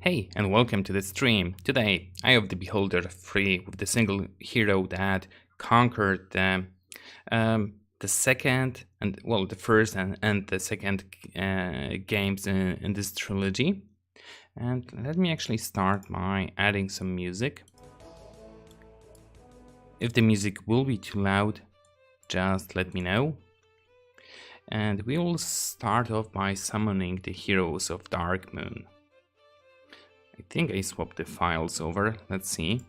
Hey, and welcome to the stream. Today, Eye of the Beholder 3 with the single hero that conquered the second and the first and the second games in this trilogy. And let me actually start by adding some music. If the music will be too loud, just let me know. And we will start off by summoning the heroes of Darkmoon. I think I swapped the files over. Let's see.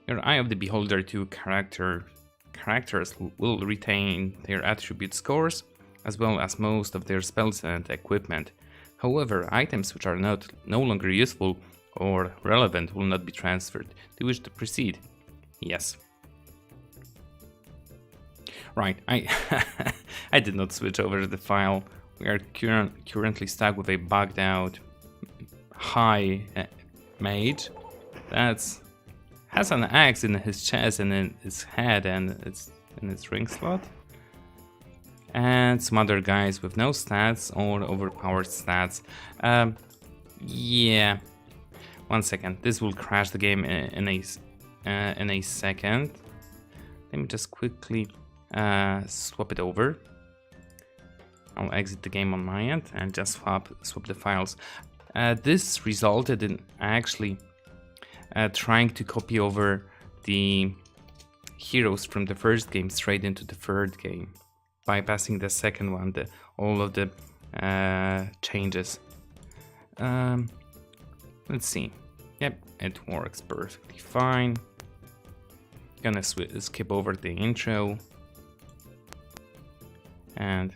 Your Eye of the Beholder 2 characters will retain their attribute scores, as well as most of their spells and equipment. However, items which are no longer useful or relevant will not be transferred. Do you wish to proceed? Yes. Right, I did not switch over the file. We are currently stuck with a bugged out high mage that has an axe in his chest and in his head and it's in his ring slot, and some other guys with no stats or overpowered stats. Yeah, 1 second, this will crash the game in a second. Let me just quickly swap it over. I'll exit the game on my end and just swap the files. This resulted in actually trying to copy over the heroes from the first game straight into the third game, bypassing the second one, all of the changes. Let's see. Yep, it works perfectly fine. Gonna skip over the intro and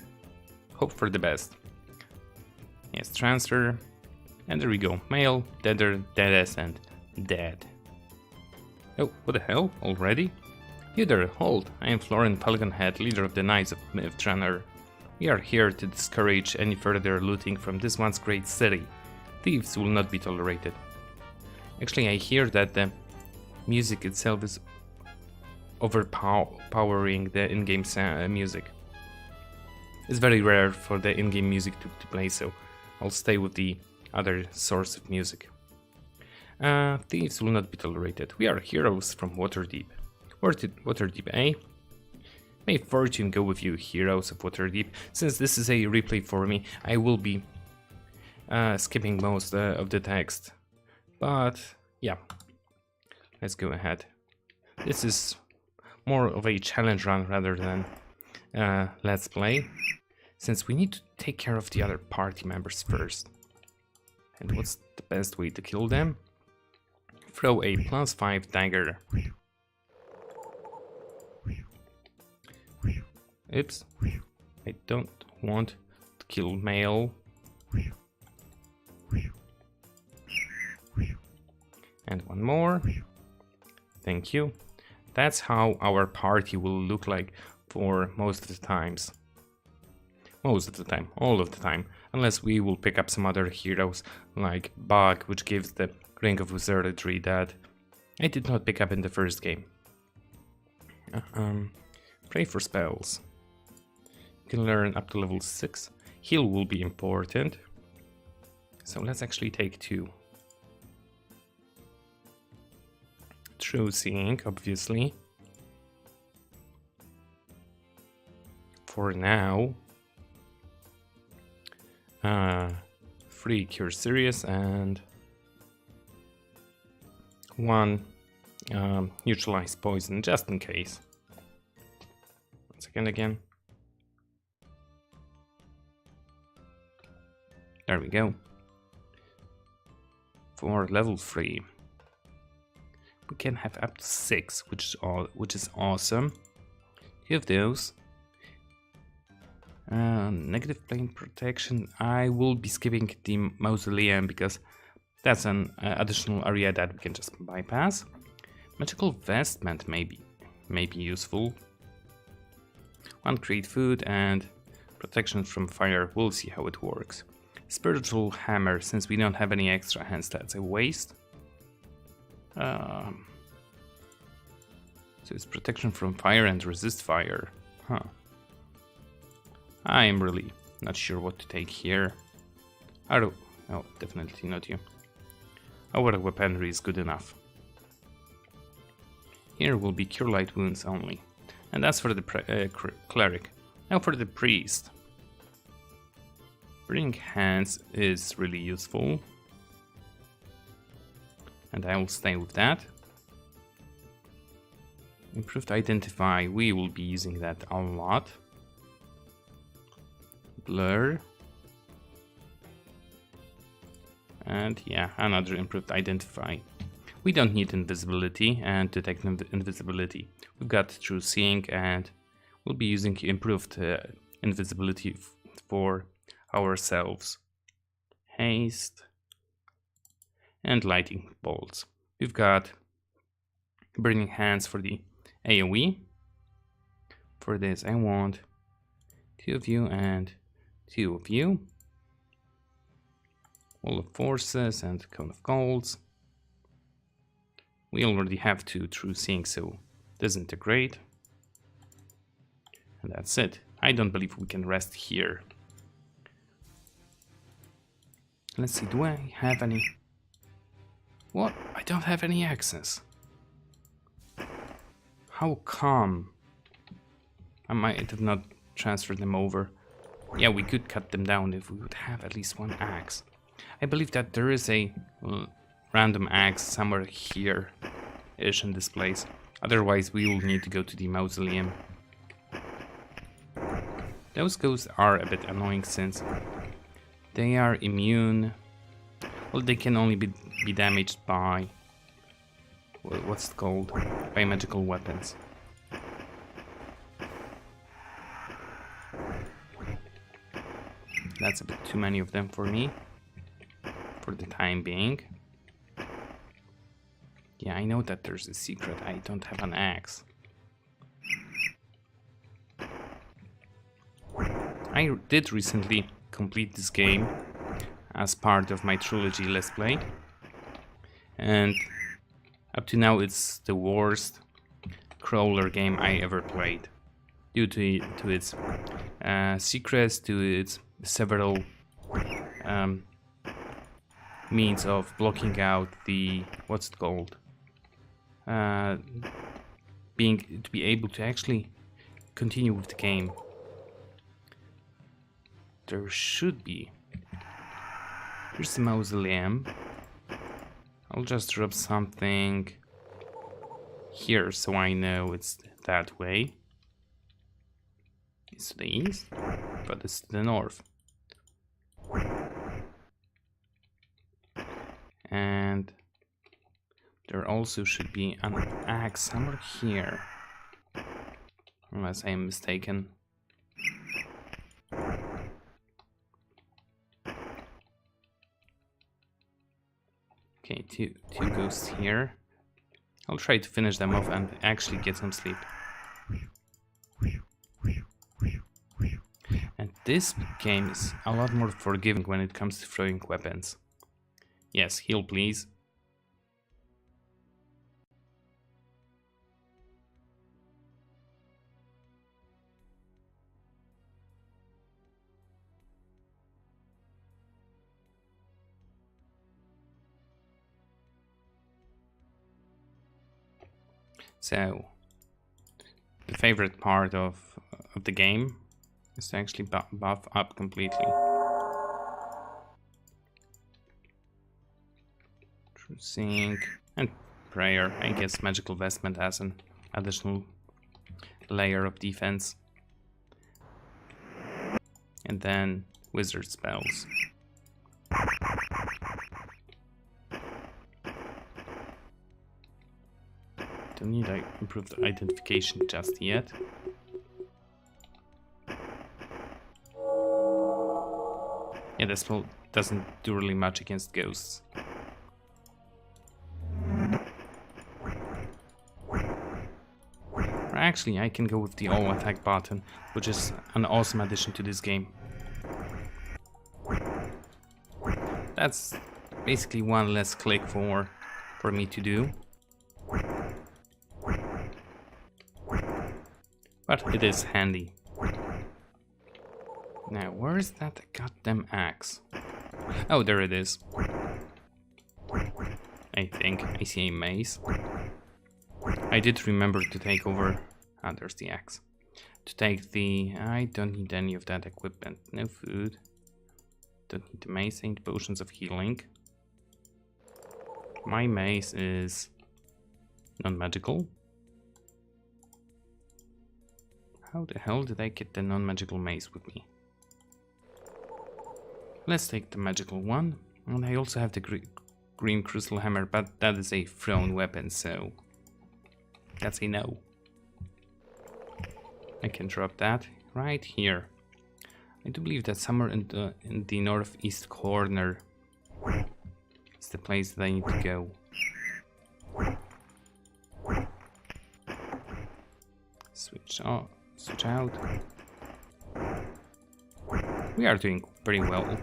hope for the best. Yes, transfer. And there we go, male, deader, deadass, and dead. Oh, what the hell, already? You there, hold, I am Florin Pelicanhead, leader of the Knights of Myth Drannor. We are here to discourage any further looting from this once great city. Thieves will not be tolerated. Actually, I hear that the music itself is overpowering the in-game music. It's very rare for the in-game music to play, so I'll stay with the other source of music. Thieves will not be tolerated. We are heroes from Waterdeep. Waterdeep, eh? May fortune go with you, heroes of Waterdeep. Since this is a replay for me, I will be skipping most of the text. But yeah, let's go ahead. This is more of a challenge run rather than let's play, since we need to take care of the other party members first. And what's the best way to kill them? Throw a +5 dagger. Oops, I don't want to kill male. And one more. Thank you. That's how our party will look like for most of the times. Most of the time, all of the time, unless we will pick up some other heroes like Bug, which gives the Ring of Wizardry that I did not pick up in the first game. Pray for spells. You can learn up to level 6. Heal will be important. So let's actually take 2. True Seeing, obviously. For now. 3 Cure Serious and 1 Neutralize Poison, just in case. 1 second again. There we go. For level 3, we can have up to 6, which is awesome. Give those. Negative plane protection. I will be skipping the mausoleum because that's an additional area that we can just bypass. Magical vestment may be useful. 1 create food and protection from fire. We'll see how it works. Spiritual hammer, since we don't have any extra hand stats, a waste. So it's protection from fire and resist fire. Huh. I'm really not sure what to take here. Oh, definitely not you. our weaponry is good enough. Here will be cure light wounds only. And that's for the cleric. Now for the priest. Burning hands is really useful. And I will stay with that. Improved identify, we will be using that a lot. Blur. And yeah, another improved identify. We don't need invisibility and detect invisibility. We've got true seeing and we'll be using improved invisibility for ourselves. Haste and lightning bolts. We've got burning hands for the AoE. For this I want 2 of you and 2 of you. Wall of Forces and Cone of Golds. We already have 2 true seeing, so disintegrate. And that's it. I don't believe we can rest here. Let's see, do I have any... What? I don't have any access. How come? I might have not transferred them over. Yeah, we could cut them down if we would have at least 1 axe. I believe that there is a random axe somewhere here-ish in this place. Otherwise, we will need to go to the mausoleum. Those ghosts are a bit annoying since they are immune. Well, they can only be damaged by... what's it called? By magical weapons. That's a bit too many of them for me. For the time being. Yeah, I know that there's a secret. I don't have an axe. I did recently complete this game as part of my trilogy Let's Play. And up to now it's the worst crawler game I ever played. Due to its secrets, to its several means of blocking out the... what's it called? To be able to actually continue with the game. There should be. Here's the mausoleum. I'll just drop something here so I know it's that way. It's to the east, but it's to the north. And there also should be an axe somewhere here, unless I am mistaken. Okay, two ghosts here. I'll try to finish them off and actually get some sleep. And this game is a lot more forgiving when it comes to throwing weapons. Yes, heal please. So, the favorite part of the game is to actually buff up completely. True Seeing and Prayer. I guess Magical Vestment as an additional layer of defense. And then Wizard Spells. Don't need improved identification just yet. Yeah, this spell doesn't do really much against ghosts. Or actually, I can go with the all attack button, which is an awesome addition to this game. That's basically one less click for me to do. But it is handy. Now, where's that goddamn axe? Oh, there it is. I think. I see a maze. I did remember to take over... Ah, there's the axe. To take the... I don't need any of that equipment. No food. Don't need the mace. I need potions of healing. My mace is non-magical. How the hell did I get the non-magical mace with me? Let's take the magical one. And I also have the green crystal hammer, but that is a thrown weapon, so that's a no. I can drop that right here. I do believe that somewhere in the northeast corner is the place that I need to go. Switch out. We are doing pretty well.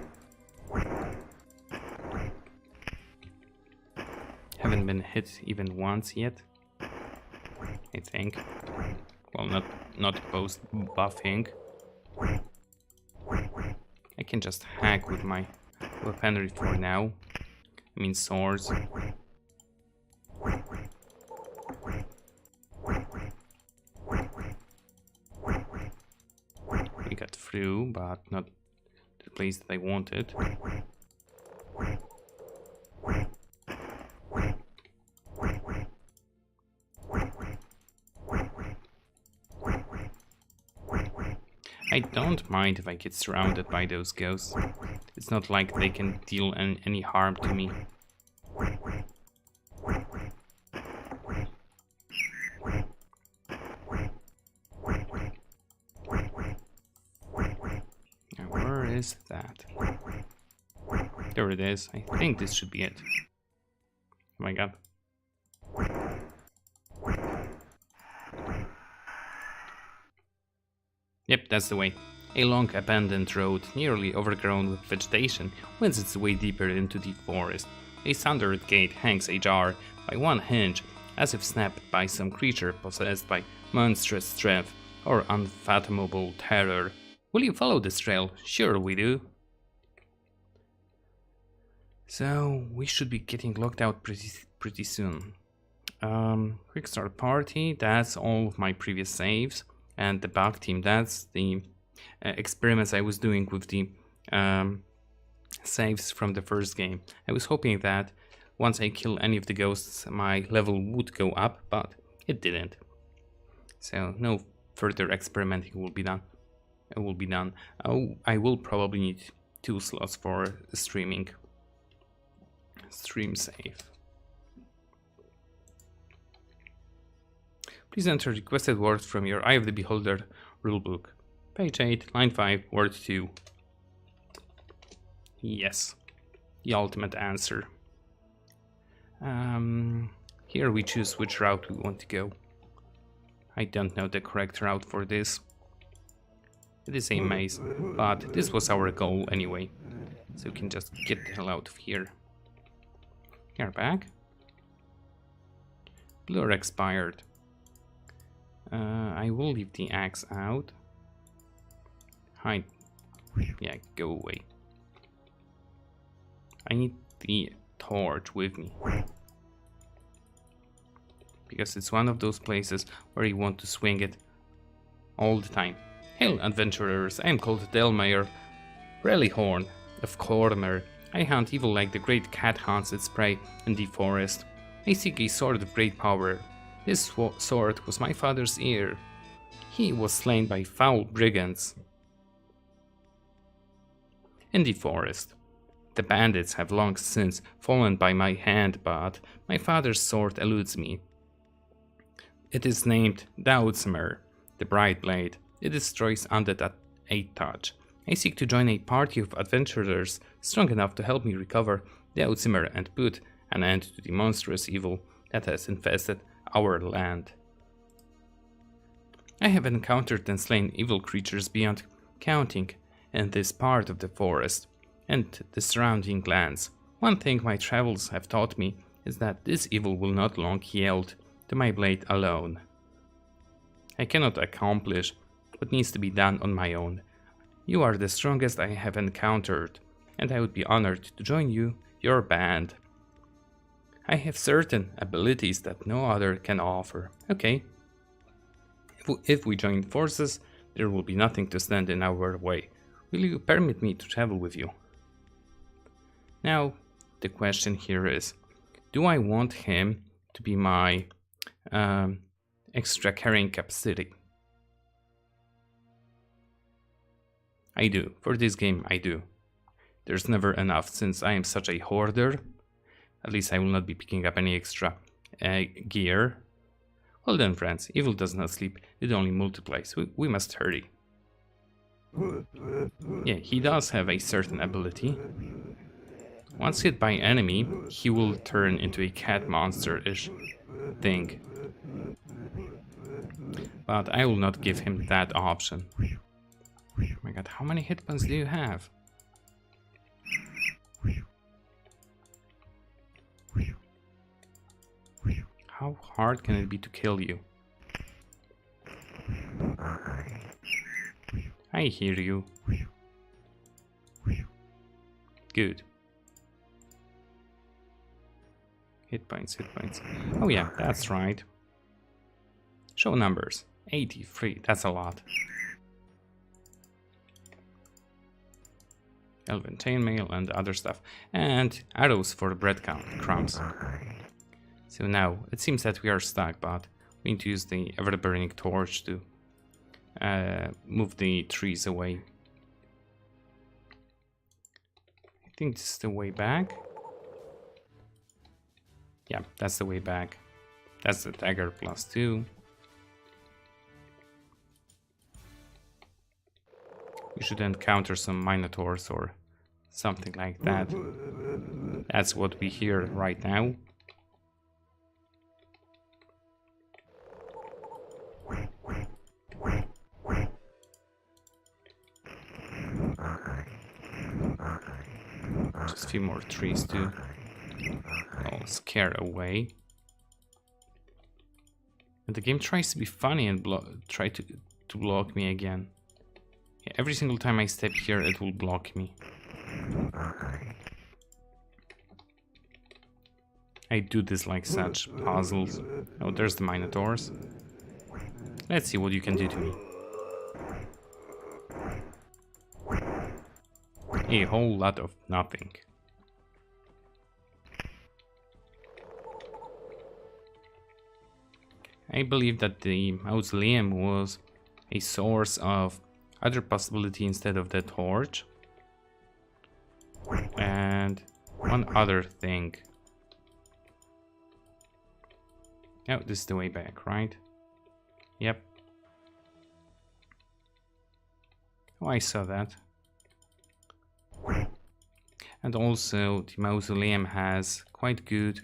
Haven't been hit even once yet, I think. Well, not post buffing. I can just hack with my weaponry for now. I mean swords. We got through, but not the place that I wanted. I don't mind if I get surrounded by those ghosts. It's not like they can deal any harm to me. Now, where is that? There it is. I think this should be it. Oh my god. Yep, that's the way. A long abandoned road, nearly overgrown with vegetation, wends its way deeper into the forest. A sundered gate hangs ajar by one hinge, as if snapped by some creature possessed by monstrous strength or unfathomable terror. Will you follow this trail? Sure we do. So, we should be getting locked out pretty soon. Quick start party, that's all of my previous saves. And the bug team, that's the experiments I was doing with the saves from the first game. I was hoping that once I kill any of the ghosts, my level would go up, but it didn't. So no further experimenting will be done. Oh, I will probably need 2 slots for streaming. Stream save. Please enter requested words from your Eye of the Beholder rulebook. Page 8, line 5, word 2. Yes, the ultimate answer. Here we choose which route we want to go. I don't know the correct route for this. It is a maze, but this was our goal anyway. So we can just get the hell out of here. You're back. Blur expired. I will leave the axe out. Hide. Yeah, go away. I need the torch with me. Because it's one of those places where you want to swing it all the time. Hail, adventurers! I am called Delmayer Rellyhorn of Cormer. I hunt evil like the great cat hunts its prey in the forest. I seek a sword of great power. This sword was my father's ear. He was slain by foul brigands in the forest. The bandits have long since fallen by my hand, but my father's sword eludes me. It is named Dautzmer, the Bright Blade. It destroys undead at a touch. I seek to join a party of adventurers strong enough to help me recover Dautzmer and put an end to the monstrous evil that has infested our land. I have encountered and slain evil creatures beyond counting in this part of the forest and the surrounding lands. One thing my travels have taught me is that this evil will not long yield to my blade alone. I cannot accomplish what needs to be done on my own. You are the strongest I have encountered, and I would be honored to join your band. I have certain abilities that no other can offer. Okay. If we join forces, there will be nothing to stand in our way. Will you permit me to travel with you? Now, the question here is, do I want him to be my extra carrying capacity? I do. For this game, I do. There's never enough, since I am such a hoarder. At least I will not be picking up any extra gear. Well then, friends, evil does not sleep, it only multiplies. We must hurry. Yeah, he does have a certain ability. Once hit by enemy, he will turn into a cat monster-ish thing. But I will not give him that option. Oh my god, how many hit points do you have? How hard can it be to kill you? I hear you. Good. Hit points, hit points. Oh yeah, that's right. Show numbers. 83, that's a lot. Elven chainmail and other stuff. And arrows for breadcrumbs. So now, it seems that we are stuck, but we need to use the ever-burning torch to move the trees away. I think this is the way back. Yeah, that's the way back. That's the dagger +2. We should encounter some minotaurs or something like that. That's what we hear right now. Just a few more trees to scare away. And the game tries to be funny and try to block me again. Yeah, every single time I step here, it will block me. I do this like such puzzles. Oh, there's the minotaurs. Let's see what you can do to me. A whole lot of nothing. I believe that the mausoleum was a source of other possibility instead of the torch. And one other thing. Oh, this is the way back, right? Yep. Oh, I saw that. And also the mausoleum has quite good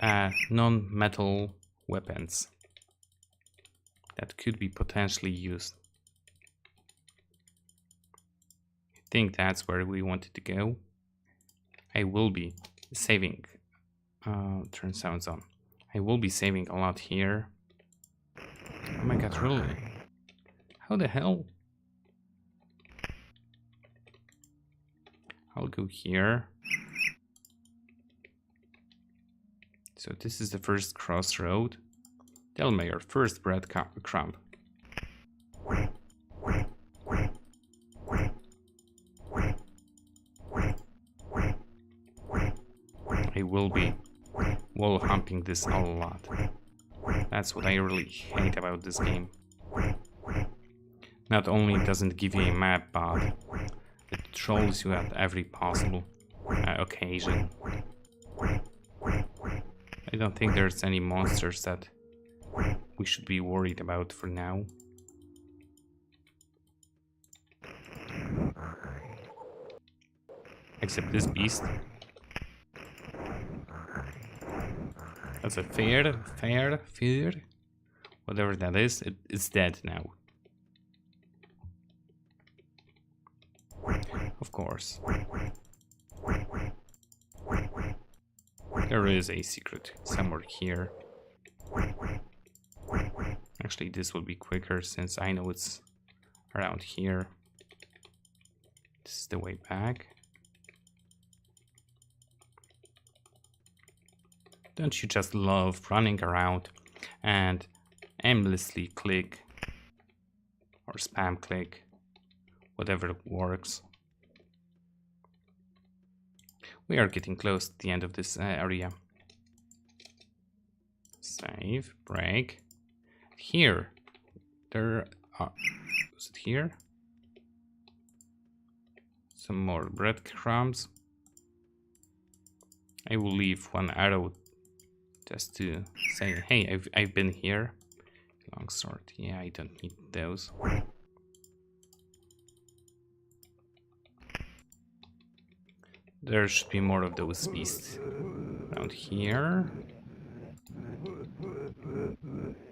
non-metal weapons that could be potentially used. I think that's where we wanted to go. I will be saving. Turn sounds on. I will be saving a lot here. Oh my god, really? How the hell? I'll go here. So this is the first crossroad. Delmayer, first breadcrumb. I will be wall humping this a lot. That's what I really hate about this game. Not only doesn't it give you a map, but it trolls you at every possible occasion. I don't think there's any monsters that we should be worried about for now. Except this beast. That's a fear. Whatever that is, it's dead now. Of course. There is a secret somewhere here. Actually, this will be quicker since I know it's around here. This is the way back. Don't you just love running around and aimlessly click or spam click, whatever works? We are getting close to the end of this area. Save, break. Here, there are, is it here? Some more breadcrumbs. I will leave one arrow just to say, hey, I've been here. Longsword, yeah, I don't need those. There should be more of those beasts around here.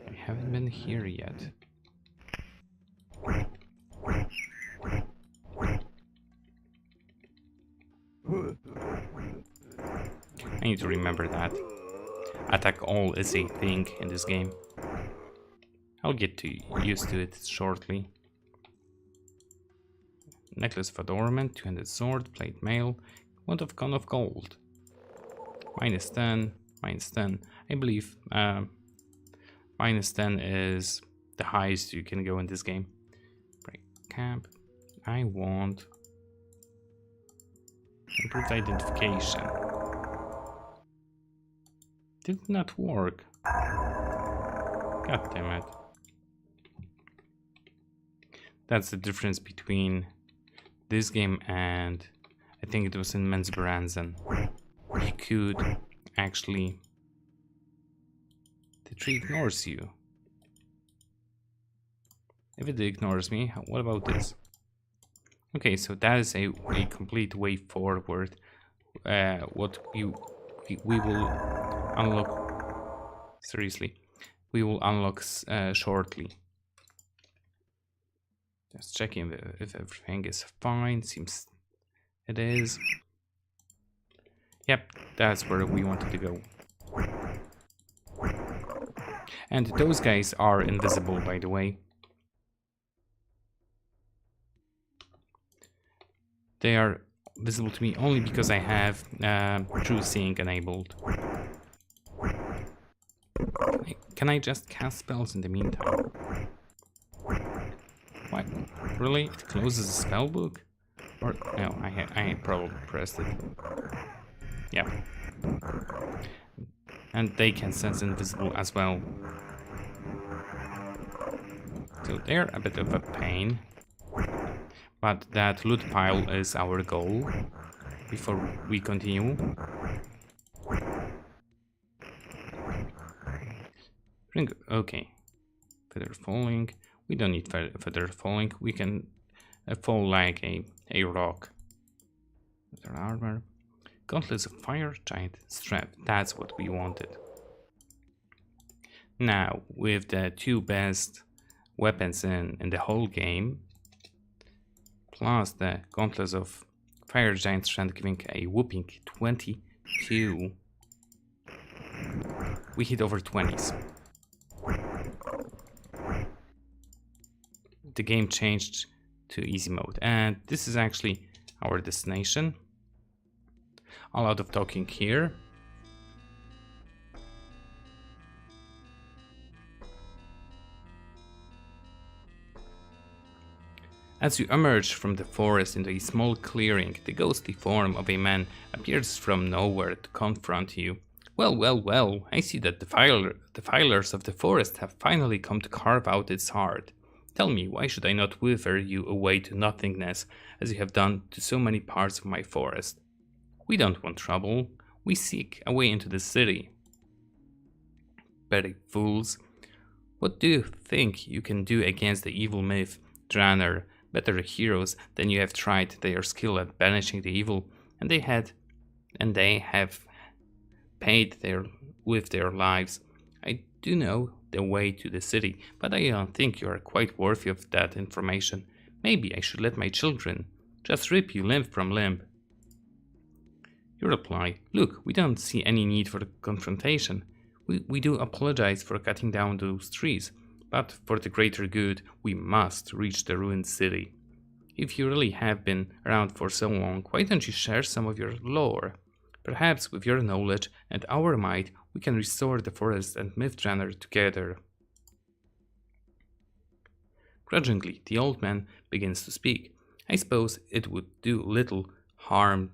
I haven't been here yet. I need to remember that. Attack all is a thing in this game. I'll get used to it shortly. Necklace of adornment, two-handed sword, plate mail, wand of cone of gold. Minus 10, minus 10. I believe minus 10 is the highest you can go in this game. Break camp. I want improved identification. Did not work. God damn it. That's the difference between this game and I think it was in Mensbransen. You could actually... The tree ignores you. If it ignores me, what about this? Okay, so that is a complete way forward. What we will unlock... Seriously. We will unlock shortly. Just checking if everything is fine. Seems it is. Yep, that's where we wanted to go. And those guys are invisible, by the way. They are visible to me only because I have true seeing enabled. Can I just cast spells in the meantime? What? Really? It closes the spell book? Or no, I probably pressed it. Yeah. And they can sense invisible as well. So they're a bit of a pain. But that loot pile is our goal before we continue. Okay. Feather falling. We don't need feather falling. We can fall like a rock. Feather armor. Gauntlets of fire, giant strap. That's what we wanted. Now, with the two best weapons in the whole game, plus the gauntlets of fire, giant strength giving a whooping 22, we hit over 20s. The game changed to easy mode, and this is actually our destination. A lot of talking here. As you emerge from the forest into a small clearing, the ghostly form of a man appears from nowhere to confront you. Well, well, well, I see that the defilers of the forest have finally come to carve out its heart. Tell me, why should I not wither you away to nothingness, as you have done to so many parts of my forest? We don't want trouble. We seek a way into the city. Petty fools. What do you think you can do against the evil Myth Drannor? Better heroes than you have tried their skill at banishing the evil, and they have paid with their lives. I do know the way to the city, but I don't think you are quite worthy of that information. Maybe I should let my children just rip you limb from limb. You reply, look, we don't see any need for the confrontation. We do apologize for cutting down those trees, but for the greater good, we must reach the ruined city. If you really have been around for so long, why don't you share some of your lore? Perhaps with your knowledge and our might, we can restore the forest and Myth Drannor together. Grudgingly, the old man begins to speak. I suppose it would do little harm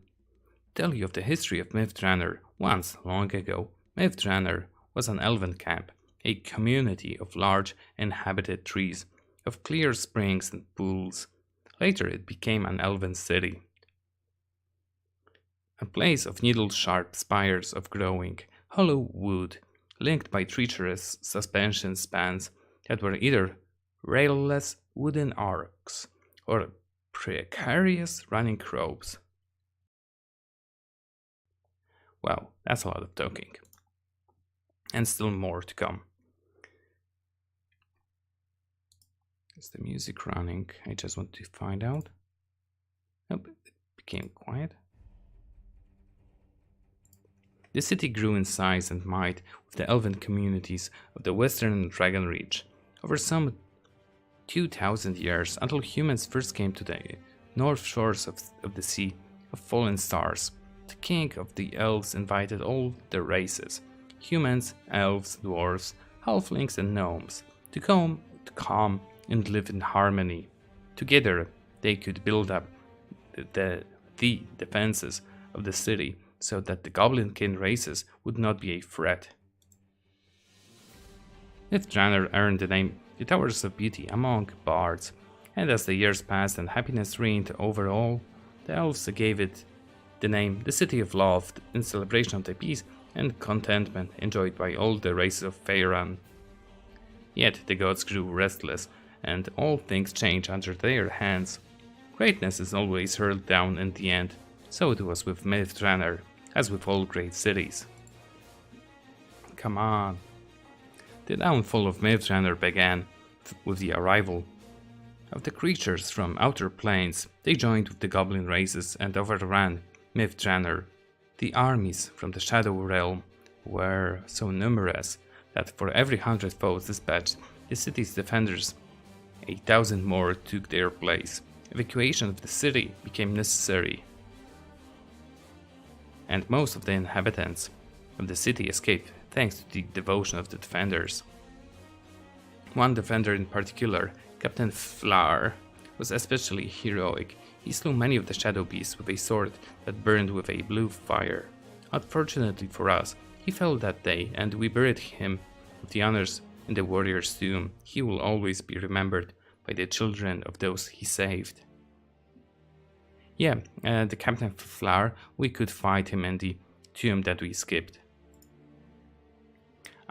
to tell you of the history of Myth Drannor. Once, long ago, Myth Drannor was an elven camp, a community of large inhabited trees, of clear springs and pools. Later it became an elven city, a place of needle-sharp spires of growing, hollow wood, linked by treacherous suspension spans that were either railless wooden arcs or precarious running ropes. Wow, that's a lot of talking. And still more to come. Is the music running? I just want to find out. Nope, it became quiet. The city grew in size and might with the elven communities of the western Dragon Reach over some 2,000 years, until humans first came to the north shores of the Sea of Fallen Stars. The king of the elves invited all the races, humans, elves, dwarves, halflings and gnomes, to come and live in harmony. Together they could build up the defenses of the city so that the goblin-kin races would not be a threat. Myth Drannor earned the name the Towers of Beauty among bards, and as the years passed and happiness reigned over all, the elves gave it the name the City of Love in celebration of the peace and contentment enjoyed by all the races of Faerun. Yet the gods grew restless, and all things changed under their hands. Greatness is always hurled down in the end, so it was with Myth Drannor, as with all great cities. Come on. The downfall of Myth Drannor began with the arrival of the creatures from outer planes. They joined with the goblin races and overran Myth Drannor. The armies from the Shadow Realm were so numerous that for every 100 foes dispatched, the city's defenders, 1,000 more took their place. Evacuation of the city became necessary, and most of the inhabitants of the city escaped thanks to the devotion of the defenders. One defender in particular, Captain Flower, was especially heroic. He slew many of the shadow beasts with a sword that burned with a blue fire. Unfortunately for us, he fell that day, and we buried him with the honors in the warrior's tomb. He will always be remembered by the children of those he saved. Yeah, the Captain Flower, we could fight him in the tomb that we skipped.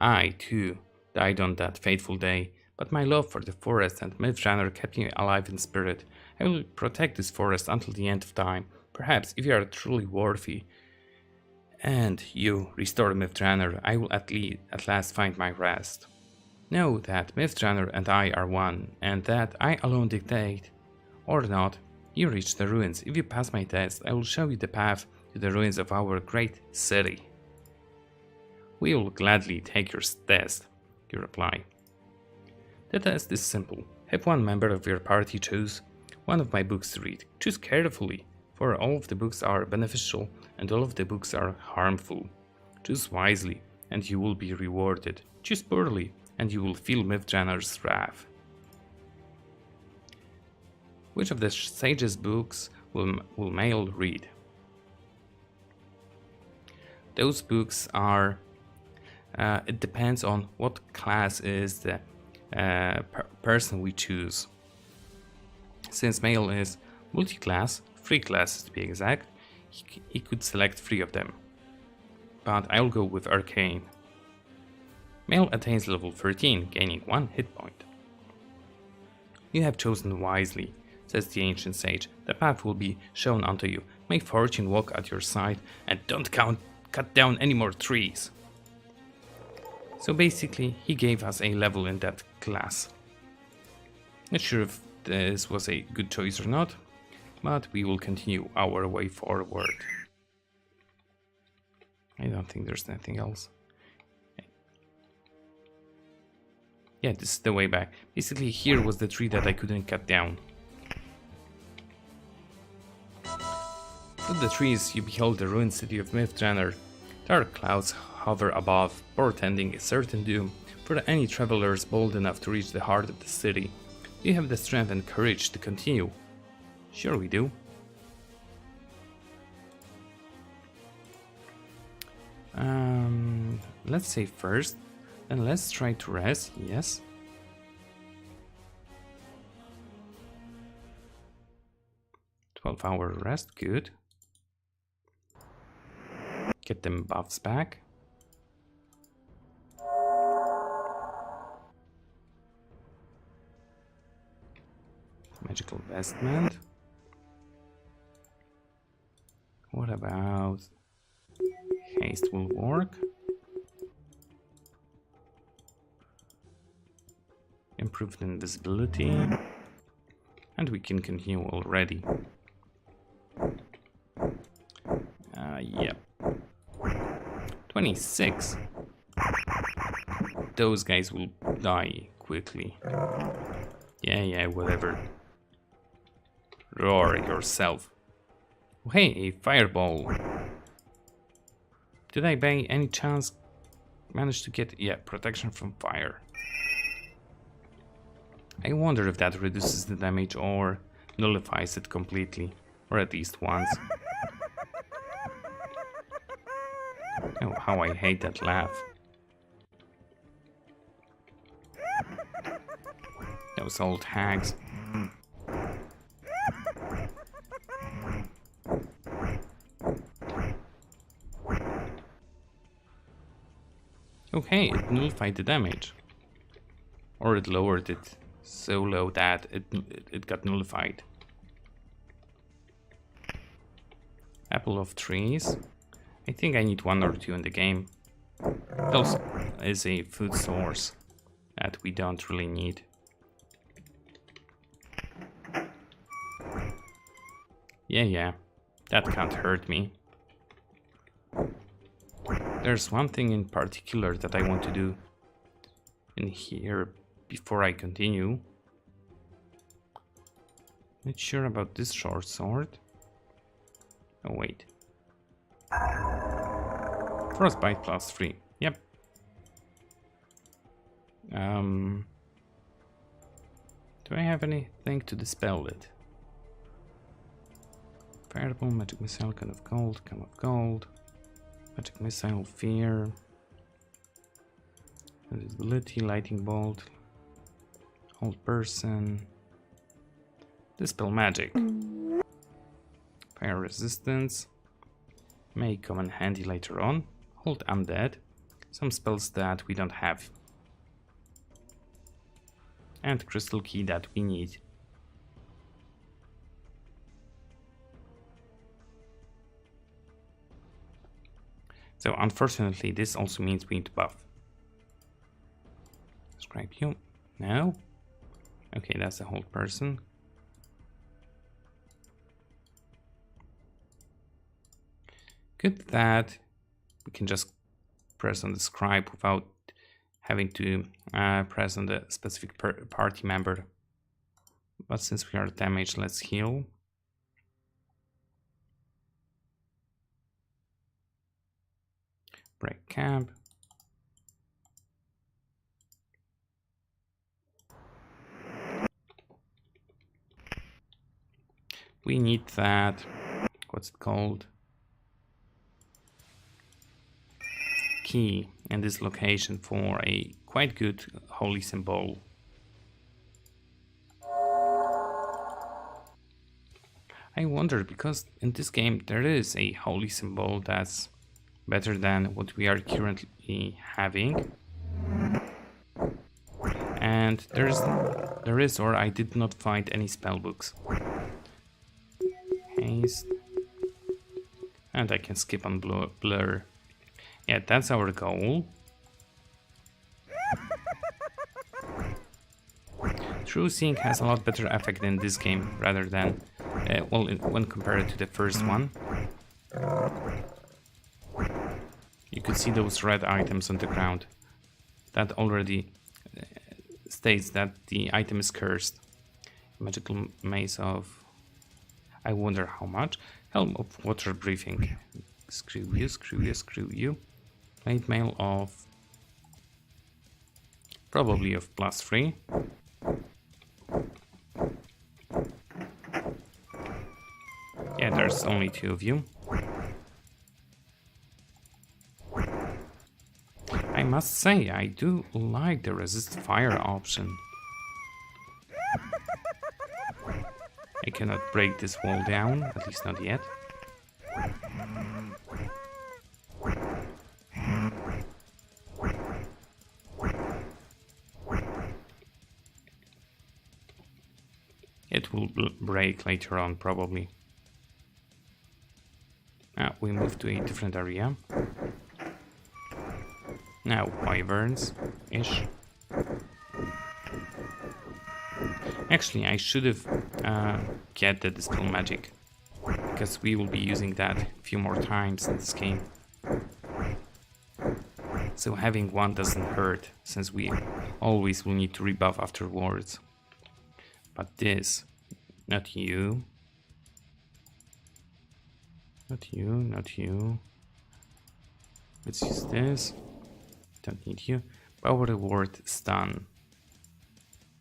I, too, died on that fateful day, but my love for the forest and Myth Drannor kept me alive in spirit. I will protect this forest until the end of time. Perhaps, if you are truly worthy, and you restore Myth Drannor, I will at last find my rest. Know that Myth Drannor and I are one, and that I alone dictate. Or not, you reach the ruins. If you pass my test, I will show you the path to the ruins of our great city. We will gladly take your test, you reply. The test is simple. Have one member of your party choose one of my books to read. Choose carefully, for all of the books are beneficial and all of the books are harmful. Choose wisely, and you will be rewarded. Choose poorly, and you will feel Myth Drannor's wrath. Which of the sage's books will Mael read? Those books are... it depends on what class is the person we choose. Since Mael is multi-class, 3 classes to be exact, he could select 3 of them. But I'll go with Arcane. Mael attains level 13, gaining 1 hit point. You have chosen wisely, says the ancient sage. The path will be shown unto you. May fortune walk at your side, and don't cut down any more trees. So basically, he gave us a level in that class. Not sure if this was a good choice or not, but we will continue our way forward. I don't think there's anything else. Yeah, this is the way back. Basically, here was the tree that I couldn't cut down. Through the trees, you behold the ruined city of Myth Drannor. Dark clouds hover above, portending a certain doom for any travelers bold enough to reach the heart of the city. Do you have the strength and courage to continue? Sure we do. Let's save first, and let's try to rest, yes. "12-hour rest, good. Get them buffs back. Magical vestment. What about haste will work. Improved invisibility. And we can continue already. Yep. 26. Those guys will die quickly. Yeah, whatever. Roar yourself. Oh, hey, a fireball. Did I by any chance manage to get... Yeah, protection from fire. I wonder if that reduces the damage or nullifies it completely. Or at least once. Oh, how I hate that laugh. Those old hags. Okay, it nullified the damage. Or it lowered it so low that it got nullified. Apple of trees. I think I need 1 or 2 in the game. It also is a food source that we don't really need. Yeah, that can't hurt me. There's one thing in particular that I want to do in here before I continue. Not sure about this short sword. Oh wait. Frostbite +3. Yep. Do I have anything to dispel it? Fireball, magic missile, cone of gold, magic missile, fear, invisibility, lightning bolt, hold person, dispel magic, fire resistance, may come in handy later on, hold undead, some spells that we don't have, and crystal key that we need. So unfortunately, this also means we need to buff. Describe you. No. Okay, that's the whole person. Good that we can just press on the scribe without having to press on the specific party member. But since we are damaged, let's heal. Break camp. We need that, what's it called? Key in this location for a quite good holy symbol. I wonder, because in this game there is a holy symbol that's better than what we are currently having, and there is, or I did not find any spell books. Haste, and I can skip on blur. Yeah, that's our goal. True Seeing has a lot better effect in this game rather than when compared to the first one. You could see those red items on the ground. That already states that the item is cursed. Magical maze of... I wonder how much. Helm of water breathing. Screw you, screw you, screw you. Plate mail of... probably of +3. Yeah, there's only 2 of you. I must say, I do like the resist fire option. I cannot break this wall down, at least not yet. It will break later on, probably. We move to a different area. Now, wyverns-ish. Actually, I should have get the Dispel Magic, because we will be using that a few more times in this game. So having one doesn't hurt, since we always will need to rebuff afterwards. But this, not you. Not you, not you. Let's use this. Don't need you. Power reward, stun.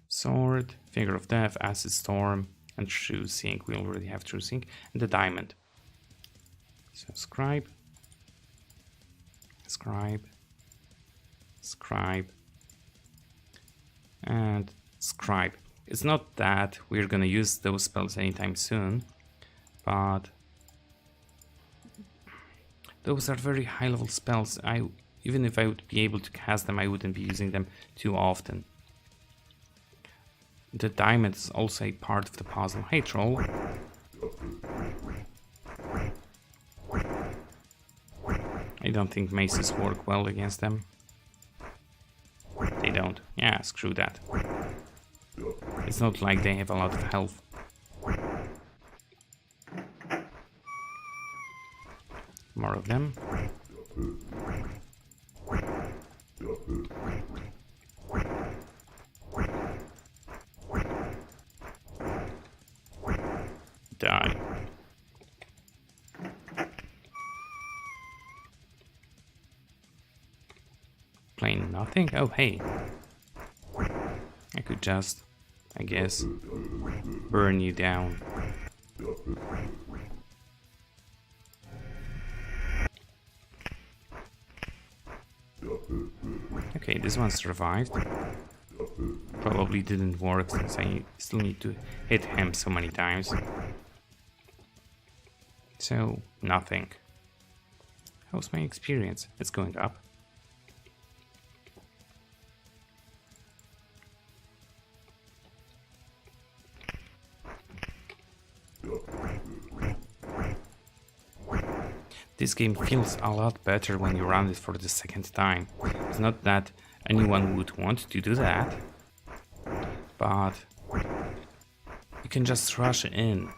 Sword, Finger of Death, Acid Storm, and True Sync. We already have True Sync. And the diamond. So scribe. Scribe. Scribe. And scribe. It's not that we're gonna use those spells anytime soon, but those are very high level spells. Even if I would be able to cast them, I wouldn't be using them too often. The diamond is also a part of the puzzle. Hey, troll. I don't think maces work well against them. They don't. Yeah, screw that. It's not like they have a lot of health. More of them. Die. Plain nothing? Oh, hey. I could just, I guess, burn you down. Okay, this one survived. Probably didn't work since I still need to hit him so many times. So, nothing. How's my experience? It's going up. This game feels a lot better when you run it for the second time. It's not that anyone would want to do that, but you can just rush in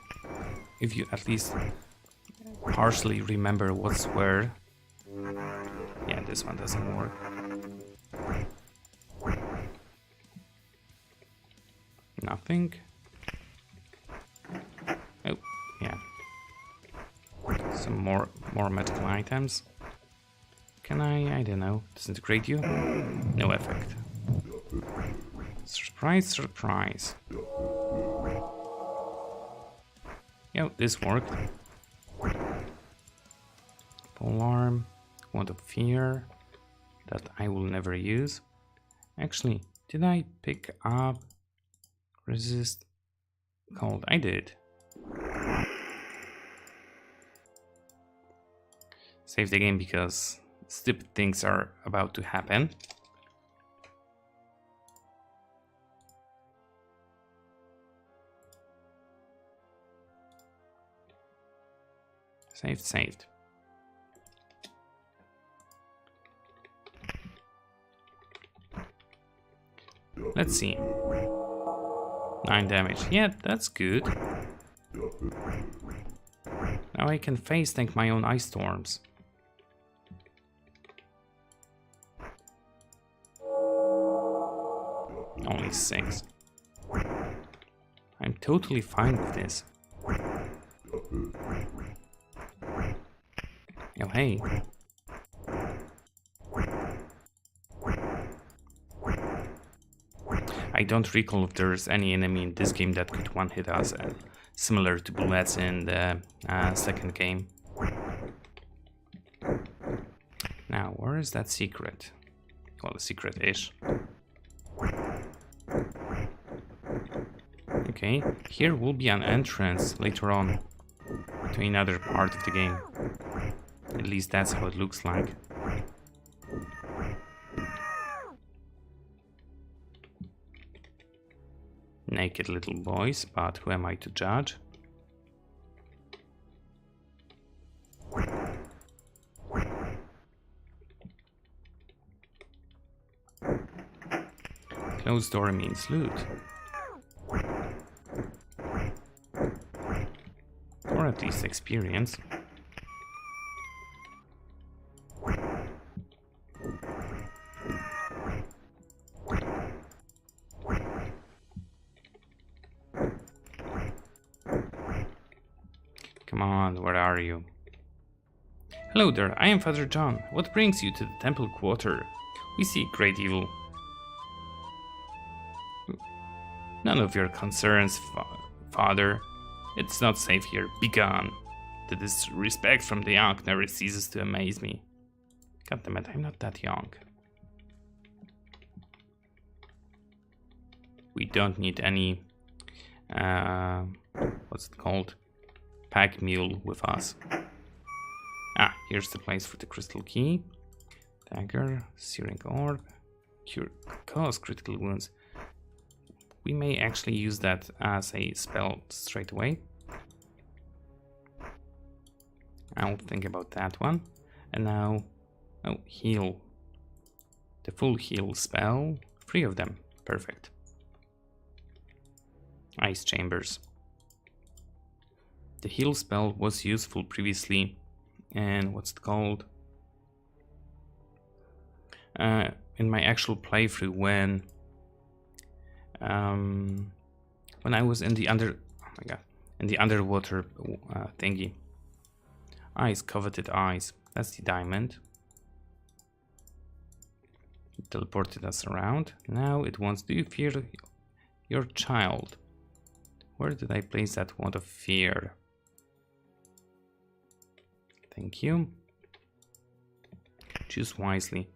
if you at least partially remember what's where. Yeah, this one doesn't work. Nothing. Oh, yeah. Some more magical items. Can I don't know, disintegrate you? No effect. Surprise, surprise. Yo, this worked. Polearm, Wand of Fear, that I will never use. Actually, did I pick up Resist Cold? I did. Save the game because stupid things are about to happen. Saved, saved. Let's see. 9 damage. Yeah, that's good. Now I can face tank my own ice storms. Only 6. I'm totally fine with this. Oh, hey. I don't recall if there's any enemy in this game that could one-hit us, similar to bullets in the second game. Now, where is that secret? Well, the secret-ish. Okay, here will be an entrance later on to another part of the game. At least that's how it looks like. Naked little boys, but who am I to judge? Closed door means loot. Or at least experience. Come on, where are you? Hello there, I am Father John. What brings you to the temple quarter? We see great evil. None of your concerns, Father. It's not safe here. Begone. The disrespect from the young never ceases to amaze me. God damn it, I'm not that young. We don't need any... what's it called? Pack mule with us. Ah, here's the place for the crystal key. Dagger, searing orb, cause critical wounds. We may actually use that as a spell straight away. I'll think about that one. And now, oh, heal. The full heal spell, 3 of them, perfect. Ice chambers. The heal spell was useful previously, and what's it called? In my actual playthrough, when I was in the underwater thingy. Eyes, coveted eyes. That's the diamond. It teleported us around. Now it wants. Do you fear your child? Where did I place that wand of fear? Thank you. Choose wisely.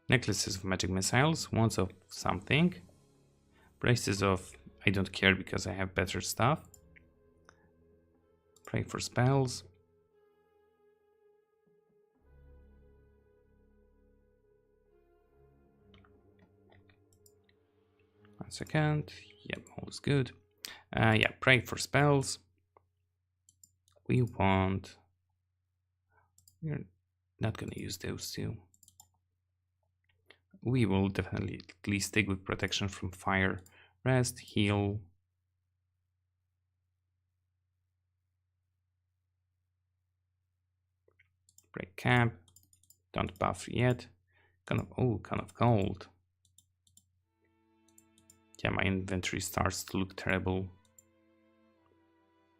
Necklaces of magic missiles, wands of something. Braces of I don't care because I have better stuff. Pray for spells. 1 second. Yep, all is good. Yeah, pray for spells. We're not gonna use those two. We will definitely at least stick with protection from fire. Rest, heal. Break camp. Don't buff yet. Kind of cold. Yeah, my inventory starts to look terrible.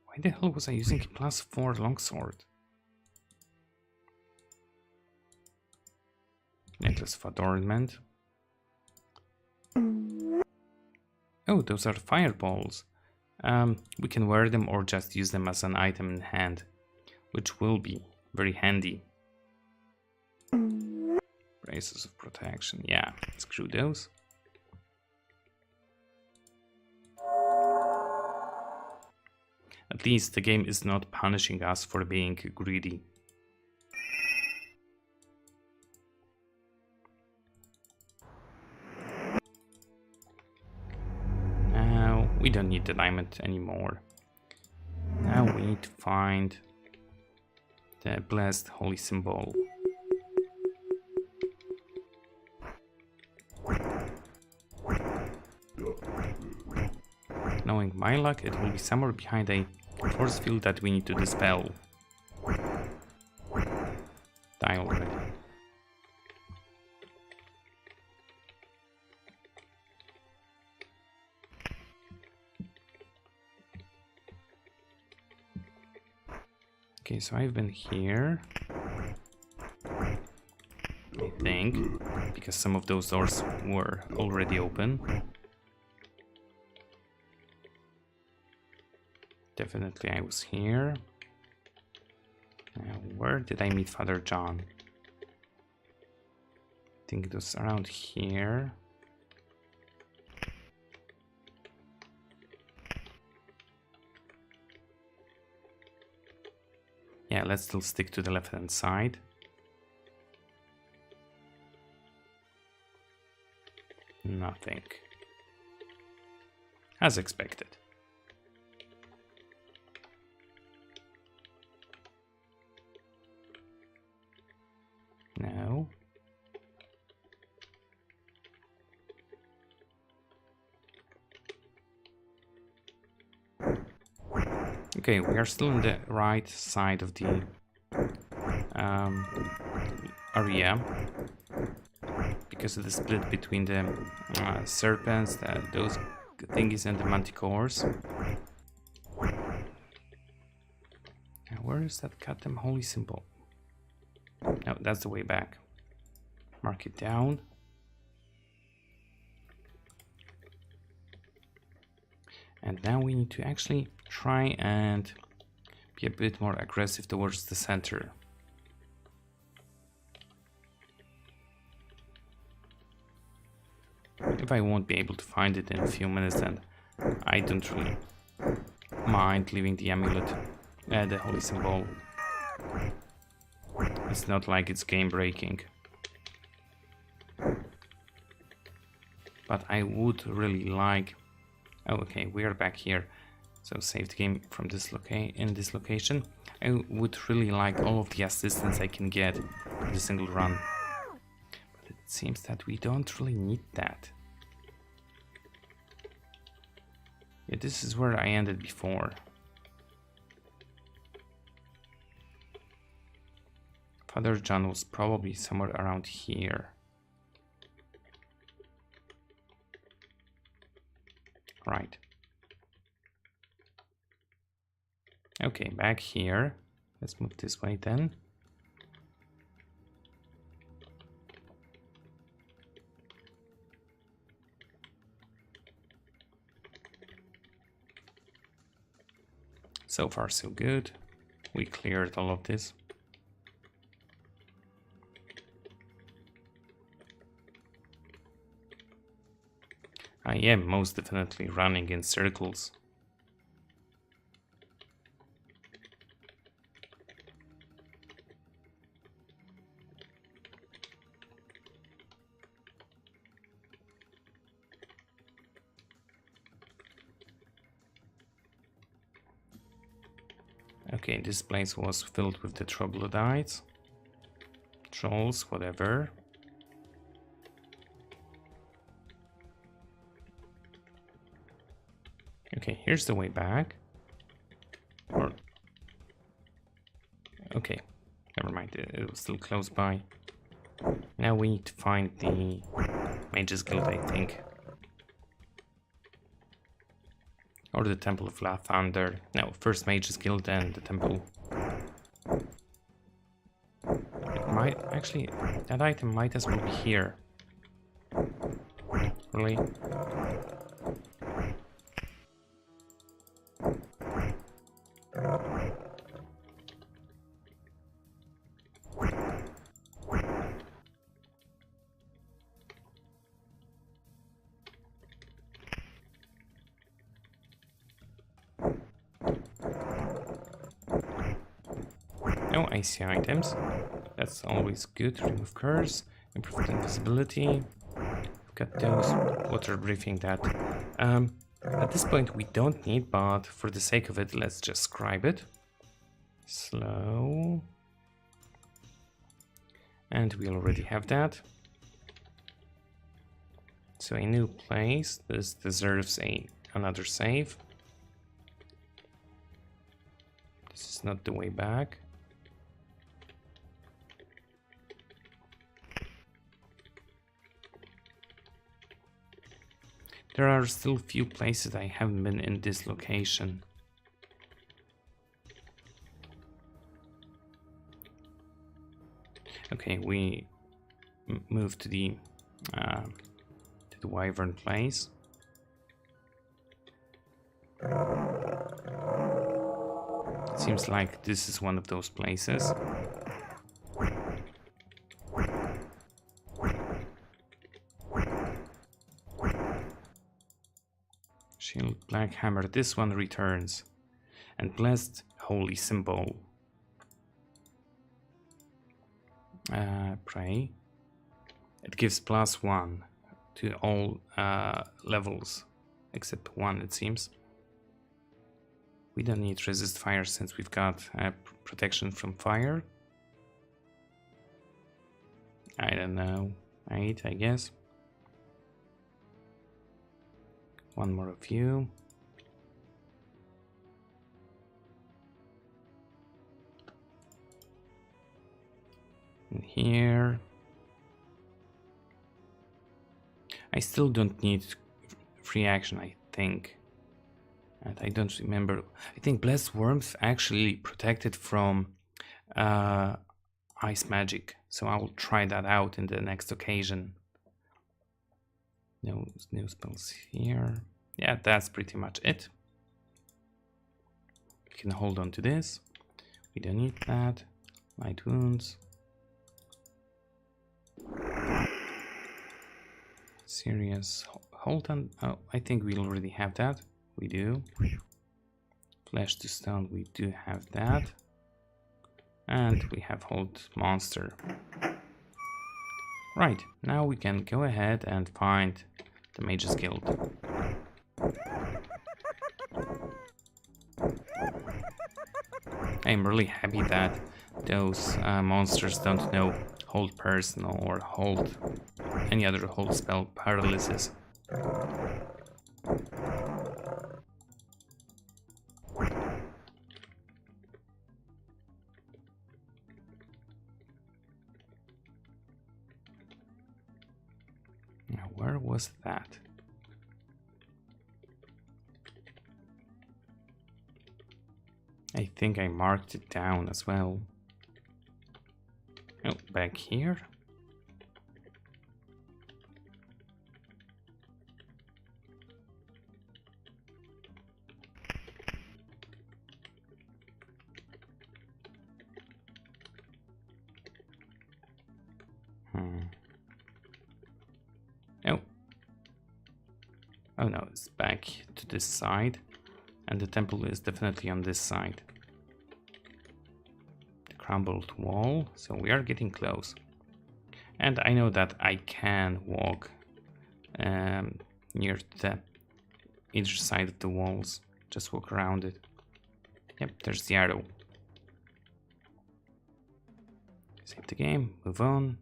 Why the hell was I using a +4 longsword? Necklace of adornment. Oh, those are fireballs. We can wear them or just use them as an item in hand, which will be very handy. Braces of protection. Yeah, screw those. At least the game is not punishing us for being greedy. Now we don't need the diamond anymore. Now we need to find the blessed holy symbol. Knowing my luck, it will be somewhere behind a force field that we need to dispel. Die already. Okay, so I've been here. I think, because some of those doors were already open. Definitely I was here. Now, where did I meet Father John? I think it was around here. Yeah, let's still stick to the left-hand side. Nothing. As expected. No. Okay, we are still on the right side of the area because of the split between the serpents, those thingies, and the manticores. Now, where is that goddamn holy symbol? No, that's the way back. Mark it down. And now we need to actually try and be a bit more aggressive towards the center. If I won't be able to find it in a few minutes, then I don't really mind leaving the amulet, the holy symbol. It's not like it's game breaking. But I would really like... Oh, okay, we are back here. So save the game from this location. I would really like all of the assistance I can get in the single run. But it seems that we don't really need that. Yeah, this is where I ended before. Father John was probably somewhere around here. Right. Okay, back here. Let's move this way then. So far so good. We cleared all of this. I am most definitely running in circles. Okay, this place was filled with the troglodytes, trolls, whatever. Okay, here's the way back. Or... Okay, never mind, it was still close by. Now we need to find the Mage's Guild, I think. Or the Temple of Lathander. No, first Mage's Guild, then the Temple. It might... Actually, that item might as well be here. Really? No icy items. That's always good. Remove curse, improve invisibility. Got those. Water breathing that. At this point we don't need, but for the sake of it, let's just scribe it. Slow. And we already have that. So a new place. This deserves another save. This is not the way back. There are still few places I haven't been in this location. Okay, we move to the wyvern place. Seems like this is one of those places. Shield, Black Hammer, this one returns. And Blessed Holy Symbol. Pray. It gives +1 to all levels, except 1 it seems. We don't need resist fire since we've got protection from fire. I don't know, 8 I guess. One more of you. And here. I still don't need free action, I think. And I don't remember. I think Blessed Worms actually protected from ice magic. So I will try that out in the next occasion. No new spells here. Yeah, that's pretty much it. We can hold on to this. We don't need that. Light wounds. Serious hold on. Oh, I think we already have that. We do. Flesh to stone, we do have that. And we have hold monster. Right, now we can go ahead and find the Mage's Guild. I'm really happy that those monsters don't know hold personal or hold any other hold spell paralysis. Now, where was that? I think I marked it down as well. Oh, back here. Oh no, it's back to this side. And the temple is definitely on this side. The crumbled wall, so we are getting close. And I know that I can walk near the either side of the walls. Just walk around it. Yep, there's the arrow. Save the game, move on.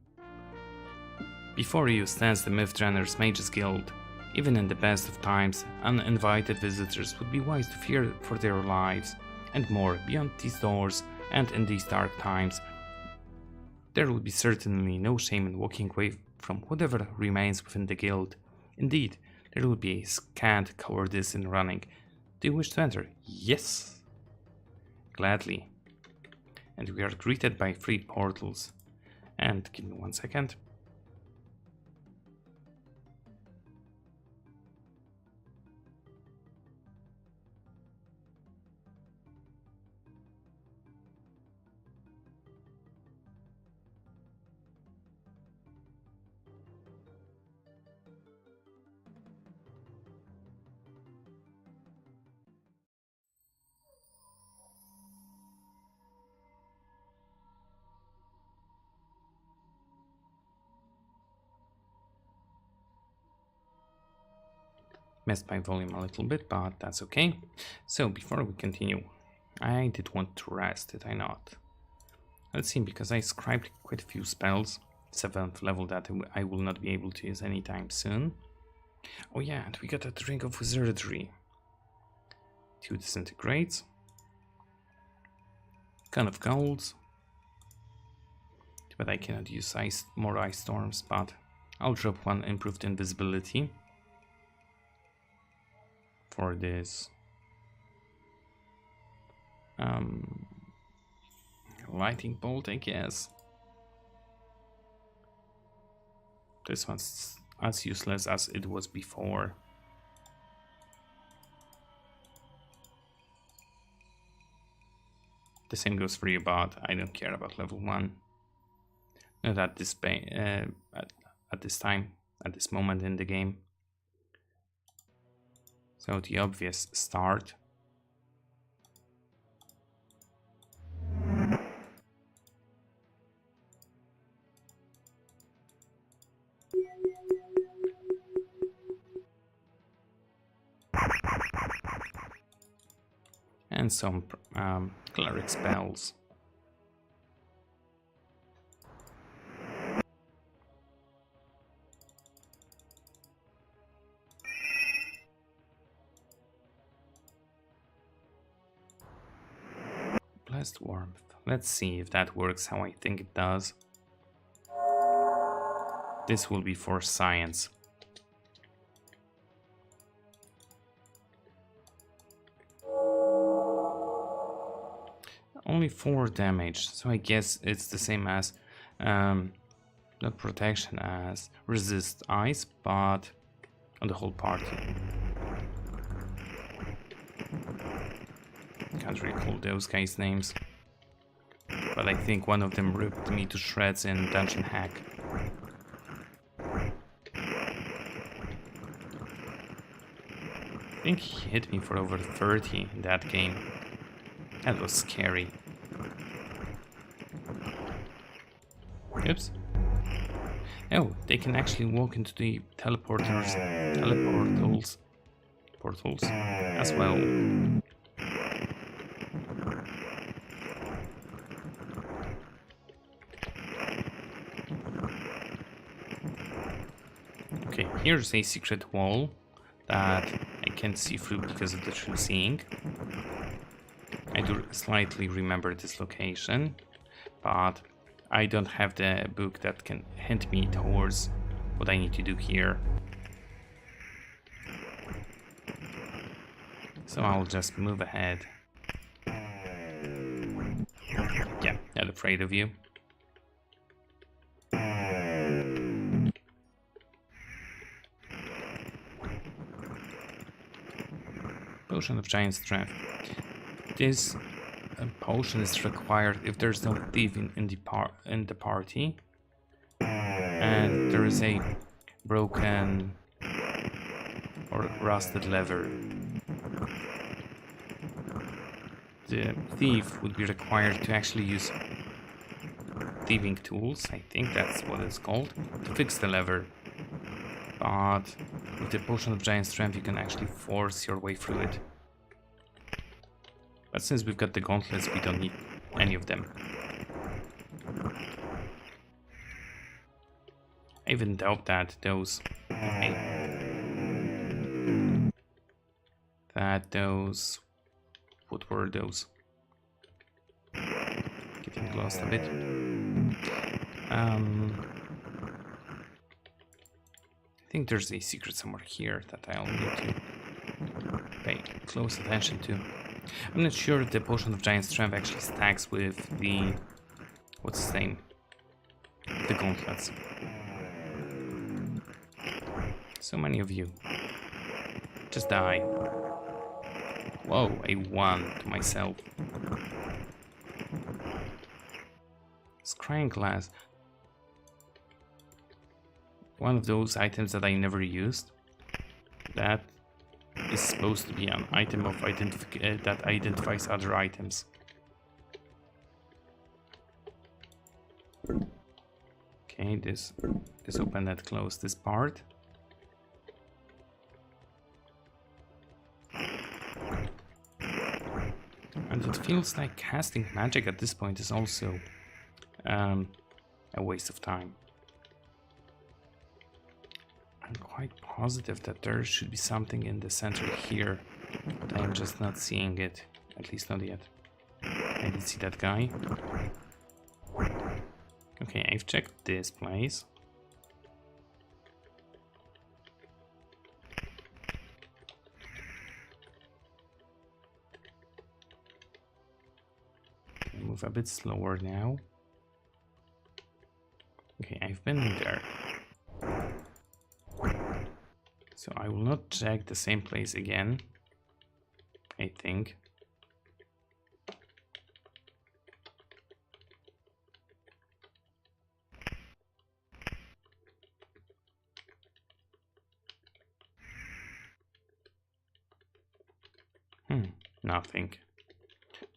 Before you stands the Myth Drannor's Mage's Guild. Even in the best of times, uninvited visitors would be wise to fear for their lives, and more beyond these doors and in these dark times. There would be certainly no shame in walking away from whatever remains within the guild. Indeed, there would be a scant cowardice in running. Do you wish to enter? Yes! Gladly. And we are greeted by 3 portals. And give me 1 second. Messed my volume a little bit, but that's okay. So before we continue, I did want to rest, did I not? Let's see, because I scribed quite a few spells, 7th level that I will not be able to use anytime soon. Oh yeah, and we got a Drink of Wizardry. 2 disintegrates. Gun of Golds. But I cannot use more ice storms, but I'll drop 1 improved invisibility. For this lightning bolt, I guess. This one's as useless as it was before. The same goes for you, but I don't care about level 1. Not at this at this time, at this moment in the game. So the obvious start. And some cleric spells. Blessed warmth. Let's see if that works how I think it does. This will be for science. Only 4 damage, so I guess it's the same as not protection as resist ice, but on the whole party. Can't recall those guys' names, but I think one of them ripped me to shreds in Dungeon Hack. I think he hit me for over 30 in that game. That was scary. Oops. Oh, they can actually walk into the portals as well. Okay, here's a secret wall that I can't see through because of the true seeing. I do slightly remember this location, but I don't have the book that can hint me towards what I need to do here. So I'll just move ahead. Yeah, not afraid of you. Potion of Giant Strength. This potion is required if there's no thief in the party, and there is a broken or rusted lever. The thief would be required to actually use thieving tools, I think that's what it's called, to fix the lever. But with the Potion of Giant Strength you can actually force your way through it. But since we've got the gauntlets, we don't need any of them. I even doubt that those... What were those? Getting lost a bit. I think there's a secret somewhere here that I'll need to pay close attention to. I'm not sure if the Potion of Giant Strength actually stacks with the... what's his name? The gauntlets. So many of you. Just die. Whoa, a 1 to myself. Scrying glass. One of those items that I never used. That is supposed to be an item of that identifies other items. Okay, this open, that close this part. And it feels like casting magic at this point is also a waste of time. I'm quite positive that there should be something in the center here, but I'm just not seeing it, at least not yet. I did see that guy. Okay, I've checked this place. Okay, move a bit slower now. Okay, I've been there. So I will not check the same place again, I think. Nothing.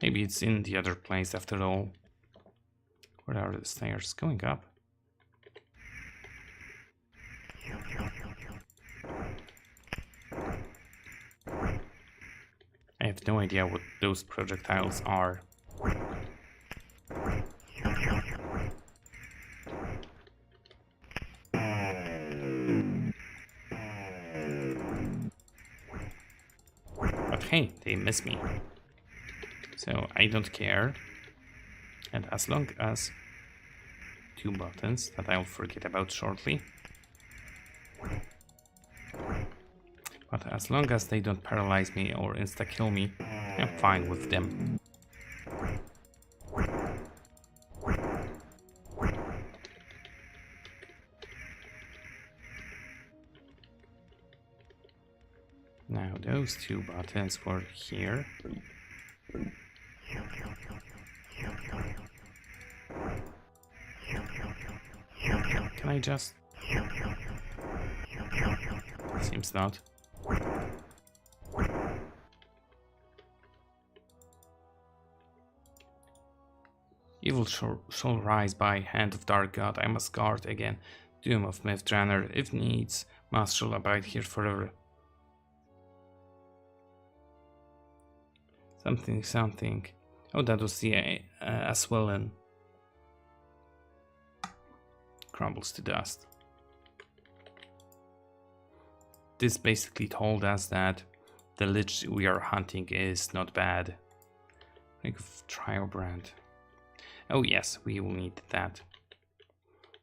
Maybe it's in the other place after all. Where are the stairs going up? I have no idea what those projectiles are. But hey, they miss me. So I don't care. And as long as 2 buttons that I'll forget about shortly. But as long as they don't paralyze me or insta-kill me, I'm fine with them. Now those 2 buttons were here. Can I just... Seems not. Evil shall rise by hand of dark god. I must guard again. Doom of Myth Drannor. If needs, must shall abide here forever. Something. Oh, that was the Acwellan. Crumbles to dust. This basically told us that the lich we are hunting is not bad. Think of Trilogy. Oh yes, we will need that.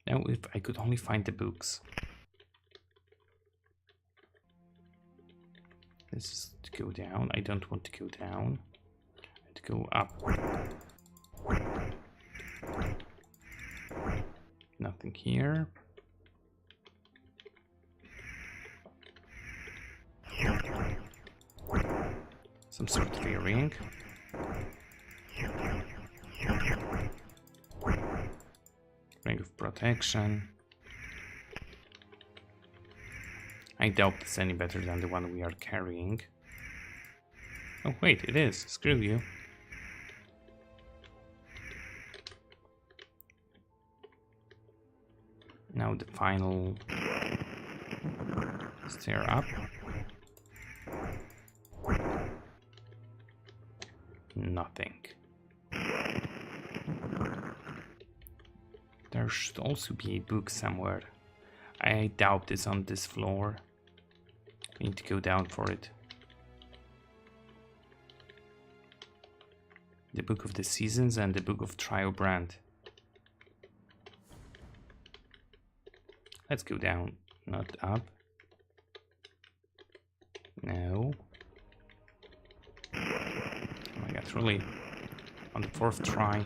Now if I could only find the books. This is to go down. I don't want to go down. To go up. Nothing here. Some sort of earring. Ring of protection. I doubt it's any better than the one we are carrying. Oh wait, it is. Screw you. Now the final stair up. Nothing. There should also be a book somewhere. I doubt it's on this floor. I need to go down for it. The Book of the Seasons and the Book of Trilogy. Let's go down, not up. No. Oh my god, really? On the 4th try.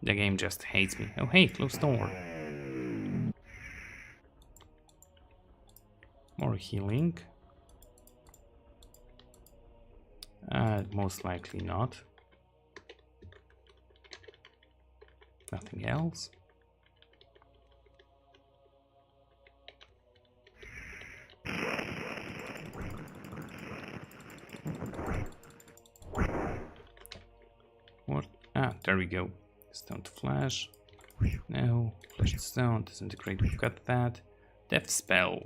The game just hates me. Oh hey, closed door. More healing. Most likely not. Nothing else. What? Ah, there we go. Stone to flash. No. Flash stone. Disintegrate. We've got that. Death spell.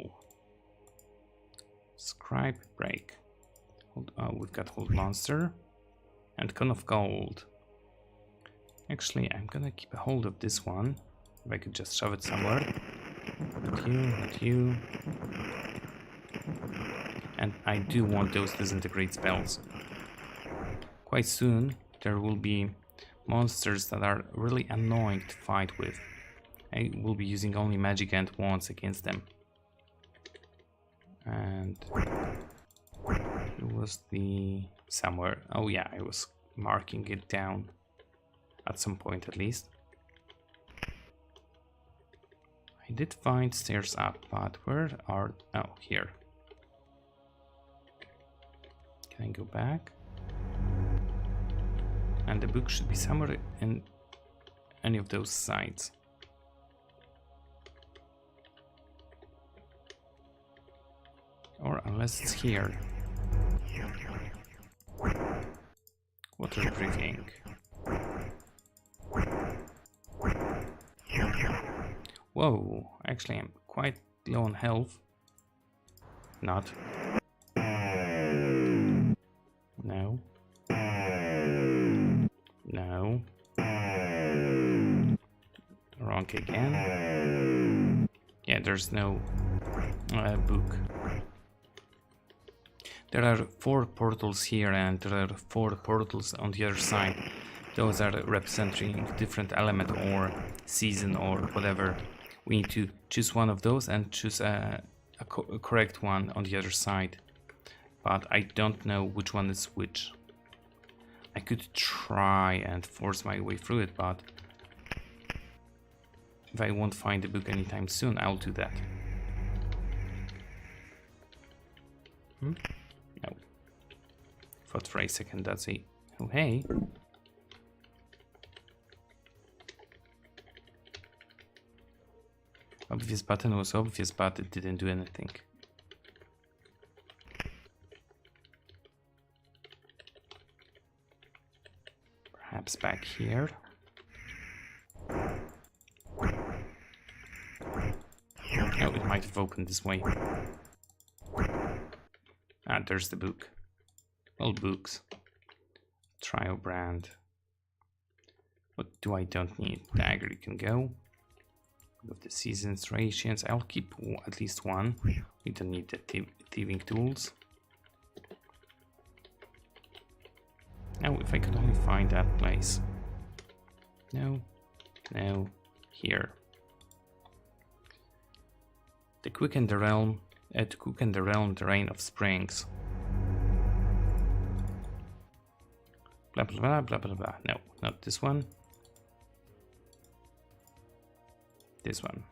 Scribe break. We've got Hold Monster. And Cone of Gold. Actually, I'm gonna keep a hold of this one. If I could just shove it somewhere. Not you, not you. And I do want those disintegrate spells. Quite soon, there will be monsters that are really annoying to fight with. I will be using only magic and wands against them. And it was the somewhere. Oh yeah, I was marking it down at some point at least. I did find stairs up, but where are... Oh, here. Can I go back? And the book should be somewhere in any of those sides. Or unless it's here. Water breathing. Whoa, actually I'm quite low on health. Not. No. No. Wrong again. Yeah, there's no book. There are 4 portals here and there are 4 portals on the other side. Those are representing different element or season or whatever. We need to choose one of those and choose a correct one on the other side. But I don't know which one is which. I could try and force my way through it, but if I won't find the book anytime soon, I'll do that. No. Thought for a second that's a... Oh, hey. Obvious button was obvious, but it didn't do anything. Perhaps back here. Oh, it might have opened this way. Ah, there's the book. All books. Trial brand. What do I don't need? Dagger, you can go. Of the seasons, rations, I'll keep at least one. We don't need the thieving tools. Now, if I could only find that place. No, no, here. To quicken the realm, the rain of springs. Blah blah blah blah blah blah. No, not this one. This one.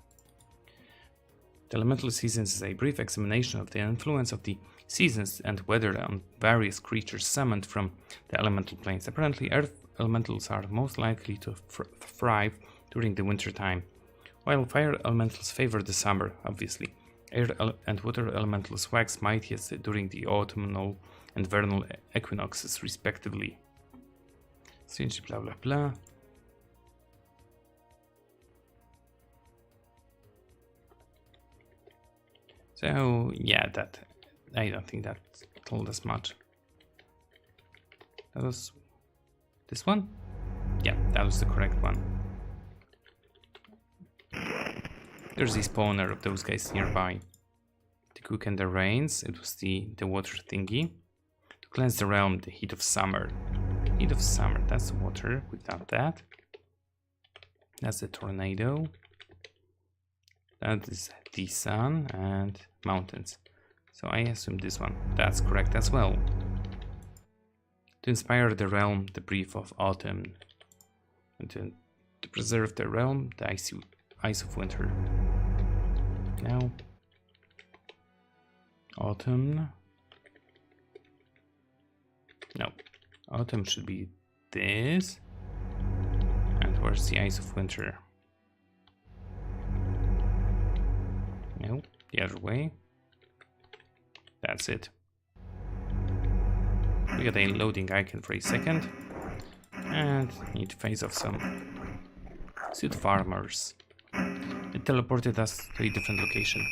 The elemental seasons is a brief examination of the influence of the seasons and weather on various creatures summoned from the elemental planes. Apparently, earth elementals are most likely to thrive during the winter time, while fire elementals favor the summer, obviously. Air and water elementals wax mightiest during the autumnal and vernal equinoxes, respectively. Strange blah blah blah. So yeah, that I don't think that told us much. That was this one? Yeah, that was the correct one. There's the spawner of those guys nearby. To cook and the rains, it was the water thingy. To cleanse the realm, the heat of summer. Heat of summer, that's water, we've done that. That's the tornado. That is the sun and mountains. So I assume this one. That's correct as well. To inspire the realm, the breath of autumn. And to preserve the realm, the ice of winter. Now, autumn. No, autumn should be this. And where's the ice of winter? No, the other way. That's it. We got a loading icon for a second. And need to face off some suit farmers. It teleported us to a different location.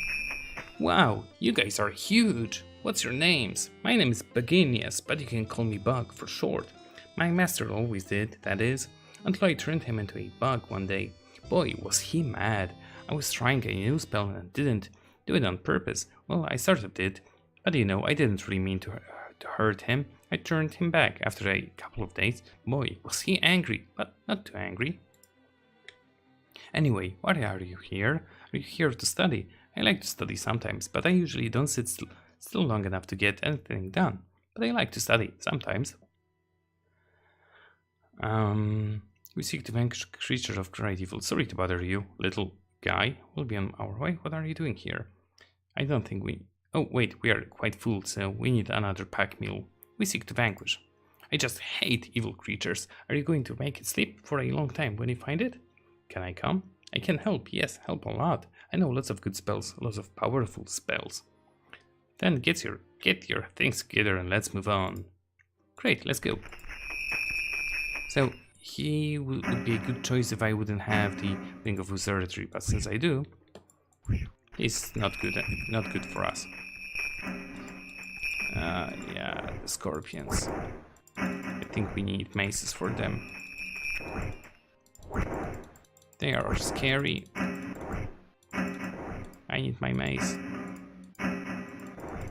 Wow, you guys are huge! What's your names? My name is Beginius, but you can call me Bug for short. My master always did, that is, until I turned him into a bug one day. Boy, was he mad. I was trying a new spell and didn't do it on purpose. Well, I sort of did, but you know, I didn't really mean to hurt him. I turned him back after a couple of days. Boy, was he angry, but not too angry. Anyway, why are you here? Are you here to study? I like to study sometimes, but I usually don't sit still long enough to get anything done. But I like to study sometimes. We seek to vanquish creatures of great evil. Sorry to bother you, little guy will be on our way. What are you doing here? I don't think we... Oh, wait, we are quite full, so we need another pack mule. We seek to vanquish. I just hate evil creatures. Are you going to make it sleep for a long time when you find it? Can I come? I can help, yes, help a lot. I know lots of good spells, lots of powerful spells. Then get your things together and let's move on. Great, let's go. So, he would be a good choice if I wouldn't have the Ring of Wizardry, but since I do, he's not good for us. Yeah, the scorpions. I think we need maces for them. They are scary. I need my mace.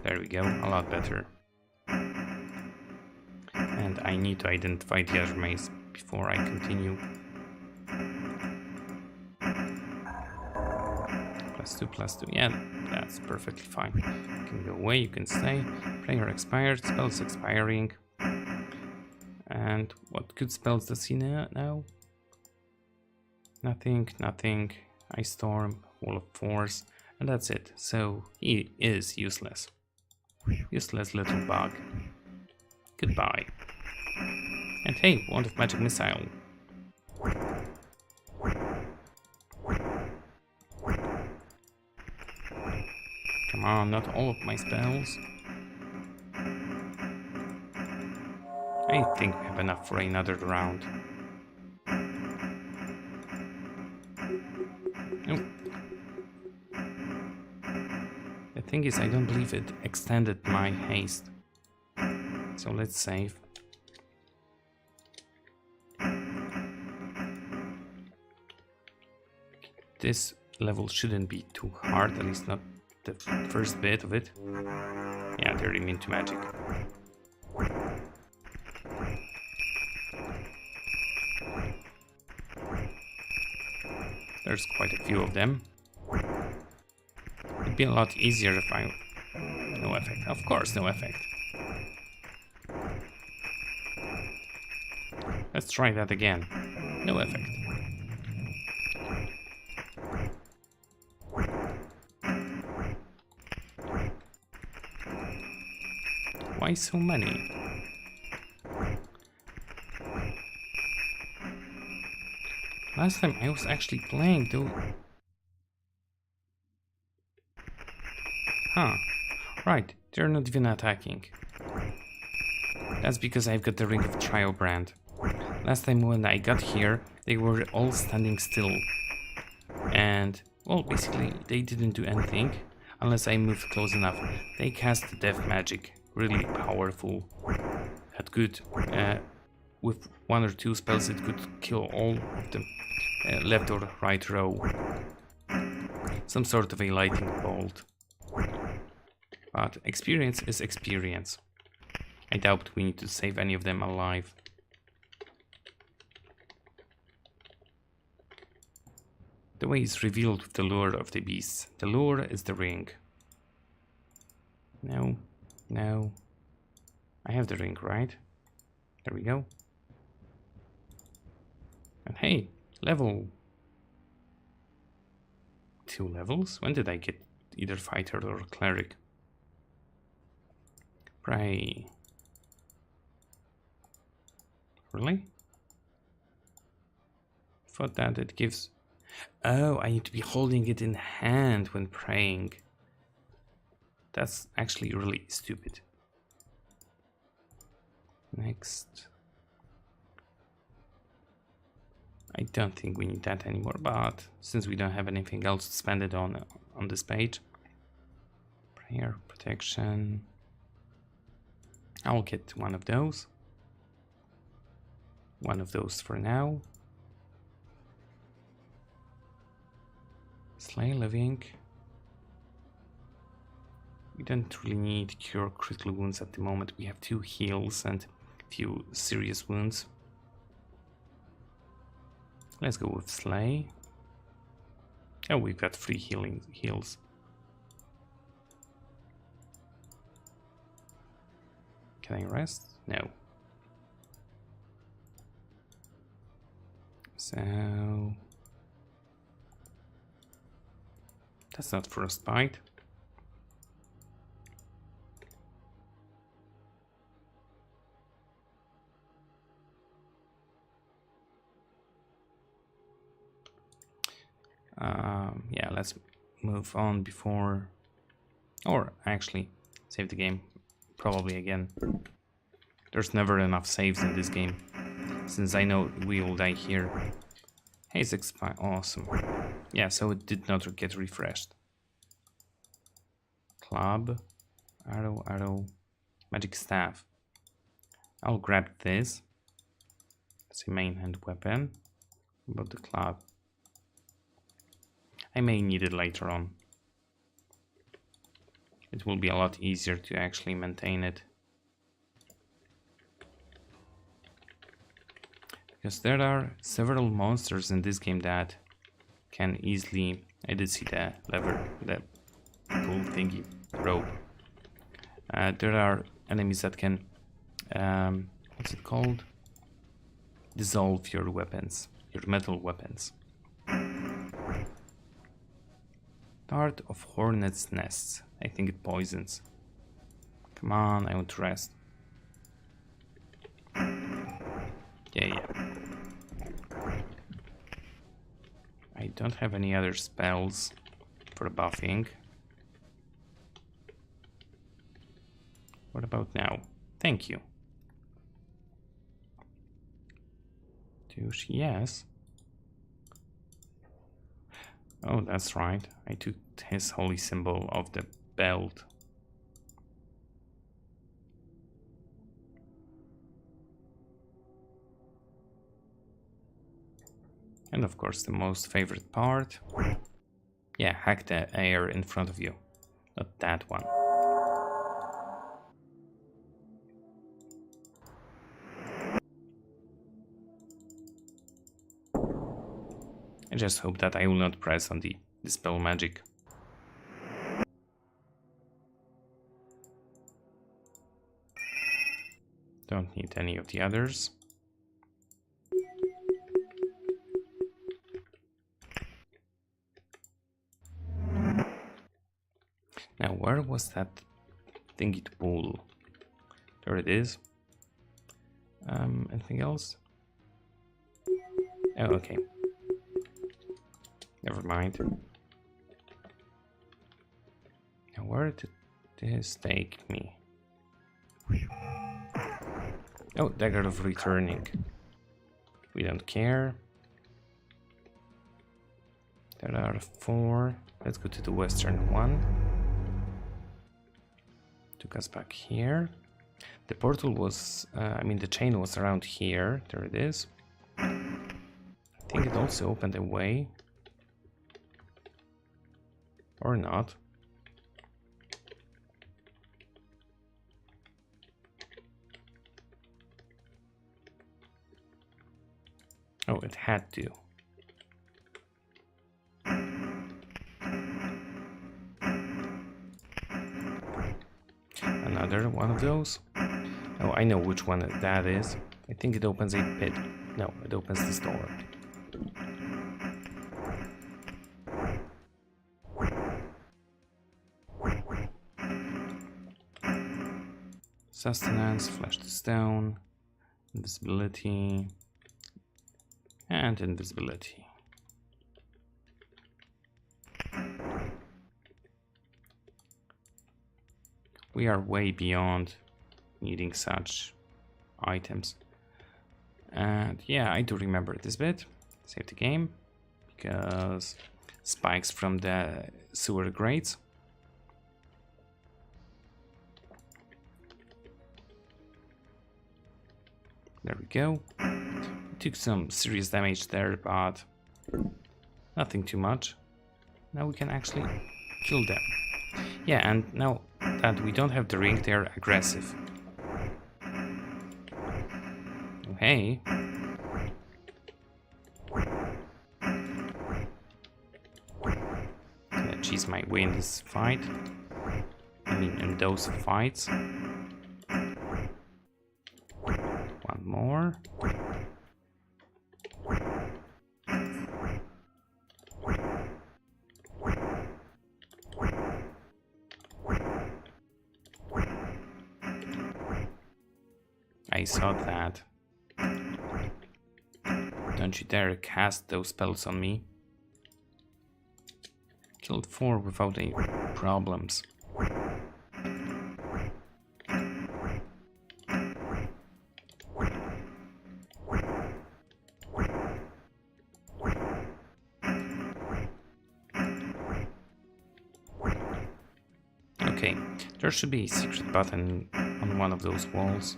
There we go, a lot better. And I need to identify the other mace before I continue. +2/+2. Yeah, that's perfectly fine. You can go away, you can stay. Prayer expired, spells expiring. And what good spells does he know now? Nothing. Ice Storm, Wall of Force, and that's it. So he is useless. Useless little bug. Goodbye. And hey, Wand of Magic Missile. Come on, not all of my spells. I think we have enough for another round. Oh. The thing is, I don't believe it extended my haste. So let's save. This level shouldn't be too hard, at least not the first bit of it. Yeah, they're immune to magic. There's quite a few of them. It'd be a lot easier if I... No effect. Of course, no effect. Let's try that again. No effect. Why so many? Last time I was actually playing though. Huh. Right, they're not even attacking. That's because I've got the Ring of Trialbrand. Last time when I got here, they were all standing still. And, well, basically, they didn't do anything unless I moved close enough. They cast death magic, really powerful. Had good, with 1 or 2 spells, it could kill all of the left or right row. Some sort of a lightning bolt. But experience is experience. I doubt we need to save any of them alive. The way is revealed with the lure of the beasts. The lure is the ring. No. I have the ring, right? There we go. And hey, level 2 levels? When did I get either fighter or cleric? Pray. Really? Thought that it gives... Oh, I need to be holding it in hand when praying. That's actually really stupid. Next. I don't think we need that anymore, but since we don't have anything else to spend it on this page. Prayer, protection. I'll get one of those. One of those for now. Slay living. We don't really need cure critical wounds at the moment. We have 2 heals and a few serious wounds. Let's go with Slay. Oh, we've got 3 heals. Can I rest? No. So That's not frostbite. Yeah, let's move on before, or actually save the game, probably again. There's never enough saves in this game, since I know we will die here. Haze expire, awesome. Yeah, so it did not get refreshed. Club, arrow, magic staff. I'll grab this. It's a main hand weapon. About the club. I may need it later on. It will be a lot easier to actually maintain it. Because there are several monsters in this game that can easily... I did see the lever, the pull thingy, rope. There are enemies that can... what's it called? Dissolve your weapons, your metal weapons. Dart of hornets' nests. I think it poisons. Come on, I want to rest. Yeah. I don't have any other spells for buffing. What about now? Thank you. Douche, yes. Oh, that's right. I took his holy symbol of the belt. And of course, the most favorite part. Yeah, hack the air in front of you. Not that one. I just hope that I will not press on the dispel magic. Don't need any of the others. Now, where was that thingy to pull? There it is. Anything else? Oh, okay. Never mind. Now, where did this take me? Oh, dagger of returning. We don't care. There are 4. Let's go to the western one. Took us back here. The portal was, the chain was around here. There it is. I think it also opened a way. Or not. Oh, it had to. Another one of those. Oh, I know which one that is. I think it opens a pit. No, it opens this door. Sustenance, flesh to stone, invisibility, and invisibility. We are way beyond needing such items. And yeah, I do remember this bit. Save the game, because spikes from the sewer grates. There we go. Took some serious damage there, but nothing too much. Now we can actually kill them. Yeah, and now that we don't have the ring, they're aggressive. Oh, hey. Gonna cheese my way in this fight. I mean, in those fights. One more. I saw that. Don't you dare cast those spells on me. Killed 4 without any problems. Okay, there should be a secret button on one of those walls.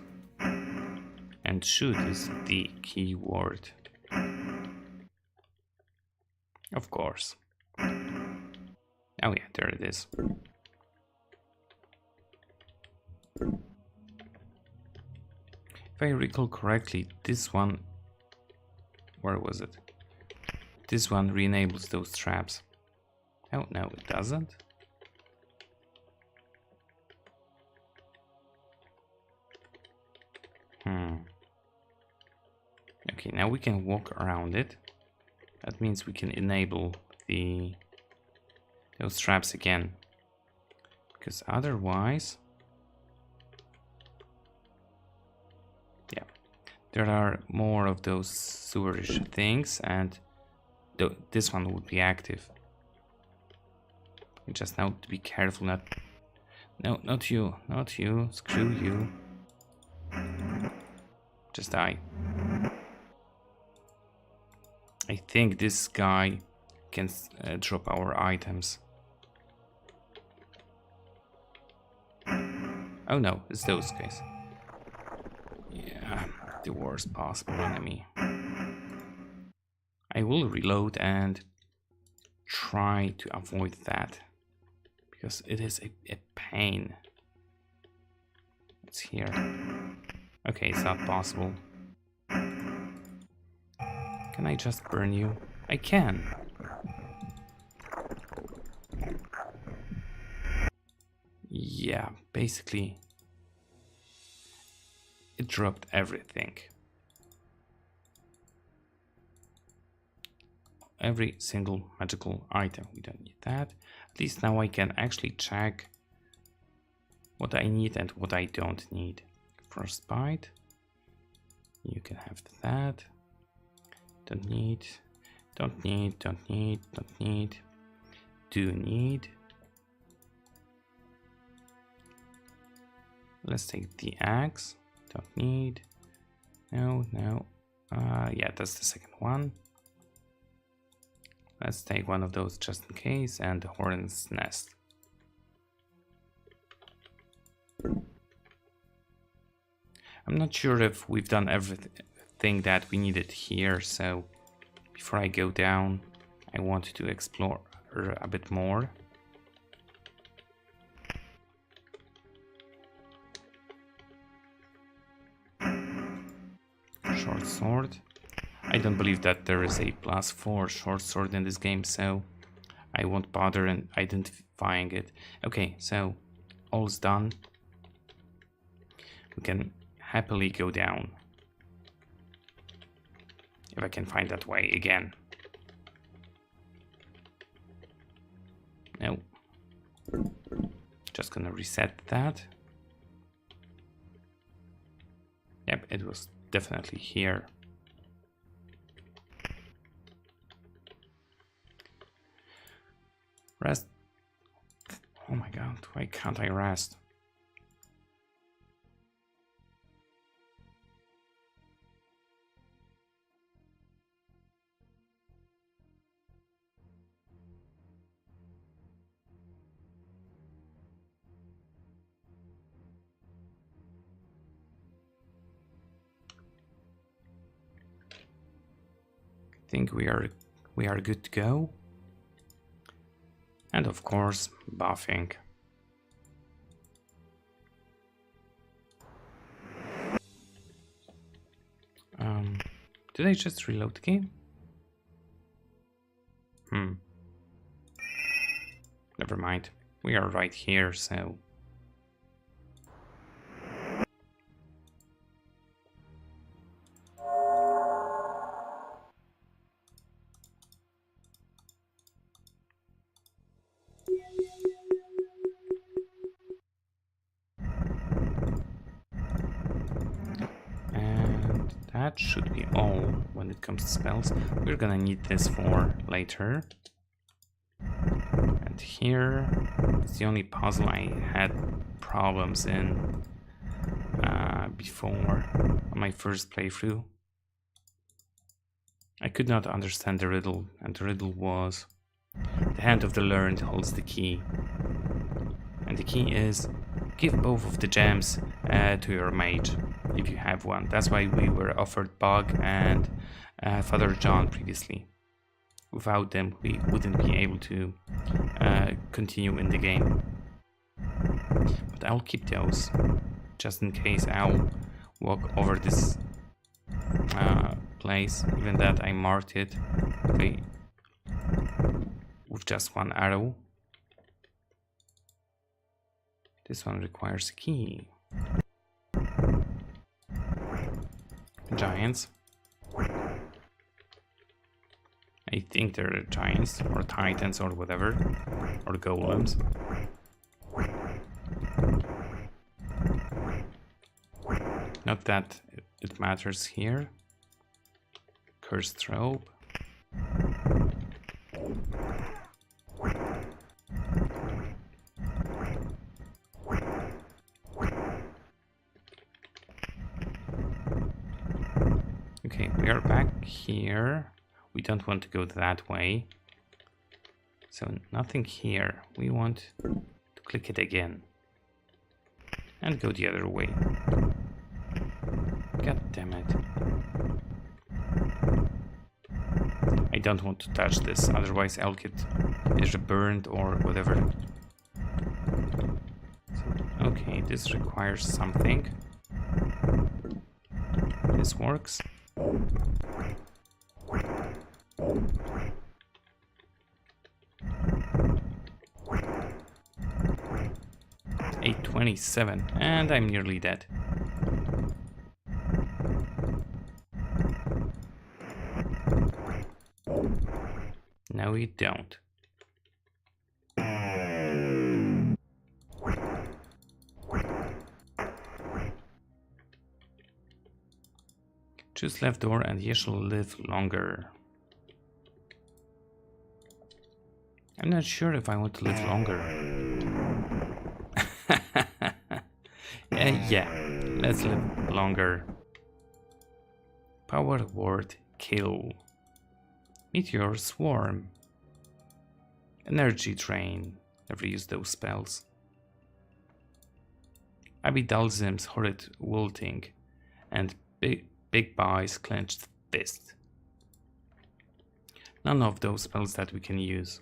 And shoot is the key word. Of course. Oh yeah, there it is. If I recall correctly, this one... Where was it? This one re-enables those traps. Oh, no, it doesn't. Okay, now we can walk around it. That means we can enable those traps again. Because otherwise... Yeah, there are more of those sewerish things, and this one would be active. You just now to be careful not... No, not you, not you, screw you. Just die. I think this guy can drop our items. Oh no, it's those guys. Yeah, the worst possible enemy. I will reload and try to avoid that, because it is a pain. It's here. Okay, it's not possible. Can I just burn you? I can. Yeah, basically it dropped everything. Every single magical item. We don't need that. At least now I can actually check what I need and what I don't need. First bite. You can have that. Don't need, don't need, don't need, don't need. Do need. Let's take the axe. Don't need. No, no. Yeah, that's the second one. Let's take one of those just in case, and the hornet's nest. I'm not sure if we've done everything that we needed here, so before I go down, I want to explore a bit more. Short sword. I don't believe that there is a +4 short sword in this game, so I won't bother in identifying it. Okay, so all's done. We can happily go down. If I can find that way again. No. Just gonna reset that. Yep, it was definitely here. Rest. Oh my god, why can't I rest? I think we are good to go. And of course, buffing. Did I just reload the game? Never mind. We are right here, so... that should be all when it comes to spells. We're gonna need this for later. And here is the only puzzle I had problems in before on my first playthrough. I could not understand the riddle, and the riddle was: the hand of the learned holds the key. And the key is: give both of the gems to your mage, if you have one. That's why we were offered Bug and Father John previously. Without them, we wouldn't be able to continue in the game. But I'll keep those, just in case I'll walk over this place, even that I marked it with just one arrow. This one requires a key. Giants. I think they're giants, or titans, or whatever, or golems. Not that it matters here. Cursed robe. Okay, we are back here. We don't want to go that way. So nothing here. We want to click it again. And go the other way. God damn it. I don't want to touch this, otherwise I'll get either burned or whatever. So, okay, this requires something. This works. $827, and I'm nearly dead. No, we don't. Choose left door and you shall live longer. I'm not sure if I want to live longer. Yeah, let's live longer. Power word kill. Meteor swarm. Energy drain. Never use those spells. Abidalzim's horrid wilting. And Big Buy's clenched fist. None of those spells that we can use.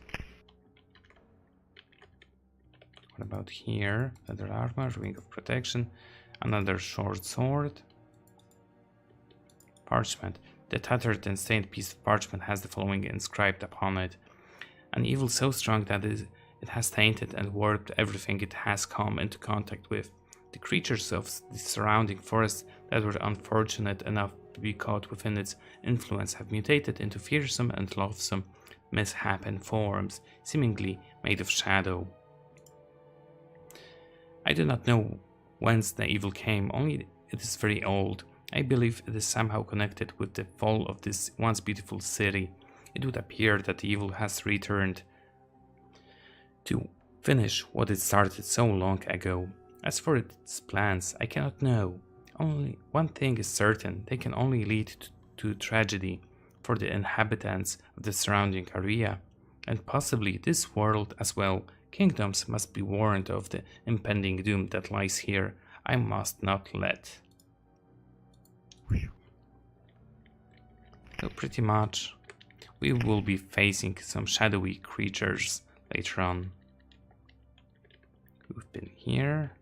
What about here? Leather armor, ring of protection, another short sword. Parchment. The tattered and stained piece of parchment has the following inscribed upon it. An evil so strong that it has tainted and warped everything it has come into contact with. The creatures of the surrounding forest that were unfortunate enough to be caught within its influence have mutated into fearsome and loathsome misshapen forms, seemingly made of shadow. I do not know whence the evil came, only it is very old. I believe it is somehow connected with the fall of this once beautiful city. It would appear that the evil has returned to finish what it started so long ago. As for its plans, I cannot know. Only one thing is certain: they can only lead to tragedy for the inhabitants of the surrounding area, and possibly this world as well. Kingdoms must be warned of the impending doom that lies here. I must not let. So pretty much we will be facing some shadowy creatures later on. We've been here.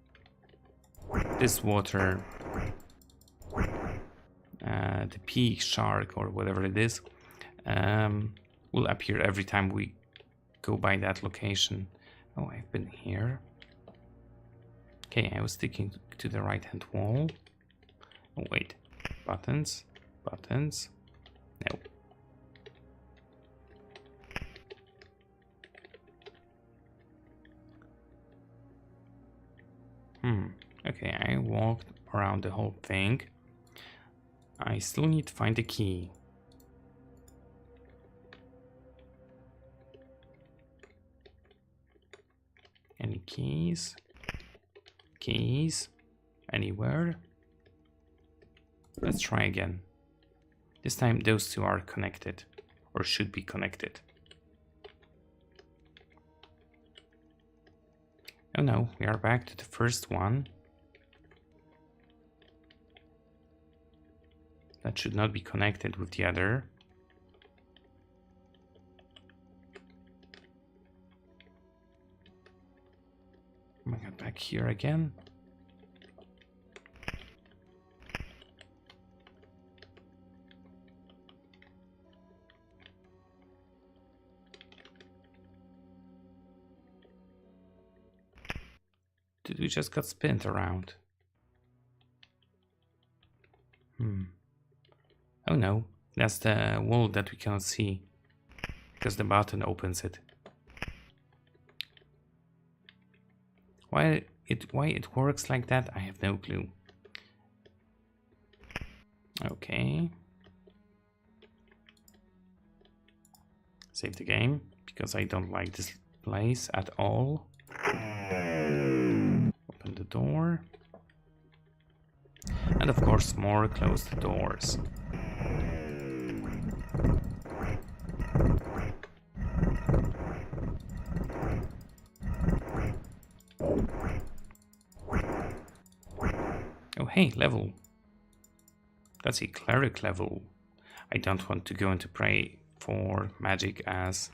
This water, the pea shark or whatever it is, will appear every time we go by that location. Oh, I've been here. Okay, I was sticking to the right hand wall. Oh wait, buttons, buttons, no. Okay, I walked around the whole thing. I still need to find the key. Any keys? Keys? Anywhere? Let's try again. This time those two are connected, or should be connected. Oh no, we are back to the first one. That should not be connected with the other. Oh my god, back here again. Did we just got spinned around? Oh no, that's the wall that we cannot see because the button opens it. Why it works like that, I have no clue. Okay. Save the game because I don't like this place at all. Open the door. And of course more close the doors. Oh hey, level. That's a cleric level. I don't want to go into pray for magic as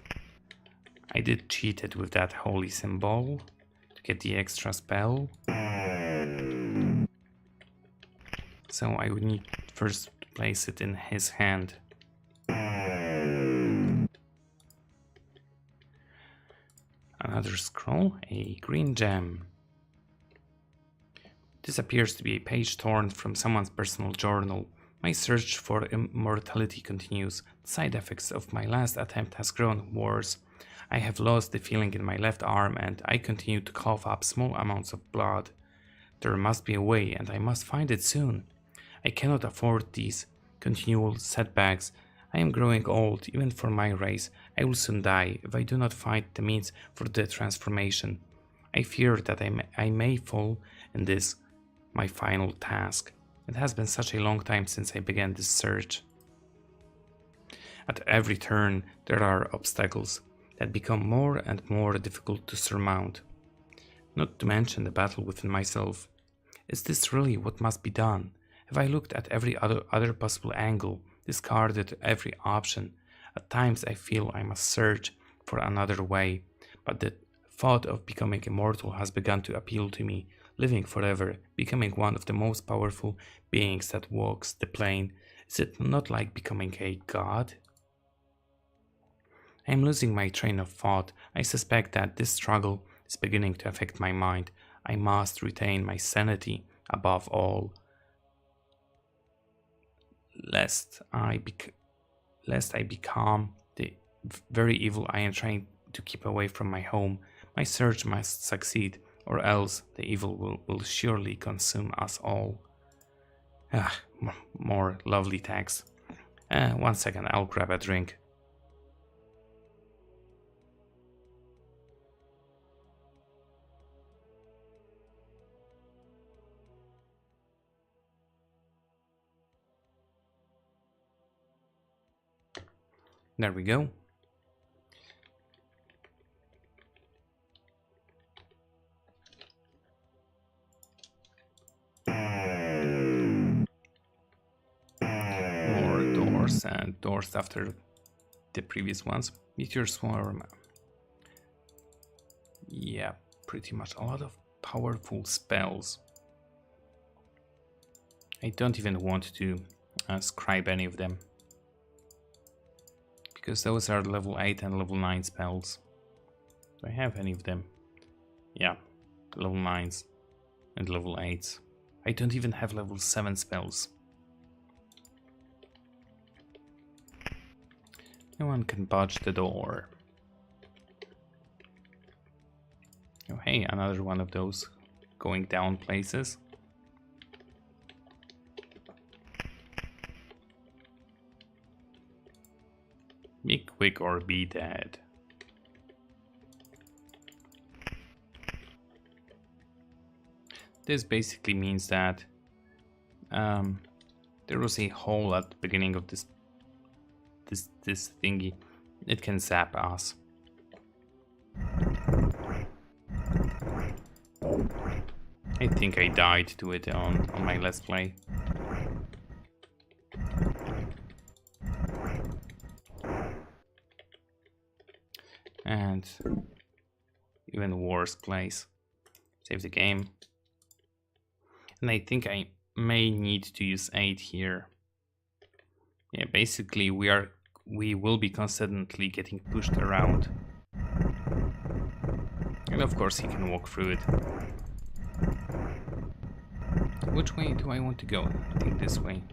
I did cheat it with that holy symbol to get the extra spell. So I would need first to place it in his hand. Another scroll, a green gem. This appears to be a page torn from someone's personal journal. My search for immortality continues. The side effects of my last attempt has grown worse. I have lost the feeling in my left arm and I continue to cough up small amounts of blood. There must be a way and I must find it soon. I cannot afford these continual setbacks. I am growing old, even for my race. I will soon die if I do not find the means for the transformation. I fear that I may fall in this, my final task. It has been such a long time since I began this search. At every turn, there are obstacles that become more and more difficult to surmount. Not to mention the battle within myself. Is this really what must be done? Have I looked at every other possible angle, discarded every option? At times I feel I must search for another way, but the thought of becoming immortal has begun to appeal to me. Living forever, becoming one of the most powerful beings that walks the plane. Is it not like becoming a god? I am losing my train of thought. I suspect that this struggle is beginning to affect my mind. I must retain my sanity above all, lest I become the very evil I am trying to keep away from my home. My search must succeed, or else the evil will surely consume us all. More lovely text. 1 second, I'll grab a drink. There we go. More doors and doors after the previous ones. Meteor Swarm. Yeah, pretty much a lot of powerful spells. I don't even want to scribe any of them, because those are level 8 and level 9 spells. Do I have any of them? Yeah, level 9s and level 8s. I don't even have level 7 spells. No one can budge the door. Oh hey, another one of those going down places. quick or be dead. This basically means that there was a hole at the beginning of this thingy. It can zap us. I think I died to it on my Let's Play. And even worse place. Save the game. And I think I may need to use 8 here. Yeah, basically we will be constantly getting pushed around. And of course he can walk through it. Which way do I want to go? I think this way.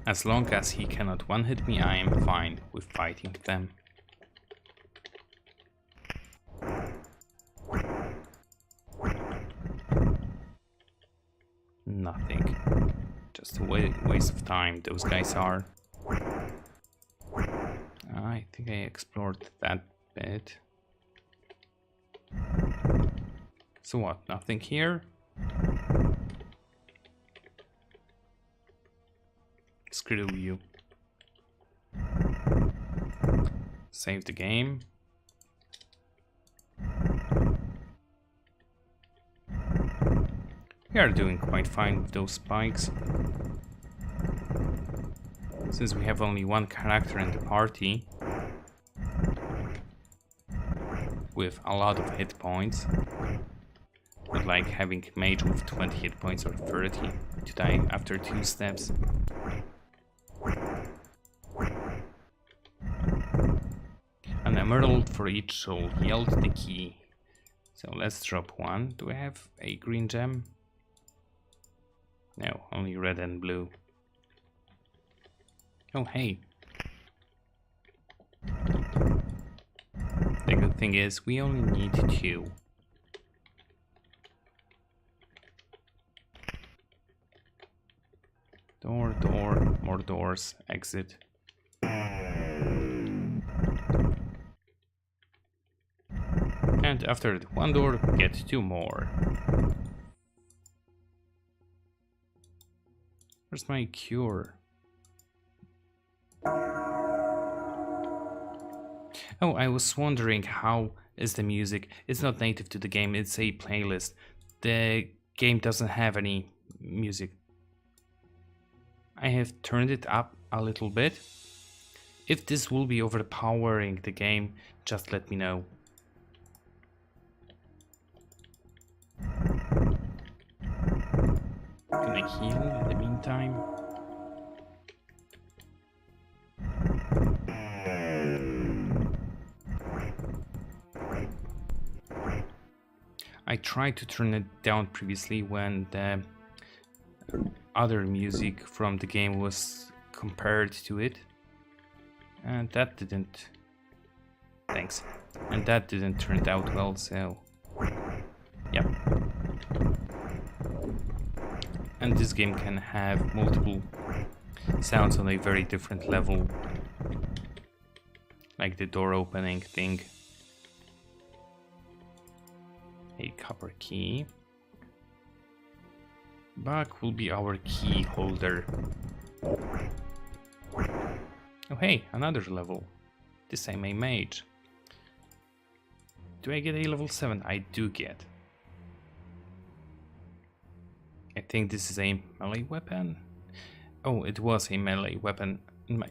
As long as he cannot one-hit me, I am fine with fighting them. Nothing. Just a waste of time, those guys are. I think I explored that bit. So what, nothing here? Screw you. Save the game. We are doing quite fine with those spikes. Since we have only one character in the party with a lot of hit points, not like having mage with 20 hit points or 30 to die after 2 steps. An emerald for each soul yield the key. So let's drop 1. Do I have a green gem? No, only red and blue. Oh hey. The good thing is we only need 2. Door, door, more doors, exit. And after the 1 door, get 2 more. Where's my cure? Oh, I was wondering how is the music. It's not native to the game, it's a playlist. The game doesn't have any music. I have turned it up a little bit. If this will be overpowering the game, just let me know. Can I heal in the meantime? I tried to turn it down previously when the other music from the game was compared to it, and that didn't. Thanks. And that didn't turn out well, so yeah. And this game can have multiple sounds on a very different level, like the door opening thing. A copper key. Buck will be our key holder. Oh hey, another level. This time a mage. Do I get a level 7? I do get. I think this is a melee weapon. Oh, it was a melee weapon in my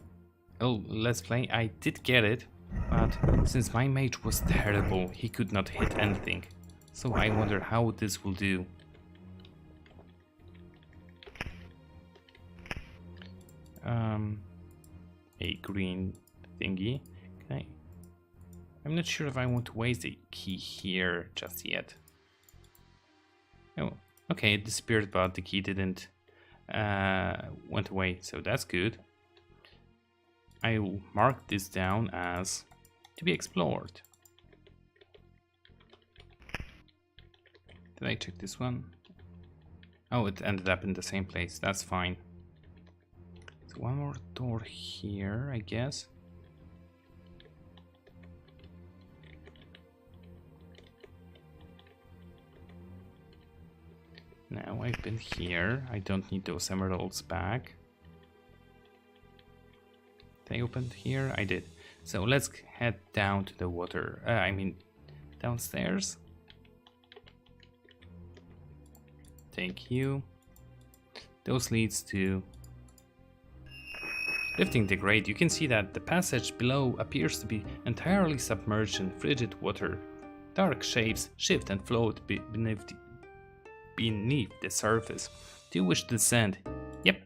Let's Play. I did get it, but since my mage was terrible, he could not hit anything. So I wonder how this will do. A green thingy. Okay. I'm not sure if I want to waste a key here just yet. Oh, okay, it disappeared, but the key didn't went away, so that's good. I will mark this down as to be explored. Did I check this one? Oh, it ended up in the same place. That's fine. So one more door here, I guess. Now I've been here. I don't need those emeralds back. Did I open here? I did. So let's head down to the water. I mean, downstairs. Thank you. Those leads to lifting the grate. You can see that the passage below appears to be entirely submerged in frigid water. Dark shapes shift and float beneath the surface. Do you wish to descend? Yep.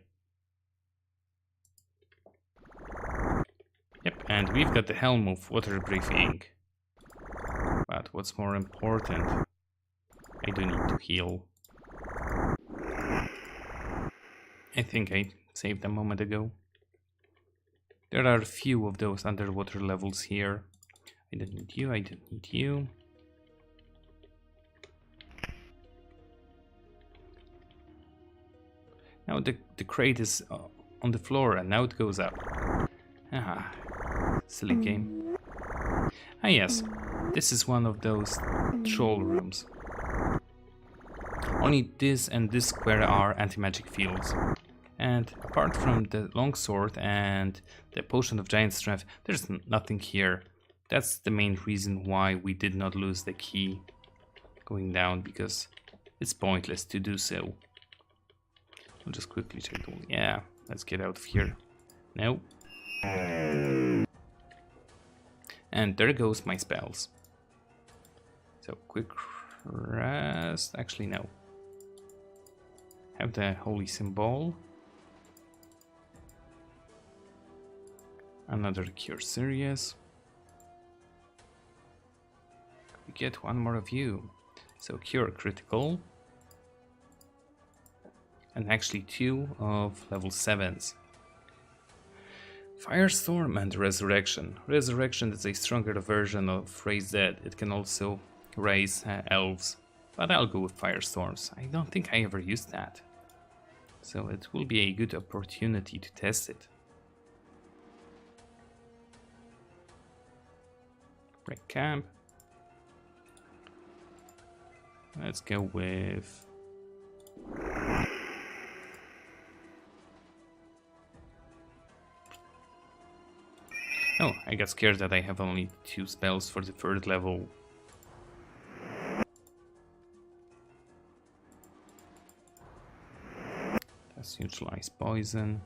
Yep, and we've got the helm of water breathing. But what's more important, I do need to heal. I think I saved a moment ago. There are a few of those underwater levels here. I don't need you, I don't need you. Now the crate is on the floor and now it goes up. Ah, silly game. Ah yes, this is one of those troll rooms. Only this and this square are anti-magic fields. And apart from the longsword and the potion of giant strength, there's nothing here. That's the main reason why we did not lose the key going down, because it's pointless to do so. I'll just quickly check the wall. Yeah, let's get out of here. No. And there goes my spells. So quick rest. Actually, no. Have the holy symbol. Another cure series. We get one more of you. So cure critical. And actually 2 of level 7s. Firestorm and Resurrection. Resurrection is a stronger version of Raise Dead. It can also raise elves. But I'll go with Firestorms. I don't think I ever used that. So it will be a good opportunity to test it. Break camp. Let's go with... Oh, I got scared that I have only 2 spells for the 3rd level. Let's utilize poison.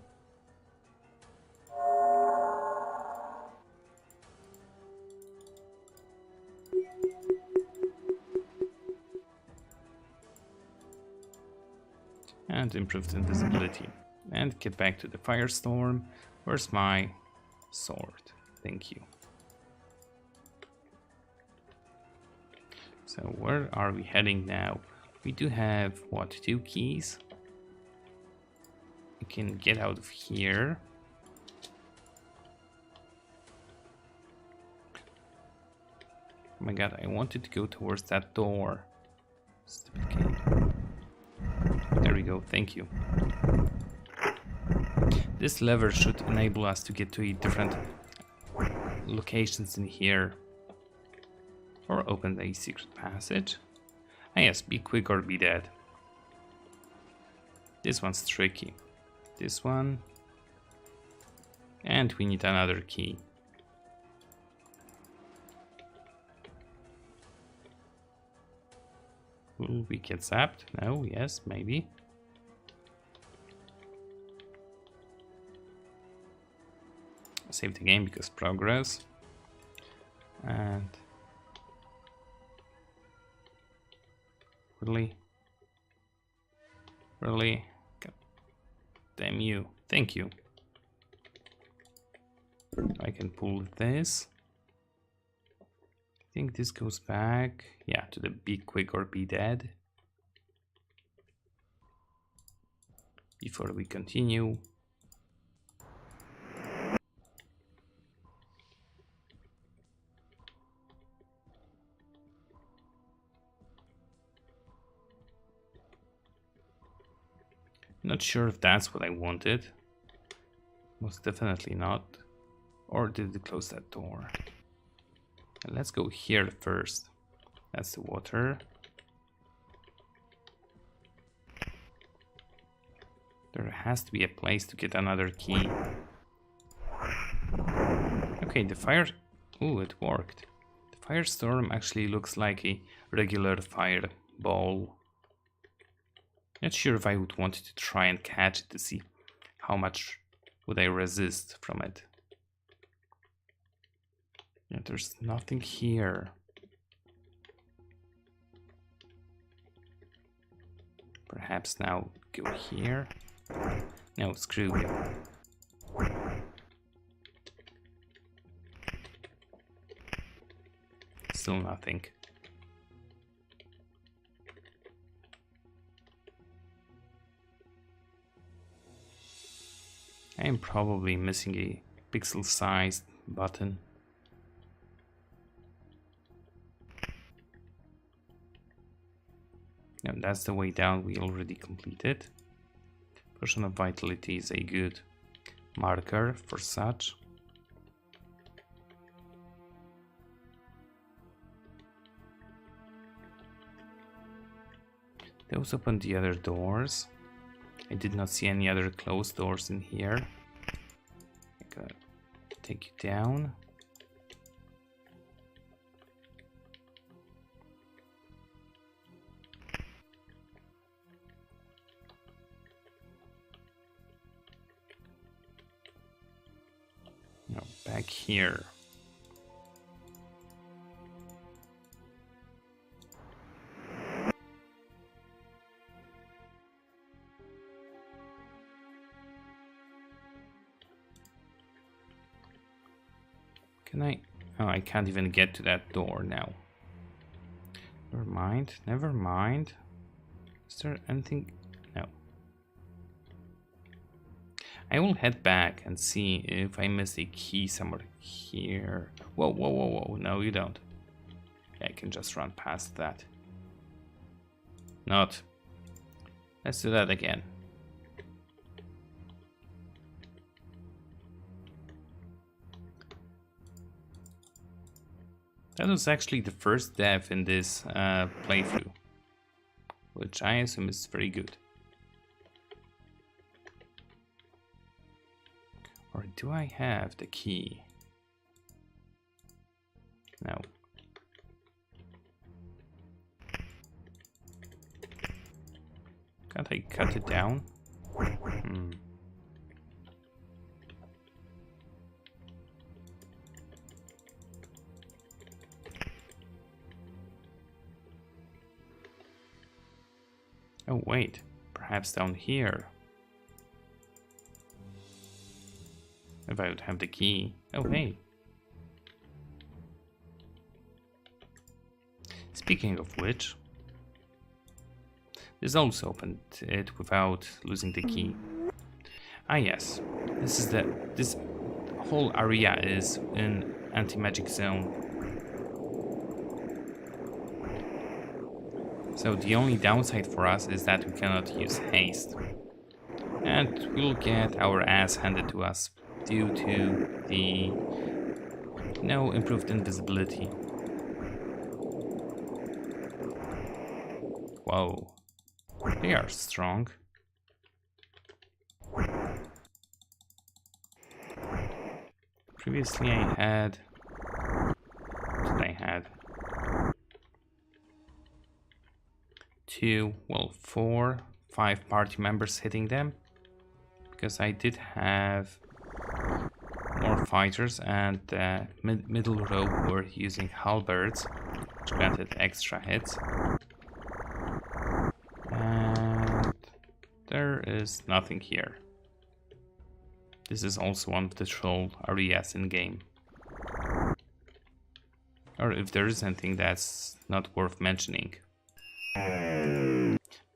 And improved invisibility. And get back to the firestorm. Where's my sword? Thank you. So where are we heading now? We do have, what, 2 keys? We can get out of here. Oh my god, I wanted to go towards that door. Stupid game. There we go, thank you. This lever should enable us to get to a different locations in here. Or open a secret passage. Ah yes, be quick or be dead. This one's tricky. This one. And we need another key. Will we get zapped? No, yes, maybe. Save the game because progress. And really? Really? God damn you. Thank you. I can pull this. I think this goes back, yeah, to the be quick or be dead. Before we continue. Not sure if that's what I wanted. Most definitely not. Or did it close that door? Let's go here first. That's the water. There has to be a place to get another key. Okay, the fire... Ooh, it worked. The firestorm actually looks like a regular fireball. Not sure if I would want to try and catch it to see how much would I resist from it. Yeah, there's nothing here. Perhaps now go here. No, screw it. Still nothing. I am probably missing a pixel-sized button. No, that's the way down we already completed. Potion of Vitality is a good marker for such. Those open the other doors. I did not see any other closed doors in here. I gotta take you down. Now back here. Can I? Oh, I can't even get to that door now. Never mind, never mind. Is there anything? No. I will head back and see if I missed a key somewhere here. Whoa, whoa, whoa, whoa. No, you don't. Okay, I can just run past that. Not. Let's do that again. That was actually the first death in this playthrough, which I assume is very good. Or do I have the key? No. Can't I cut it down? Oh wait, perhaps down here. If I would have the key. Oh hey. Speaking of which, this also opened it without losing the key. Ah yes, this whole area is in anti-magic zone. So the only downside for us is that we cannot use haste. And we'll get our ass handed to us due to the improved invisibility. Whoa. They are strong. Previously I had... What did I have? 4, 5 party members hitting them. Because I did have more fighters and the middle row were using halberds, which granted extra hits. And there is nothing here. This is also one of the troll areas in game. Or if there is anything that's not worth mentioning.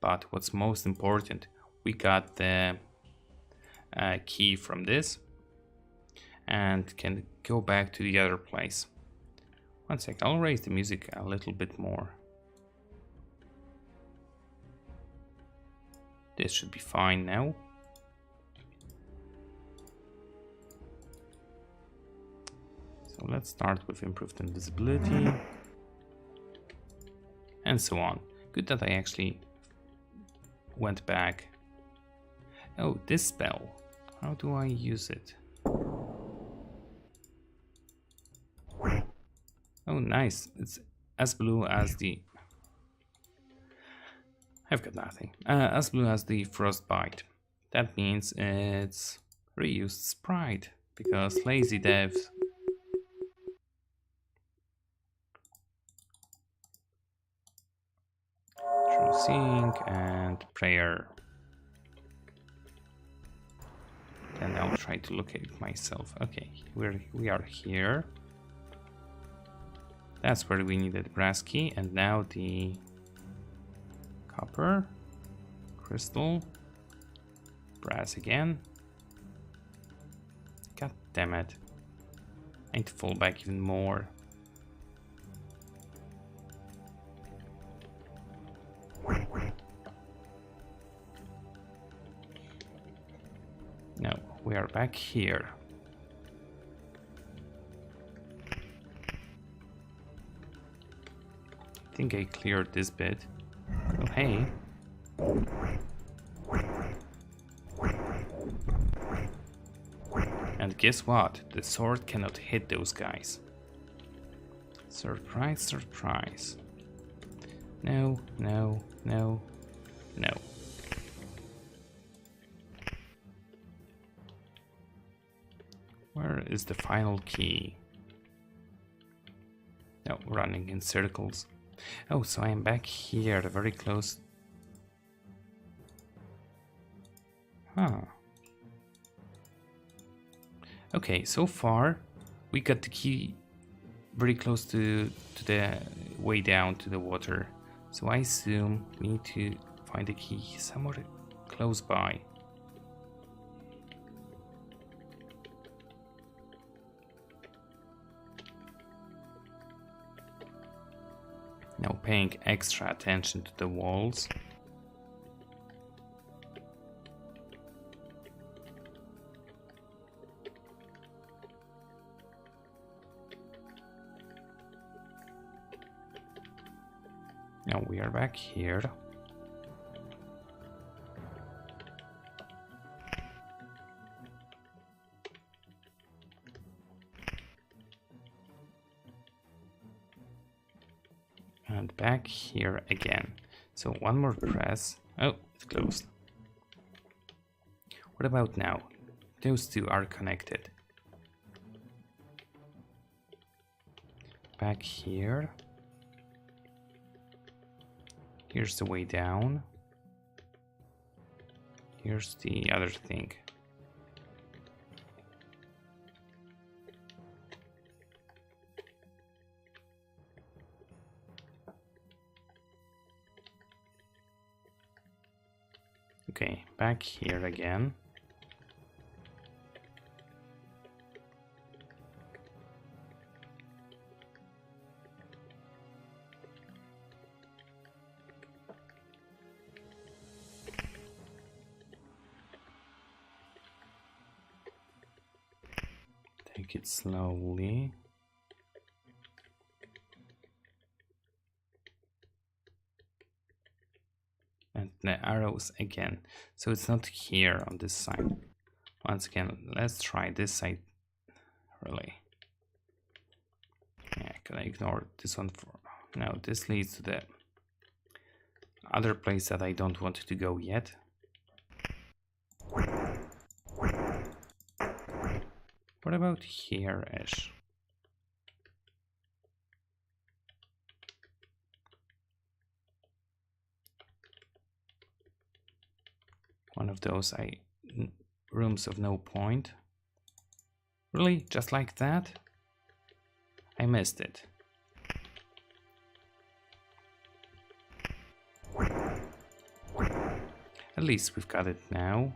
But what's most important, we got the key from this and can go back to the other place. One sec, I'll raise the music a little bit more. This should be fine now. So let's start with improved invisibility. And so on. Good that I actually went back. Oh, this spell. How do I use it? Oh, nice. It's as blue as the... I've got nothing. As blue as the frostbite. That means it's reused sprite, because lazy devs. True seeing and prayer. Then I'll try to locate myself. Okay, we are here. That's where we needed brass key, and now the copper, crystal, brass again. God damn it. I need to fall back even more. No, we are back here. I think I cleared this bit. Oh, hey. And guess what? The sword cannot hit those guys. Surprise, surprise. No, no, no, no. Where is the final key? No, running in circles. Oh, so I am back here, very close. Huh. Okay, so far we got the key very close to the way down to the water. So I assume we need to find the key somewhere close by. Now paying extra attention to the walls. Now we are back here. And back here again. So one more press. Oh, it's closed. What about now? Those two are connected. Back here. Here's the way down. Here's the other thing. Okay, back here again. Take it slowly. And the arrows again. So it's not here on this side. Once again, let's try this side. Really. Yeah, can I ignore this one for now? This leads to the other place that I don't want to go yet. What about here-ish? One of those rooms of no point. Really? Just like that? I missed it. At least we've got it now.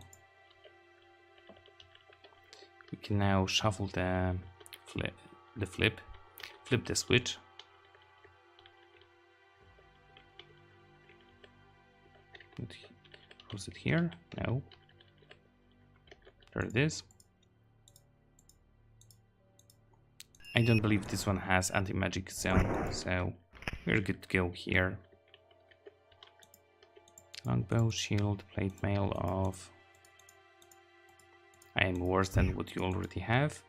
We can now shuffle the flip the switch. Was it here? No. There it is. I don't believe this one has anti-magic zone, so we're good to go here. Longbow, shield, plate mail off. I am worse than what you already have.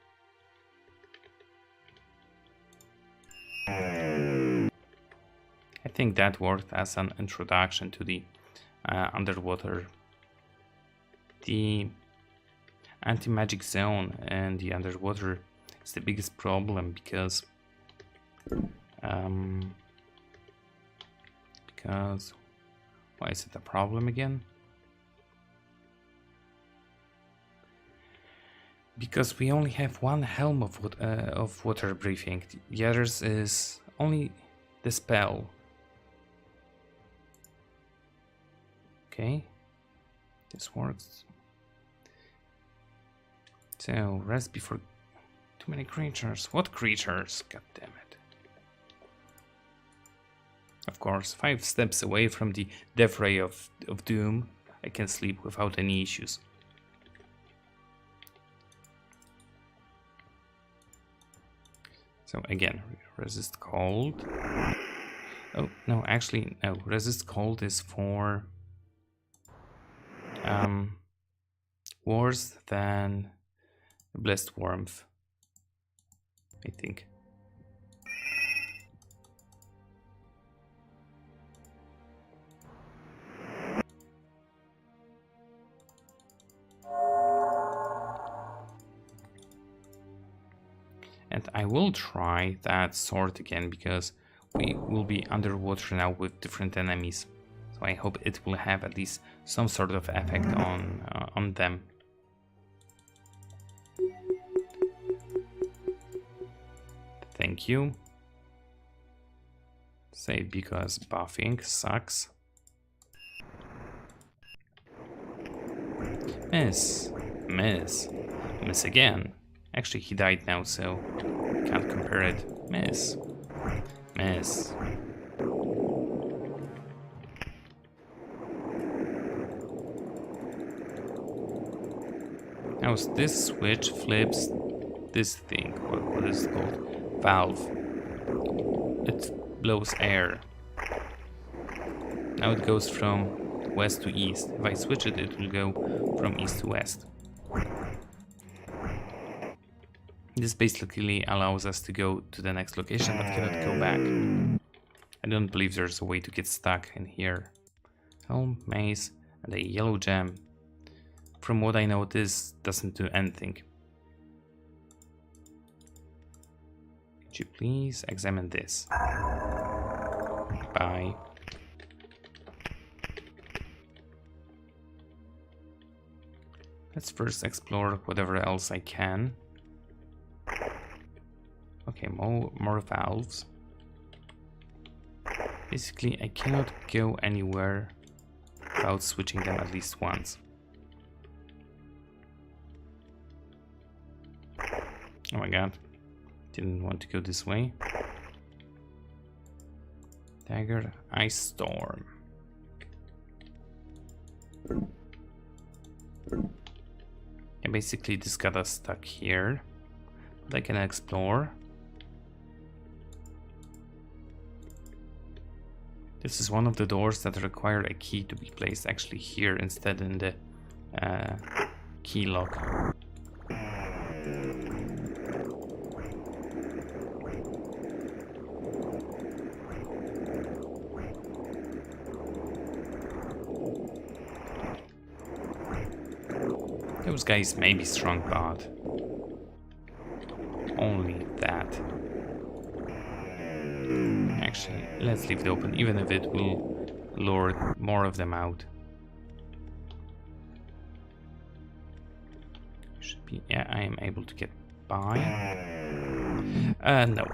I think that worked as an introduction to the underwater. The anti-magic zone and the underwater is the biggest problem because why is it a problem again? Because we only have one helm of water breathing. The others is only the spell. Okay, this works. So rest before too many creatures. What creatures? God damn it! Of course, 5 steps away from the death ray of doom, I can sleep without any issues. So again, resist cold. Oh, no, actually, no. Resist cold is for worse than blessed warmth, I think. And I will try that sword again because we will be underwater now with different enemies. So I hope it will have at least some sort of effect on them. Thank you. Save because buffing sucks. Miss. Miss. Miss again. Actually, he died now, so can't compare it. Miss. Miss. Now this switch flips this thing. What is it called? Valve. It blows air. Now it goes from west to east. If I switch it, it will go from east to west. This basically allows us to go to the next location but cannot go back. I don't believe there's a way to get stuck in here. Helm, mace, and a yellow gem. From what I know, this doesn't do anything. Could you please examine this? Bye. Let's first explore whatever else I can. Okay, more valves. Basically, I cannot go anywhere without switching them at least once. Oh my god, didn't want to go this way. Dagger, ice storm. And basically this got us stuck here, but I can explore. This is one of the doors that require a key to be placed actually here instead in the key lock. Those guys may be strong, but only that. Actually, let's leave it open, even if it will lure more of them out. Should be, yeah, I am able to get by. No.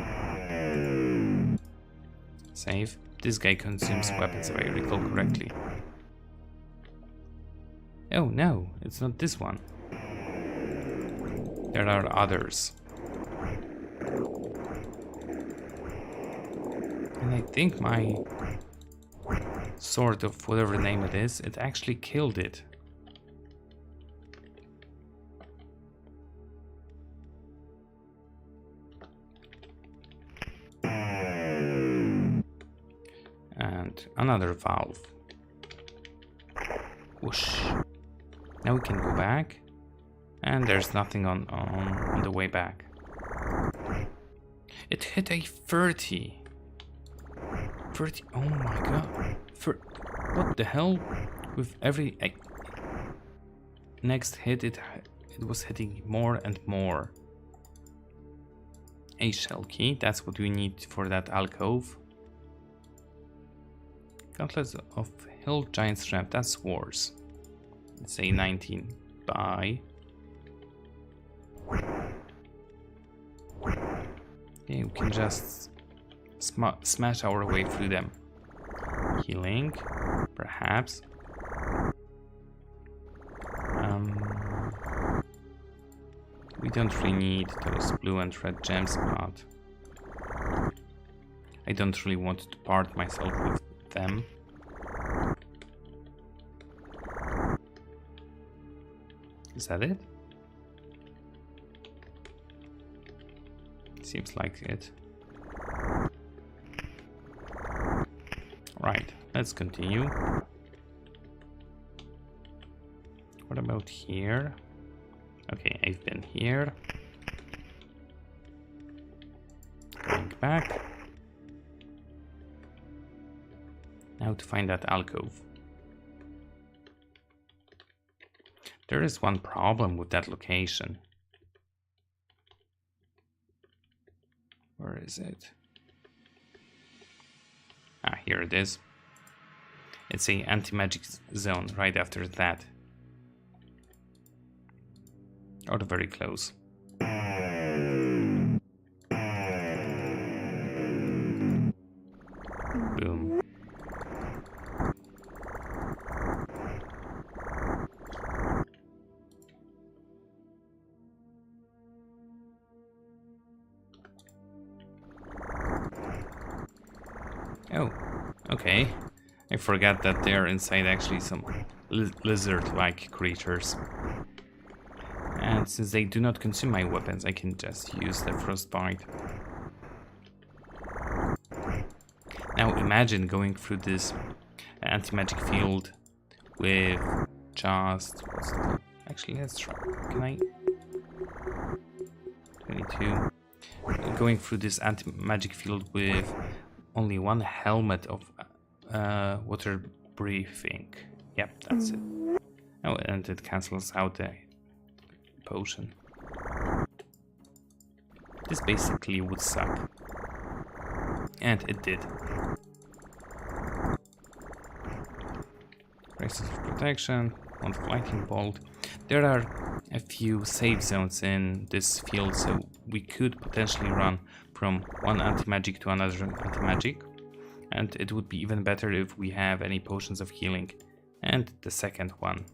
Save. This guy consumes weapons, if I recall correctly. Oh no, it's not this one. There are others. And I think my sword of whatever name it is, it actually killed it. And another valve. Whoosh. Now we can go back. And there's nothing on the way back. It hit a 30. 30. Oh my god. What the hell? With every next hit, it was hitting more and more. A shell key. That's what we need for that alcove. Gauntlets of Hill Giant's Trap. That's worse. Let's say 19. Bye. Okay, we can just smash our way through them. Healing, perhaps. We don't really need those blue and red gems, but I don't really want to part myself with them. Is that it? Seems like it. Right, let's continue. What about here? Okay, I've been here. Going back. Now to find that alcove. There is one problem with that location. Where is it? Ah, here it is. It's a anti-magic zone right after that. Or very close. Boom. Oh, okay. I forgot that there are inside actually some lizard-like creatures. And since they do not consume my weapons, I can just use the frostbite. Now imagine going through this anti-magic field with just... what's it called? Actually, let's try. Can I? 22. Going through this anti-magic field with only one helmet of water breathing. Yep, that's it. Oh, and it cancels out the potion. This basically would suck. And it did. Braces of protection, on lightning bolt. There are a few save zones in this field, so we could potentially run from one anti-magic to another anti-magic. And it would be even better if we have any potions of healing. And the second one.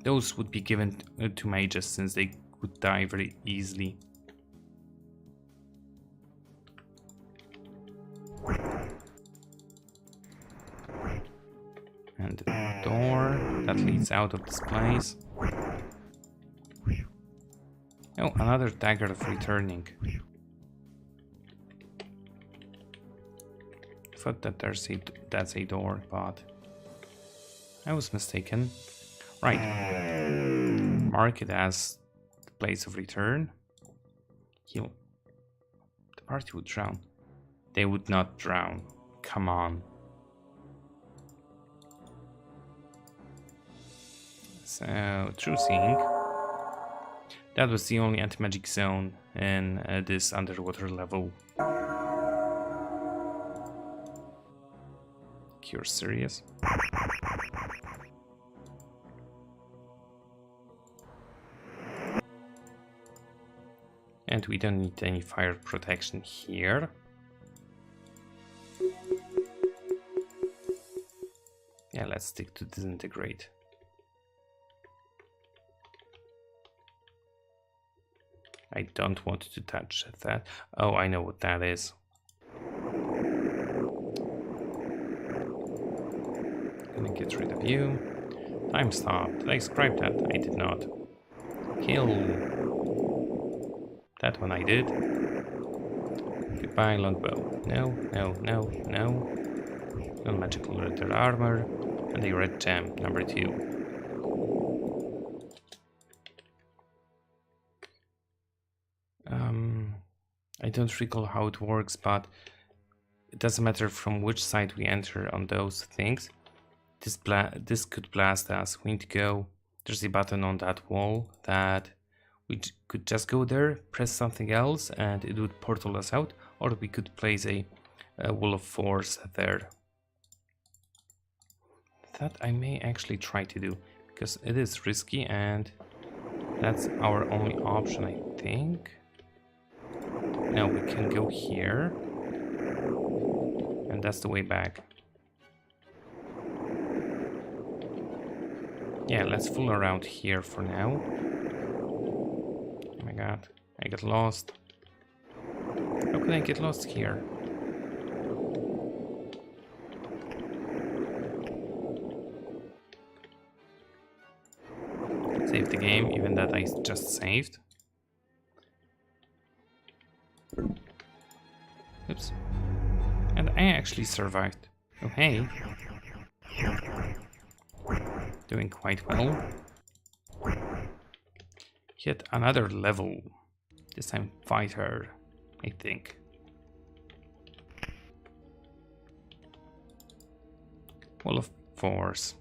Those would be given to mages since they would die very easily. And a door that leads out of this place. Oh, another dagger of returning. Thought that that's a door, but I was mistaken. Right. Mark it as the place of return. Heal. The party would drown. They would not drown. Come on. So, true seeing. That was the only anti-magic zone in this underwater level. You're serious? And we don't need any fire protection here. Yeah, let's stick to disintegrate. I don't want to touch that. Oh, I know what that is. get rid of you. Time stop. Did I scribe that? I did not. Kill. That one I did. Goodbye, longbow. No, no, no, no. Non-magical red armor. And a red gem, number 2. I don't recall how it works, but it doesn't matter from which side we enter on those things. This could blast us. We need to go. There's a button on that wall that we could just go there, press something else, and it would portal us out. Or we could place a wall of force there. That I may actually try to do, because it is risky and that's our only option, I think. Now we can go here, and that's the way back. Yeah, let's fool around here for now. Oh my god, I got lost. How can I get lost here? Save the game, even that I just saved. Oops. And I actually survived. Oh hey. Doing quite well. Yet another level. This time fighter, I think. Wall of force.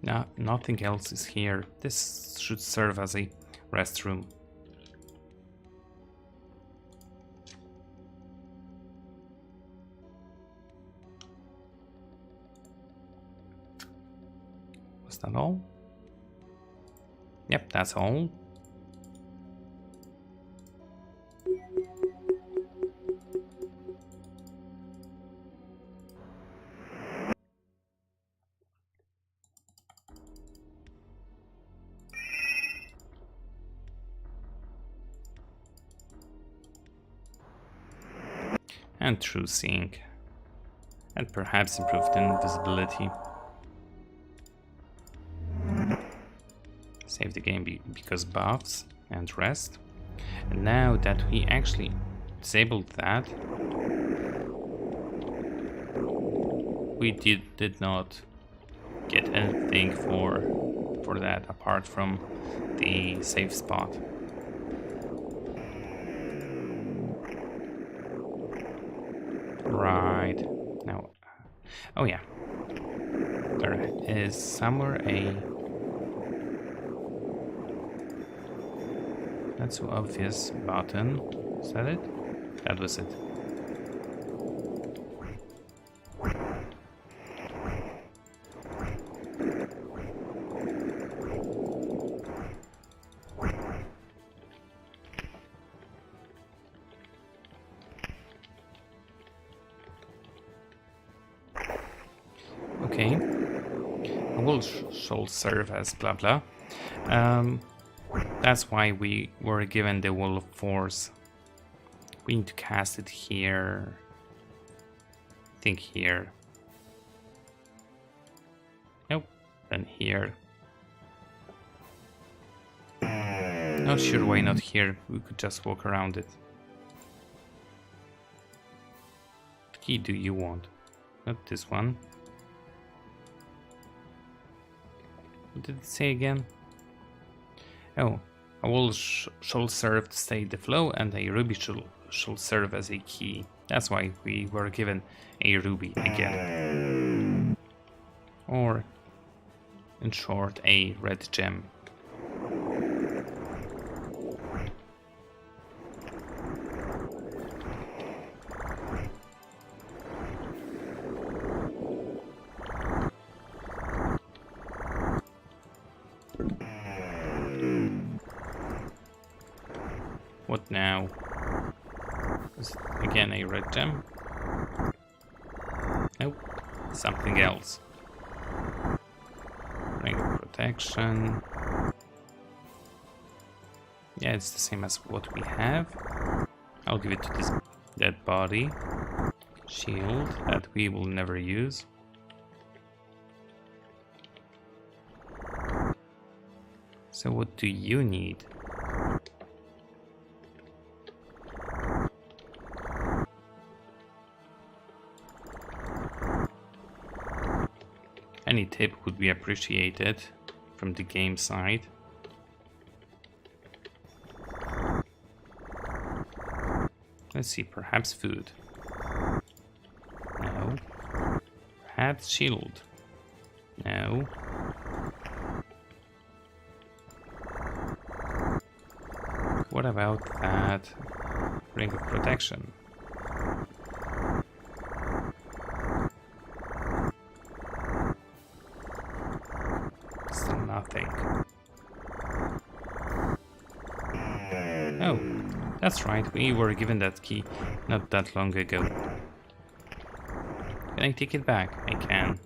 No, nothing else is here. This should serve as a restroom. Was that all? Yep, that's all. And true seeing, and perhaps improved invisibility. Save the game because buffs and rest. And now that we actually disabled that, we did not get anything for that apart from the save spot. Right. Now, oh yeah, there is somewhere a not so obvious button. Is that it? That was it. Okay, a wall shall serve as blah blah. That's why we were given the wall of force. We need to cast it here. I think here. Nope, then here. Not sure why not here. We could just walk around it. What key do you want? Not this one. What did it say again? Oh, a wall shall serve to stay the flow, and a ruby shall serve as a key. That's why we were given a ruby again. Or, in short, a red gem. What now? Is it again a red gem? Nope, something else. Ring of protection. Yeah, it's the same as what we have. I'll give it to this dead body. Shield that we will never use. So what do you need? Any tip would be appreciated from the game side. Let's see, perhaps food. No. Perhaps shield. No. What about that ring of protection? Still nothing. Oh, that's right, we were given that key not that long ago. Can I take it back? I can.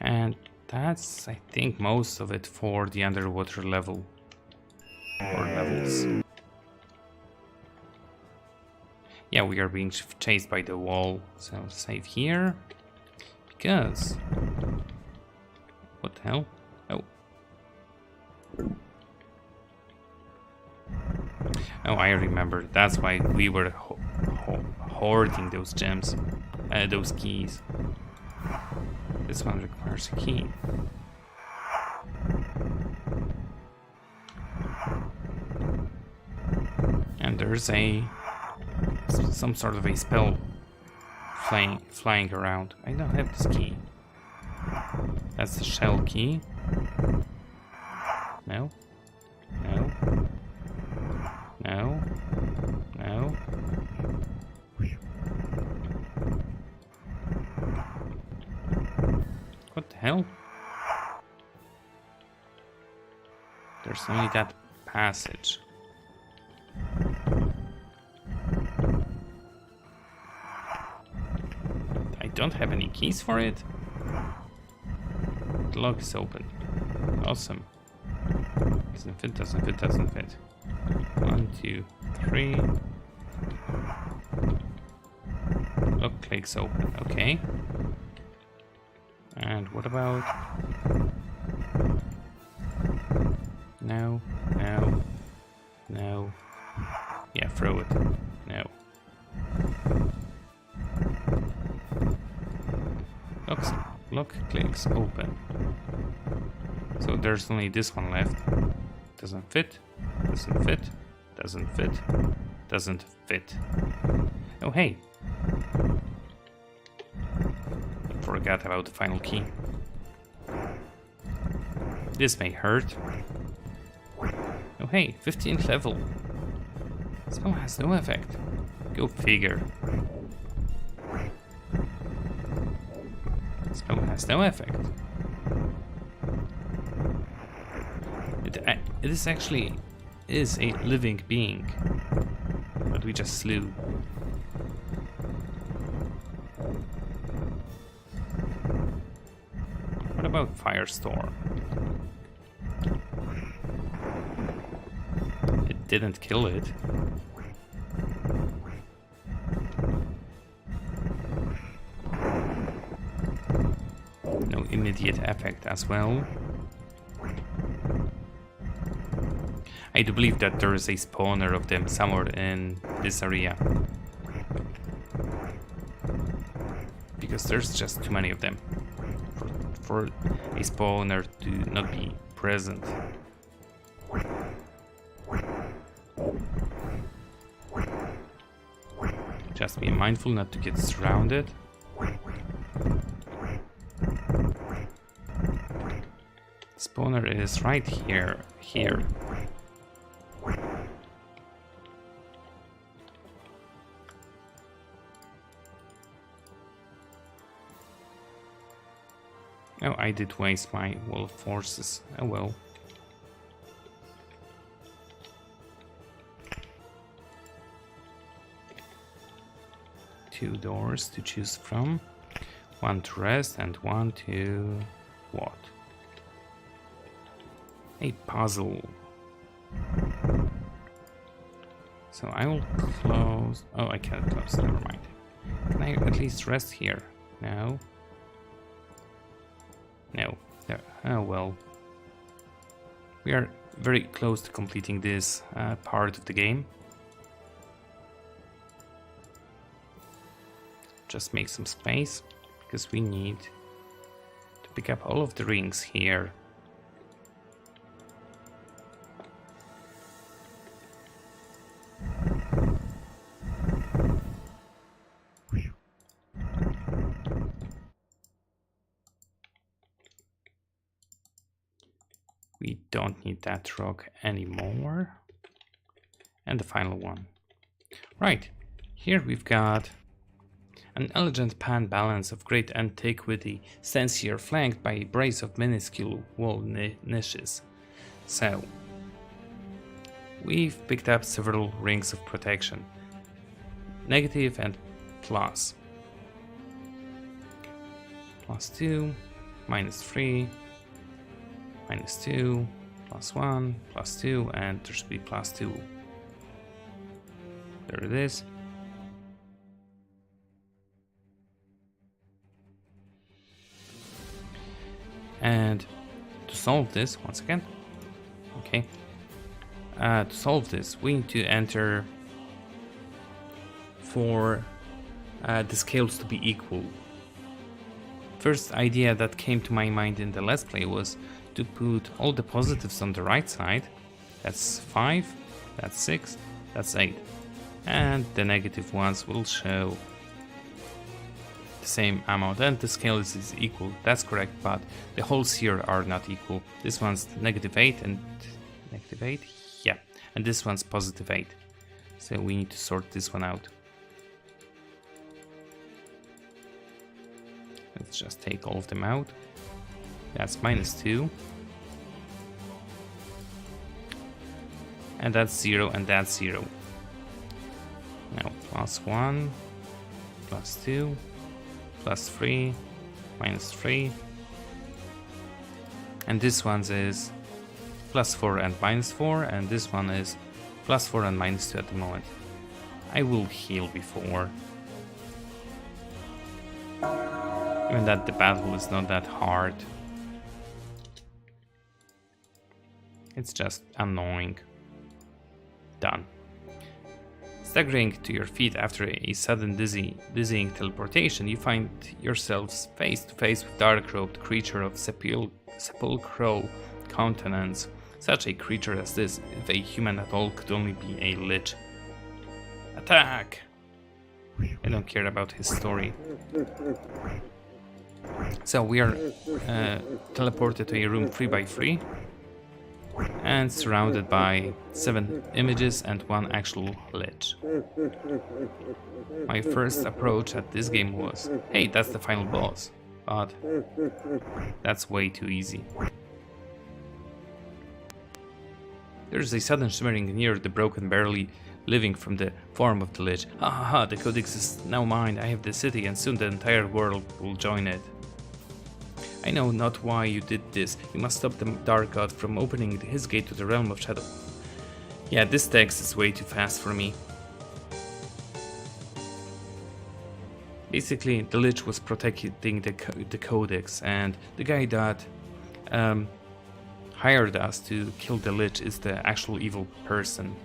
And that's, I think, most of it for the underwater level. Or levels. Yeah, we are being chased by the wall, so save here. Because... what the hell? Oh. Oh, I remember. That's why we were hoarding those gems. Those keys. This one requires a key. And there's some sort of a spell flying around. I don't have this key. That's the shell key. No. No. No. No. What the hell? There's only that passage. I don't have any keys for it. The lock is open. Awesome. Doesn't fit, doesn't fit, doesn't fit. 1, 2, 3. Lock clicks open. Okay. And what about... No, no, no. Yeah, throw it. No. Lock clicks open. So there's only this one left. Doesn't fit, doesn't fit, doesn't fit, doesn't fit. Oh hey! Forgot about the final key. This may hurt. Oh hey, 15th level. Spell has no effect. Go figure. Spell has no effect. It is actually a living being that we just slew. What about Firestorm? It didn't kill it. No immediate effect as well. I do believe that there is a spawner of them somewhere in this area. Because there's just too many of them for a spawner to not be present. Just be mindful not to get surrounded. Spawner is right here. Oh, I did waste my wolf forces. Oh well. Two doors to choose from. One to rest and one to what? a puzzle. So I will close. Oh, I can't close. Never mind. Can I at least rest here? No. No. There. Oh well. We are very close to completing this part of the game. Just make some space because we need to pick up all of the rings here. We don't need that rock anymore. And the final one. Right, here we've got an elegant pan balance of great antiquity stands here, flanked by a brace of minuscule wall niches. So, we've picked up several rings of protection. Negative and plus. +2, -3, -2, +1, +2, and there should be +2. There it is. And to solve this, once again, okay, to solve this, we need to enter for the scales to be equal. First idea that came to my mind in the Let's Play was to put all the positives on the right side. That's 5, that's 6, that's 8. And the negative ones will show the same amount, and the scale is equal. That's correct, but the holes here are not equal. This one's -8 and -8, yeah, and this one's +8. So we need to sort this one out. Let's just take all of them out. That's -2. And that's 0, and that's 0. Now +1, +2, +3, -3. And this one is +4 and -4, and this one is +4 and -2 at the moment. I will heal before. Even that the battle is not that hard. It's just annoying. Done. Staggering to your feet after a sudden dizzying teleportation, you find yourselves face to face with dark-robed creature of sepulchral countenance. Such a creature as this, if a human at all, could only be a lich. Attack! I don't care about his story. So we are teleported to a room 3x3 and surrounded by 7 images and 1 actual lich. My first approach at this game was, hey, that's the final boss, but that's way too easy. There's a sudden shimmering near the broken, barely living from the form of the lich. Ha ha ha, the codex is now mine, I have the city, and soon the entire world will join it. I know not why you did this. You must stop the Dark God from opening his gate to the realm of shadow. Yeah, this text is way too fast for me. Basically, the Lich was protecting the Codex, and the guy that hired us to kill the Lich is the actual evil person.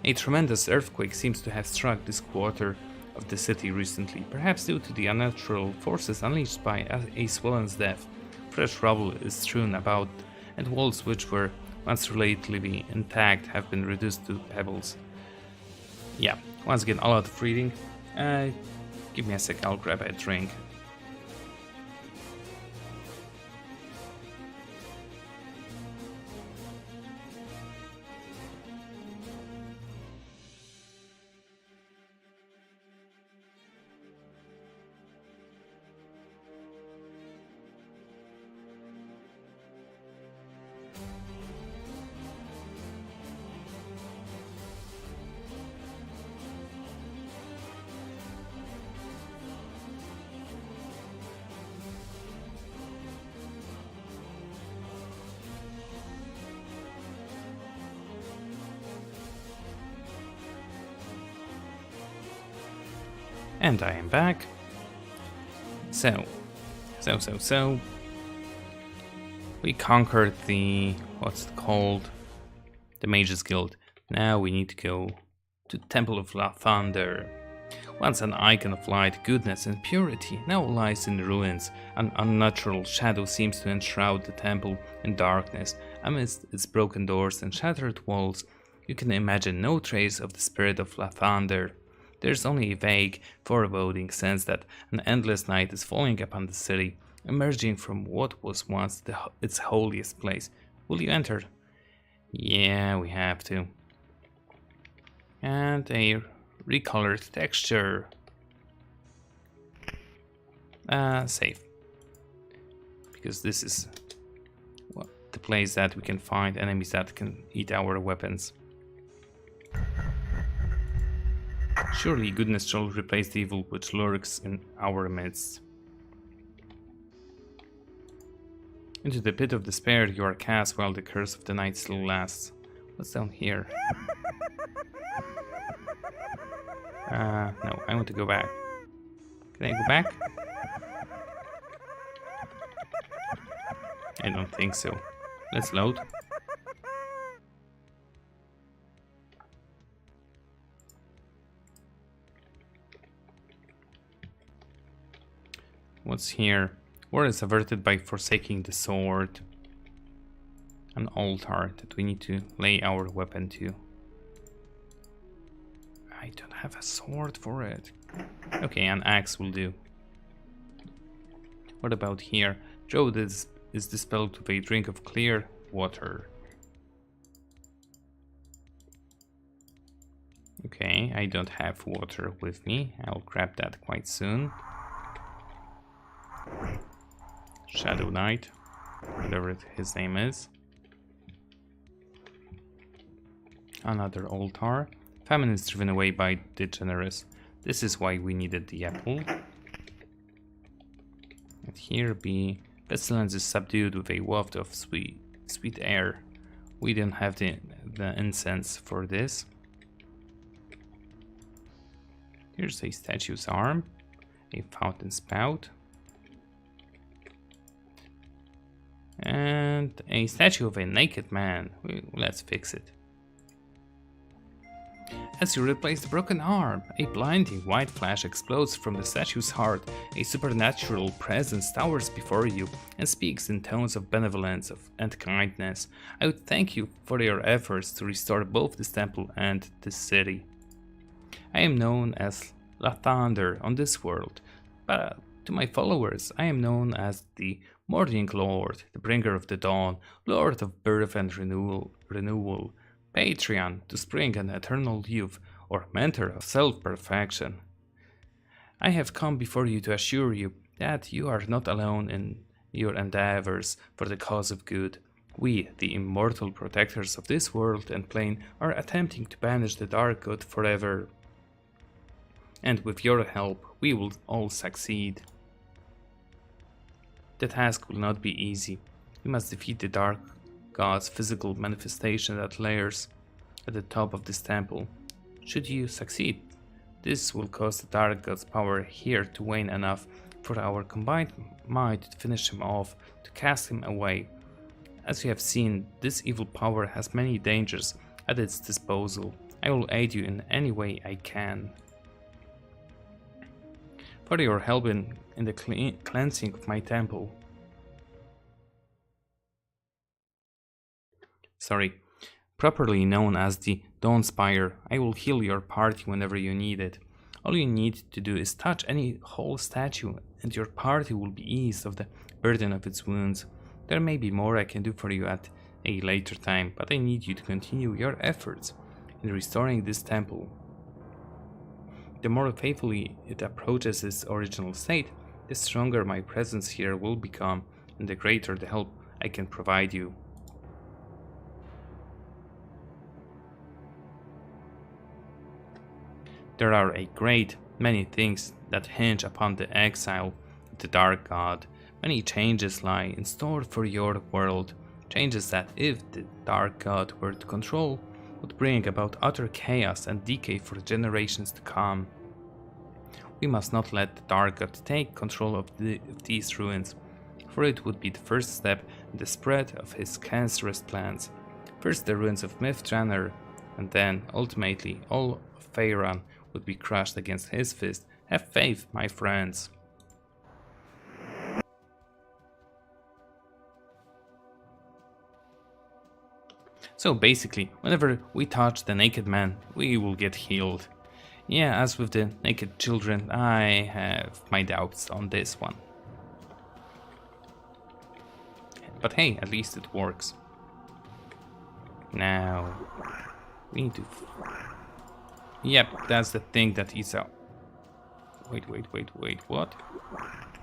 A tremendous earthquake seems to have struck this quarter of the city recently, perhaps due to the unnatural forces unleashed by Acwellan's death. Fresh rubble is strewn about, and walls which were once relatively intact have been reduced to pebbles. Yeah, once again, a lot of reading. Give me a sec, I'll grab a drink. And I am back. So. We conquered the, what's it called? The Mages Guild. Now we need to go to the Temple of Lathander. Once an icon of light, goodness and purity, now lies in ruins. An unnatural shadow seems to enshroud the temple in darkness. Amidst its broken doors and shattered walls, you can imagine no trace of the spirit of Lathander. There's only a vague, foreboding sense that an endless night is falling upon the city, emerging from what was once its holiest place. Will you enter? Yeah, we have to. And a recolored texture. Save. Because this is the place that we can find enemies that can eat our weapons. Surely goodness shall replace the evil which lurks in our midst. Into the pit of despair you are cast while the curse of the night still lasts. What's down here? No, I want to go back. Can I go back? I don't think so. Let's load. What's here? War is averted by forsaking the sword. An altar that we need to lay our weapon to. I don't have a sword for it. Okay, an axe will do. What about here? Drought is dispelled with a drink of clear water. Okay, I don't have water with me. I'll grab that quite soon. Shadow Knight, whatever his name is. Another altar. Famine is driven away by the generous. This is why we needed the apple. And here be pestilence is subdued with a waft of sweet air. We don't have the incense for this. Here's a statue's arm, a fountain spout, and a statue of a naked man. Let's fix it. As you replace the broken arm, a blinding white flash explodes from the statue's heart. A supernatural presence towers before you and speaks in tones of benevolence and kindness. I would thank you for your efforts to restore both this temple and this city. I am known as Lathander on this world, but to my followers I am known as the Morning Lord, the bringer of the dawn, Lord of birth and renewal, Patron to spring and eternal youth, or mentor of self-perfection. I have come before you to assure you that you are not alone in your endeavors for the cause of good. We, the immortal protectors of this world and plane, are attempting to banish the dark god forever. And with your help, we will all succeed. The task will not be easy. You must defeat the dark god's physical manifestation that lairs at the top of this temple. Should you succeed, this will cause the dark god's power here to wane enough for our combined might to finish him off, to cast him away. As you have seen, this evil power has many dangers at its disposal. I will aid you in any way I can. For your help in the cleansing of my temple. Properly known as the Dawnspire, I will heal your party whenever you need it. All you need to do is touch any whole statue and your party will be eased of the burden of its wounds. There may be more I can do for you at a later time, but I need you to continue your efforts in restoring this temple. The more faithfully it approaches its original state, the stronger my presence here will become and the greater the help I can provide you. There are a great many things that hinge upon the exile of the Dark God. Many changes lie in store for your world, changes that, if the Dark God were to control, would bring about utter chaos and decay for generations to come. We must not let the Dark God take control of these ruins, for it would be the first step in the spread of his cancerous plans. First the ruins of Myth Drannor, and then, ultimately, all of Faerun would be crushed against his fist. Have faith, my friends. So basically, whenever we touch the naked man, we will get healed. Yeah, as with the naked children, I have my doubts on this one. But hey, at least it works. Now, we need to... Yep, that's the thing that eats out. Wait, what?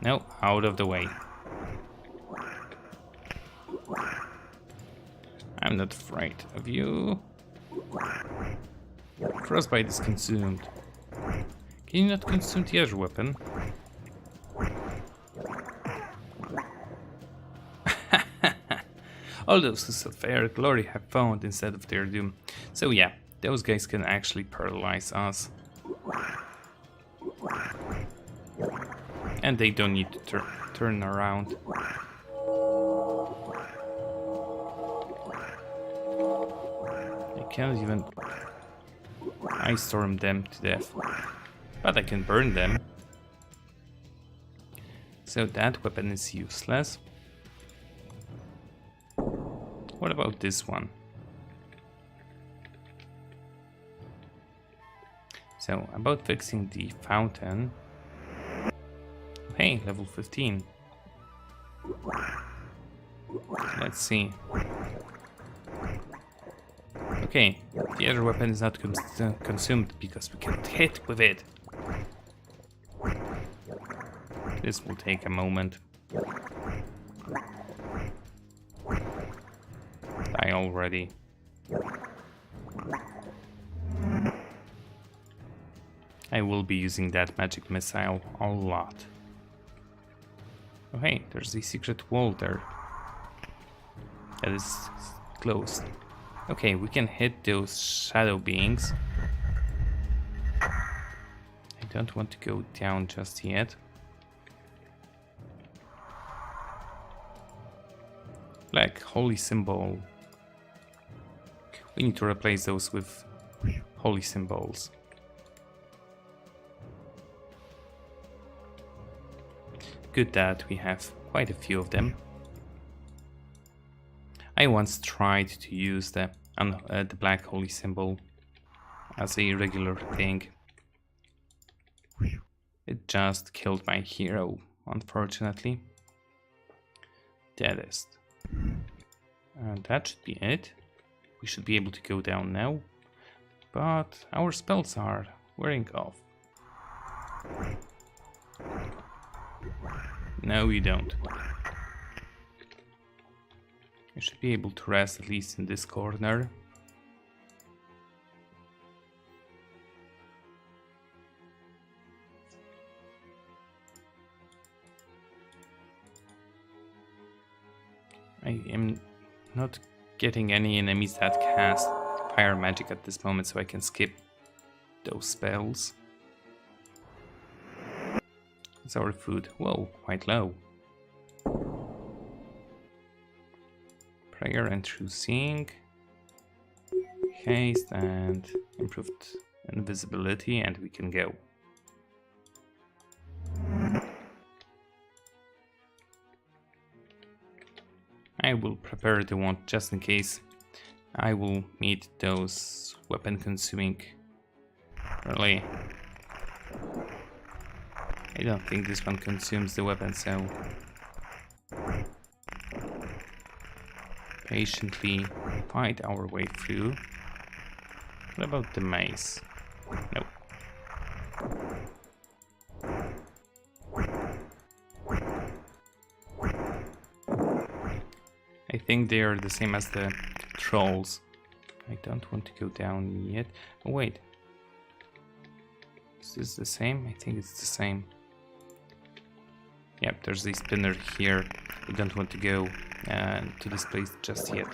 No, out of the way. I'm not afraid of you. Frostbite is consumed. Can you not consume the other weapon? All those who suffer glory have found instead of their doom. So yeah, those guys can actually paralyze us. And they don't need to turn around. I can't even ice storm them to death. But I can burn them. So that weapon is useless. What about this one? So, about fixing the fountain. Hey, level 15. Let's see. Okay, the other weapon is not consumed because we can't hit with it. This will take a moment. Die already. I will be using that magic missile a lot. Oh hey, there's a secret wall there. That is closed. Okay, we can hit those shadow beings. I don't want to go down just yet. Black holy symbol. We need to replace those with holy symbols. Good that we have quite a few of them. I once tried to use the black holy symbol as a regular thing. It just killed my hero, unfortunately. Deadest. And that should be it. We should be able to go down now. But our spells are wearing off. No, you don't. I should be able to rest at least in this corner. I am not getting any enemies that cast fire magic at this moment, so I can skip those spells. It's our food. Whoa, quite low. Prayer and true seeing. Haste and improved invisibility, and we can go. I will prepare the wand just in case I will meet those weapon consuming. Really, I don't think this one consumes the weapon, so patiently fight our way through. What about the mace? Nope. I think they are the same as the trolls. I don't want to go down yet. Oh wait. Is this the same? I think it's the same. Yep, there's a spinner here. We don't want to go to this place just yet.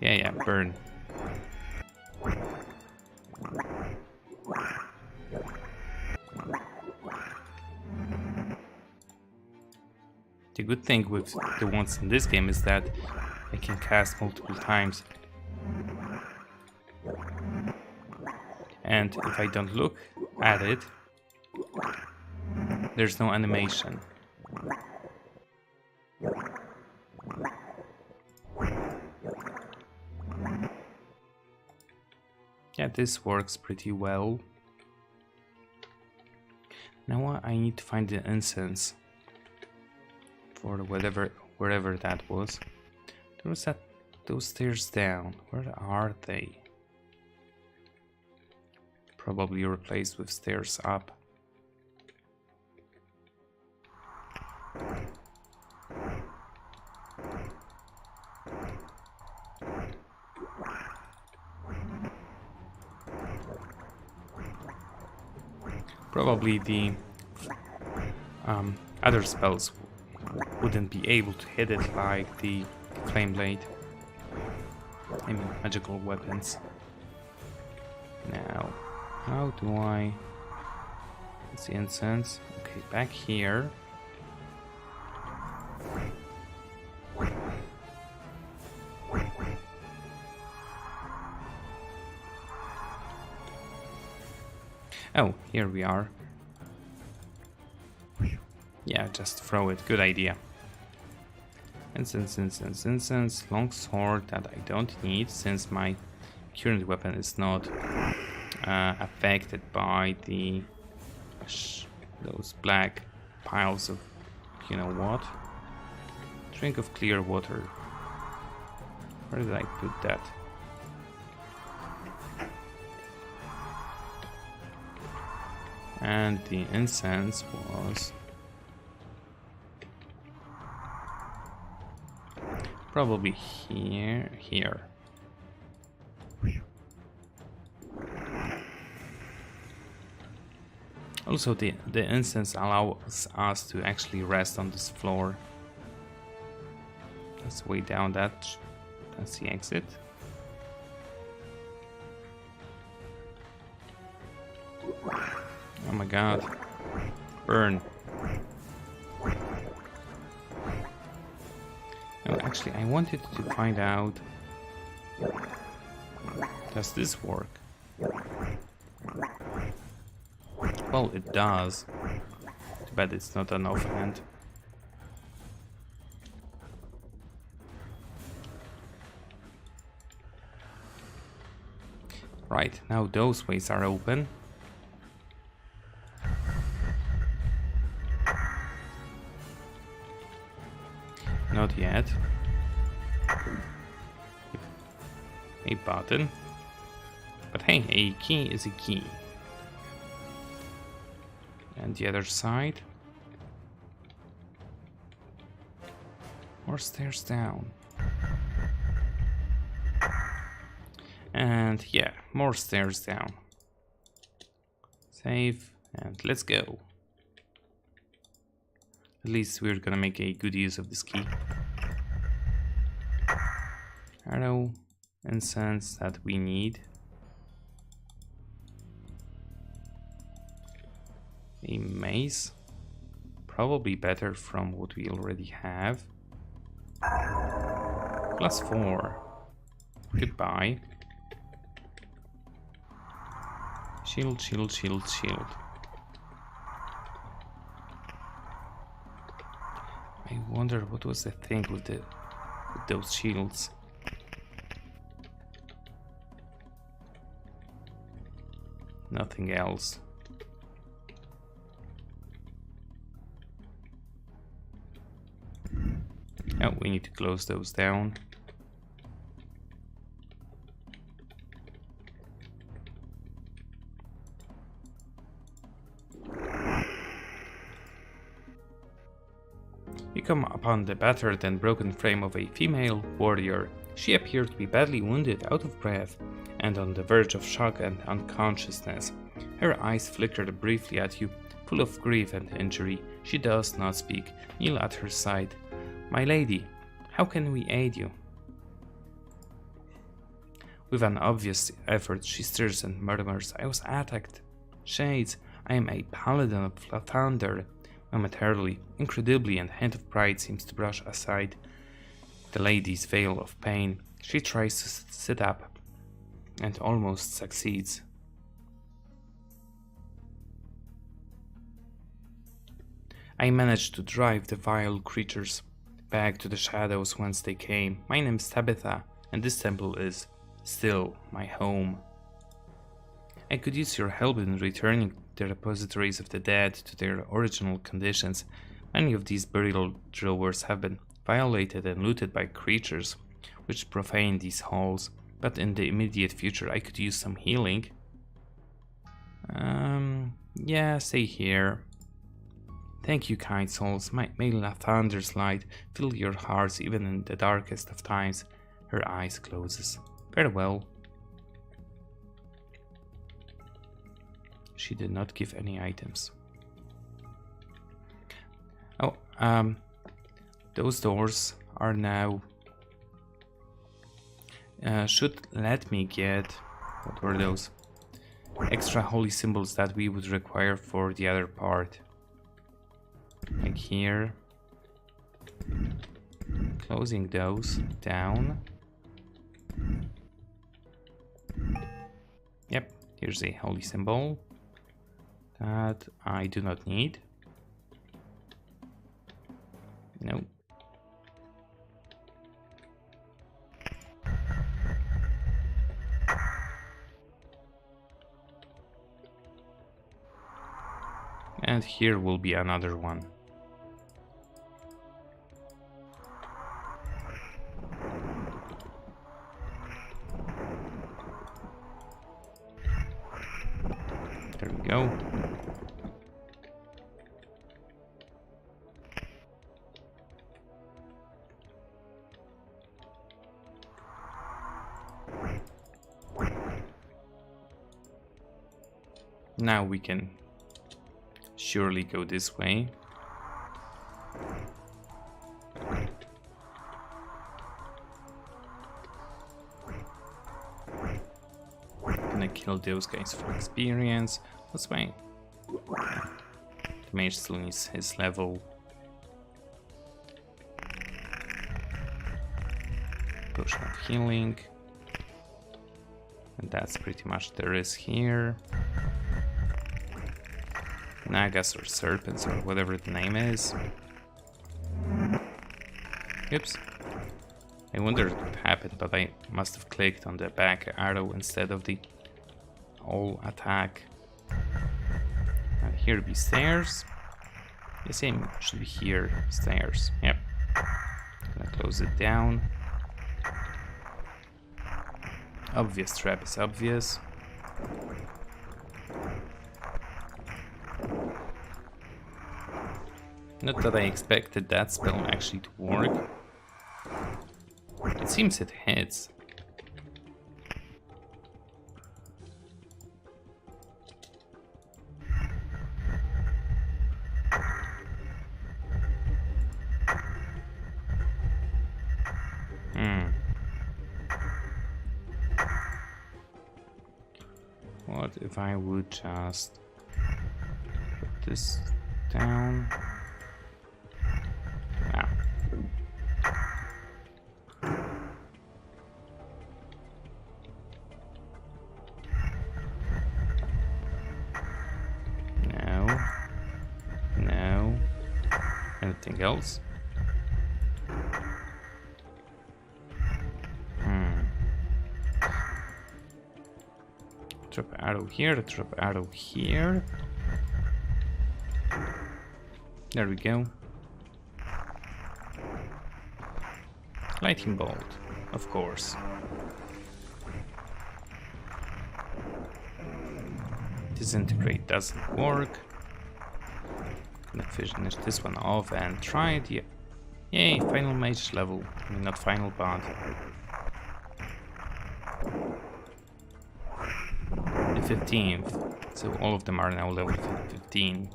Yeah, burn. The good thing with the ones in this game is that I can cast multiple times. And if I don't look at it, there's no animation. Yeah, this works pretty well. Now I need to find the incense for wherever that was. There was those stairs down. Where are they? Probably replaced with stairs up. Probably the other spells wouldn't be able to hit it like the flame blade. I mean, magical weapons. Now, how do I... It's the incense. Okay, back here. Oh, here we are. Yeah, just throw it. Good idea. Incense, incense, incense. Long sword that I don't need since my current weapon is not affected by the those black piles of you know what. Drink of clear water. Where did I put that? And the incense was probably here. Also, the incense allows us to actually rest on this floor. That's the way down. That's the exit. Oh my god. Burn. No, actually, I wanted to find out, does this work? Well, it does. Too bad it's not an offhand. Right, now those ways are open. Not yet. A button. But hey, a key is a key. And the other side. More stairs down. And yeah, more stairs down. Save and let's go. At least we're gonna make a good use of this key. Arrow, incense that we need. A mace. Probably better from what we already have. +4. Goodbye. Shield, shield, shield, shield. I wonder what was the thing with those shields. Nothing else. Oh, we need to close those down. You come upon the battered and broken frame of a female warrior. She appeared to be badly wounded, out of breath, and on the verge of shock and unconsciousness. Her eyes flickered briefly at you, full of grief and injury. She does not speak. Kneel at her side. My lady, how can we aid you? With an obvious effort, she stirs and murmurs, I was attacked. Shades, I am a paladin of Lathander. Momentarily, incredibly, and a hint of pride seems to brush aside the lady's veil of pain. She tries to sit up and almost succeeds. I managed to drive the vile creatures back to the shadows whence they came. My name is Tabitha, and this temple is still my home. I could use your help in returning the repositories of the dead to their original conditions. Many of these burial drawers have been violated and looted by creatures which profane these halls, but in the immediate future I could use some healing. Yeah, stay here. Thank you, kind souls. May Lathander's light fill your hearts even in the darkest of times. Her eyes closes. Farewell. She did not give any items. Oh, those doors are now should let me get, what were those? Extra holy symbols that we would require for the other part. Like here. Closing those down. Yep, here's a holy symbol that I do not need. No. And here will be another one. There we go. Now we can surely go this way. Gonna kill those guys for experience. That's why the mage still needs his level. Potion of healing. And that's pretty much there is here. Nagas or serpents or whatever the name is. Oops. I wondered what happened, but I must have clicked on the back arrow instead of the all attack. And here be stairs. The same should be here. Stairs. Yep. Gonna close it down. Obvious trap is obvious. Not that I expected that spell actually to work. It seems it hits. What if I would just put this down? Ah. No. No. Anything else? Drop arrow here, drop arrow here. There we go. Lightning bolt, of course. Disintegrate doesn't work. Gonna finish this one off and try the... Yay, final mage level. I mean, not final, but... the 15th. So all of them are now level 15.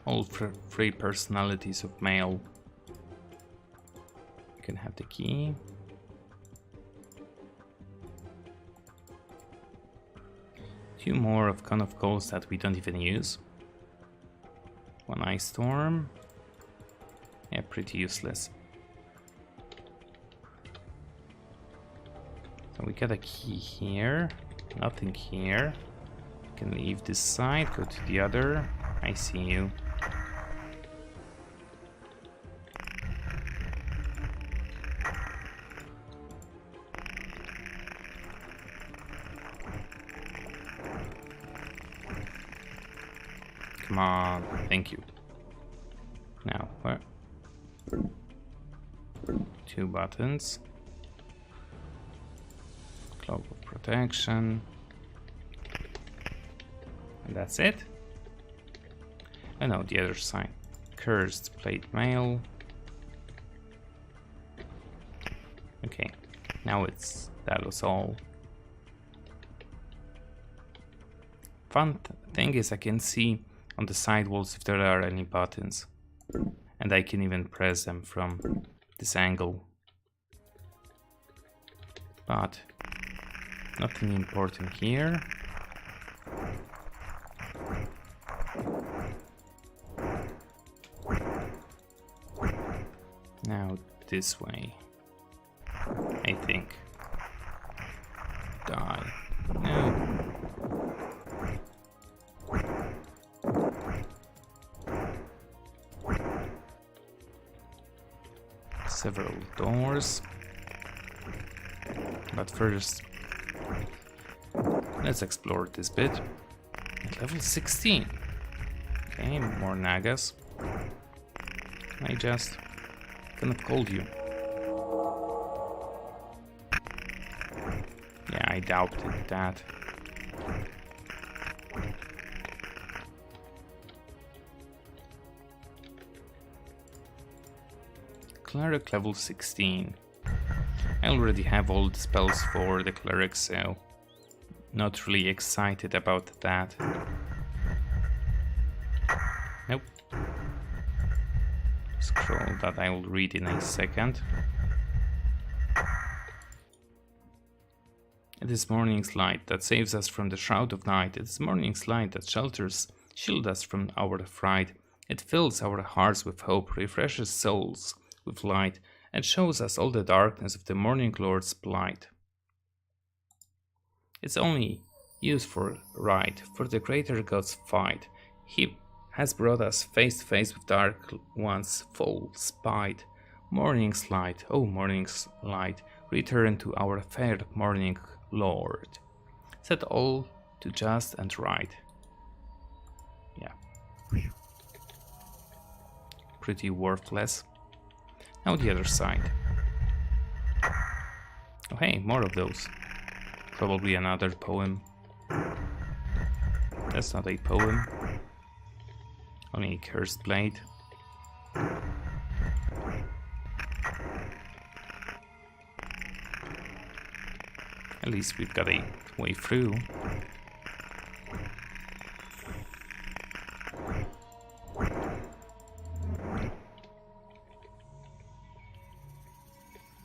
All three personalities of male. You can have the key. Two more of Cone of Coals that we don't even use. One Ice Storm. Yeah, pretty useless. So we got a key here. Nothing here. Can leave this side, go to the other. I see you. Come on, thank you. Now, where? 2 buttons. Cloak of Protection. And that's it? Oh no, the other side. Cursed Plate Mail. Okay, now that was all. Fun thing is I can see on the side walls if there are any buttons. And I can even press them from this angle. But nothing important here. Now this way, I think. Die. No. Several doors. But first, let's explore this bit. At level 16. Okay, more Nagas. I just kind of called you. Yeah, I doubted that. Cleric level 16. I already have all the spells for the cleric, so not really excited about that. Nope. Scroll that I will read in a second. It is morning's light that saves us from the shroud of night. It is morning's light that shields us from our fright. It fills our hearts with hope, refreshes souls with light, and shows us all the darkness of the morning lord's plight. It's only used for right, for the greater God's fight. He has brought us face to face with dark ones, full spite. Morning's light, oh morning's light, return to our fair morning lord. Set all to just and right. Yeah. Pretty worthless. Now the other side. Oh hey, more of those. Probably another poem. That's not a poem. Only a cursed blade. At least we've got a way through.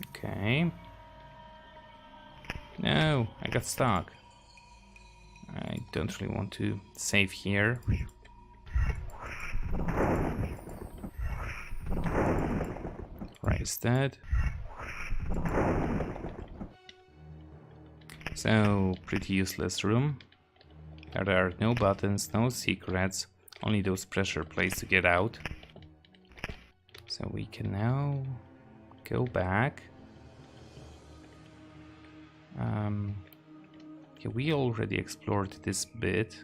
Okay. No, I got stuck. I don't really want to save here. Rise dead. So, pretty useless room. There are no buttons, no secrets, only those pressure plates to get out. So we can now go back. Okay, we already explored this bit.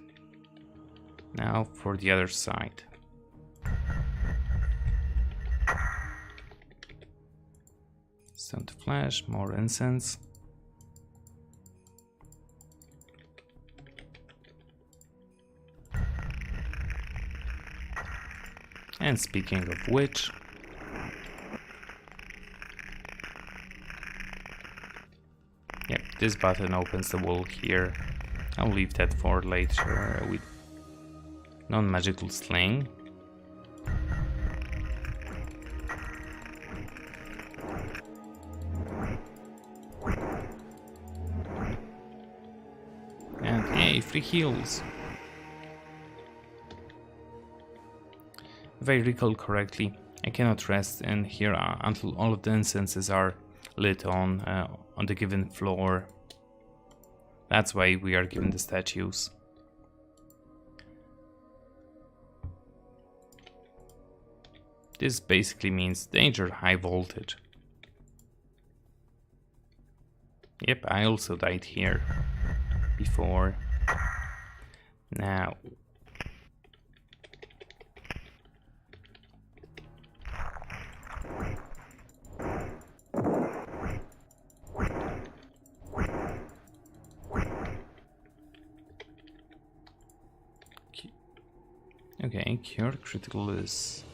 Now for the other side. Stone to flesh, more incense. And speaking of which, yep, this button opens the wall here. I'll leave that for later with non-magical sling. And a free heals. If I recall correctly, I cannot rest in here until all of the incenses are lit on the given floor. That's why we are given the statues. This basically means danger, high voltage. Yep, I also died here before. Now. Okay, cure critical is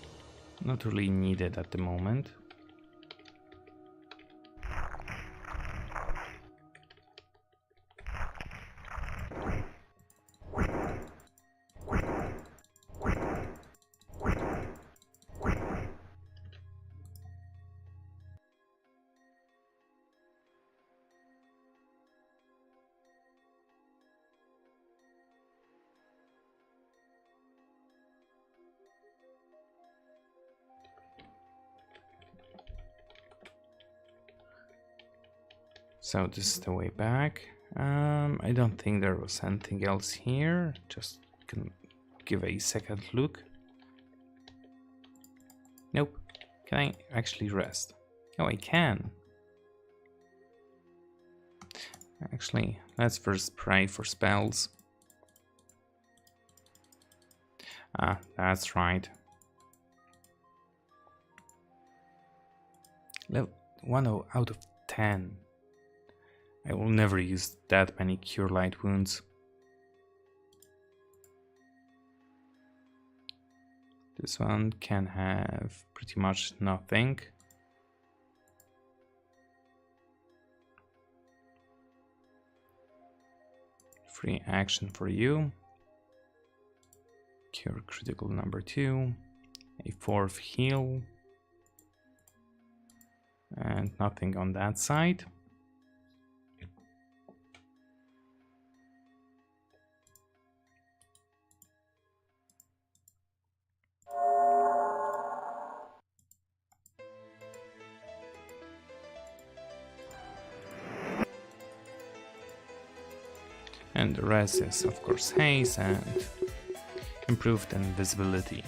not really needed at the moment. So this is the way back. I don't think there was anything else here. Just can give a second look. Nope. Can I actually rest? Oh, I can. Actually, let's first pray for spells. Ah, that's right. Level 1 out of 10. I will never use that many Cure Light wounds. This one can have pretty much nothing. Free action for you. Cure critical number 2. A 4th heal. And nothing on that side. And the rest is, of course, haze and improved invisibility.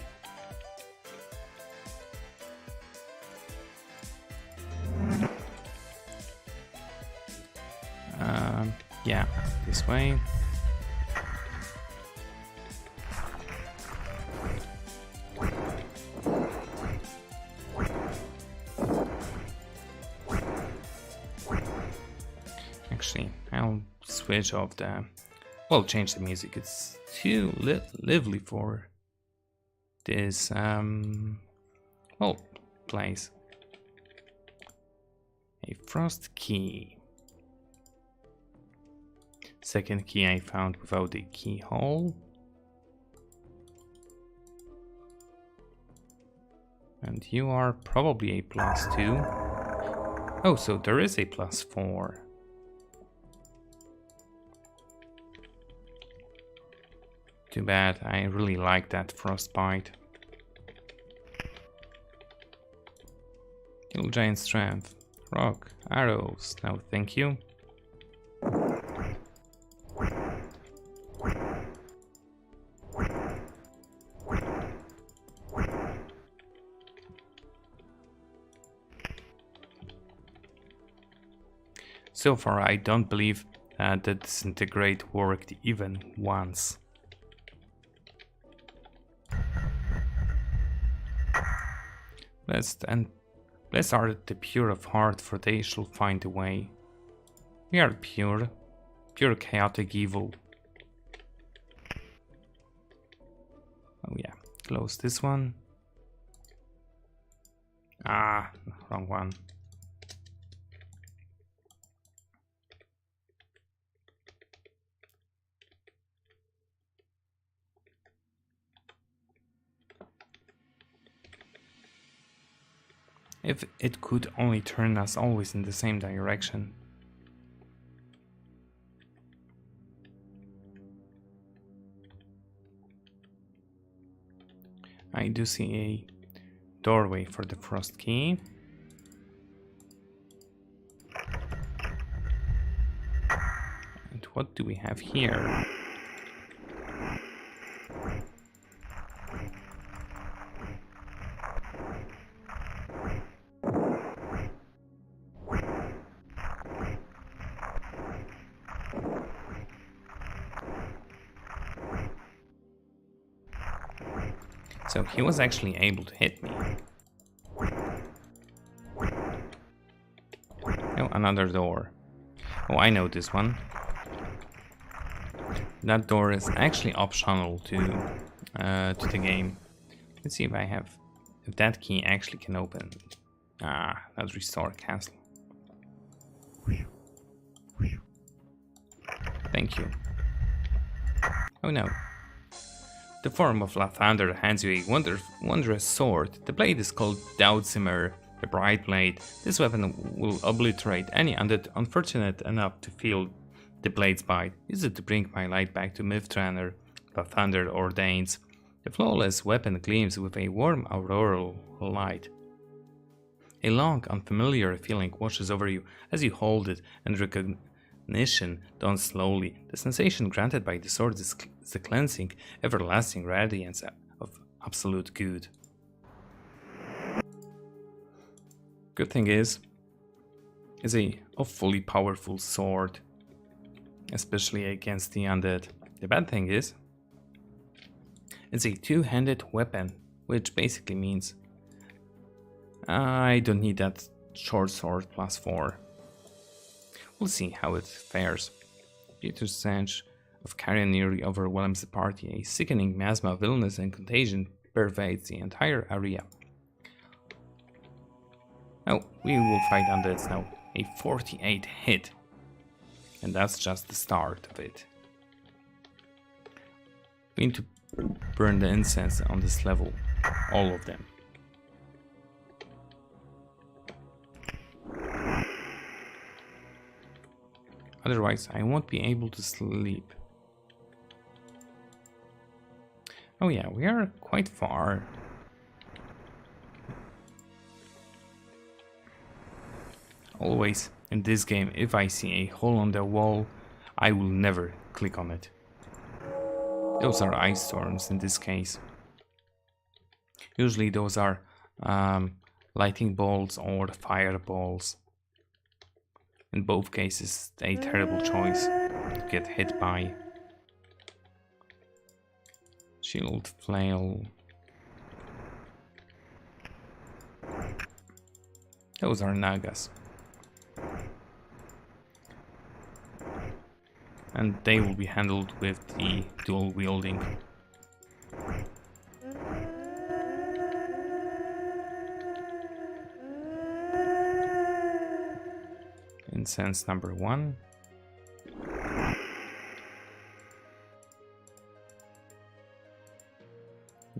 Yeah, this way. Actually, I'll switch off the... Well, change the music. It's too lively for this, well, place. A frost key. Second key I found without a keyhole. And you are probably a +2. Oh, so there is a +4. Too bad, I really like that frostbite. Kill giant strength. Rock, arrows, no thank you. So far I don't believe that the disintegrate worked even once. Blessed are the pure of heart, for they shall find a way. We are pure chaotic evil. Oh yeah, close this one. Ah, wrong one. If it could only turn us always in the same direction. I do see a doorway for the frost key. And what do we have here? So he was actually able to hit me. Oh, another door. Oh, I know this one. That door is actually optional to the game. Let's see if if that key actually can open. Let's restore castle. Thank you. Oh no. The form of Lathander hands you a wondrous sword. The blade is called Doudsimer, the Bright Blade. This weapon will obliterate any undead unfortunate enough to feel the blade's bite. Use it to bring my light back to Myth Drannor, Lathander ordains. The flawless weapon gleams with a warm auroral light. A long, unfamiliar feeling washes over you as you hold it, and recognition dawns slowly. The sensation granted by the sword is the cleansing, everlasting radiance of absolute good. Good thing is, it's a awfully powerful sword, especially against the undead. The bad thing is, it's a two-handed weapon, which basically means I don't need that short sword +4. We'll see how it fares. Peter's stench of carrion nearly overwhelms the party. A sickening miasma of illness and contagion pervades the entire area. Oh, we will fight undeads now. A 48 hit. And that's just the start of it. We need to burn the incense on this level. All of them. Otherwise, I won't be able to sleep. Oh yeah, we are quite far. Always, in this game, if I see a hole on the wall, I will never click on it. Those are ice storms in this case. Usually those are lightning bolts or fireballs. In both cases, a terrible choice to get hit by. Shield, flail. Those are nagas. And they will be handled with the dual wielding. Incense number 1.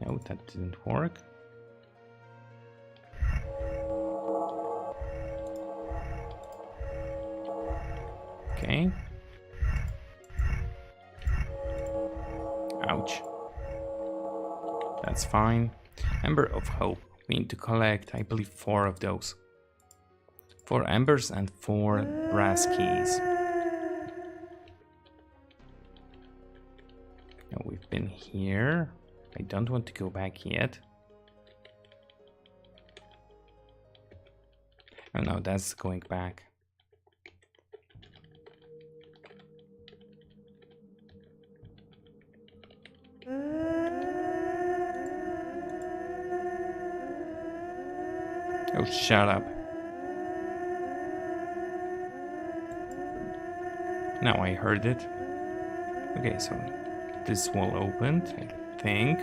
No, that didn't work. Okay. Ouch. That's fine. Ember of Hope. We need to collect, I believe, 4 of those. 4 embers and 4 brass keys. Now we've been here. I don't want to go back yet. Oh no, that's going back. Oh, shut up. Now I heard it. Okay, so this wall opened, I think.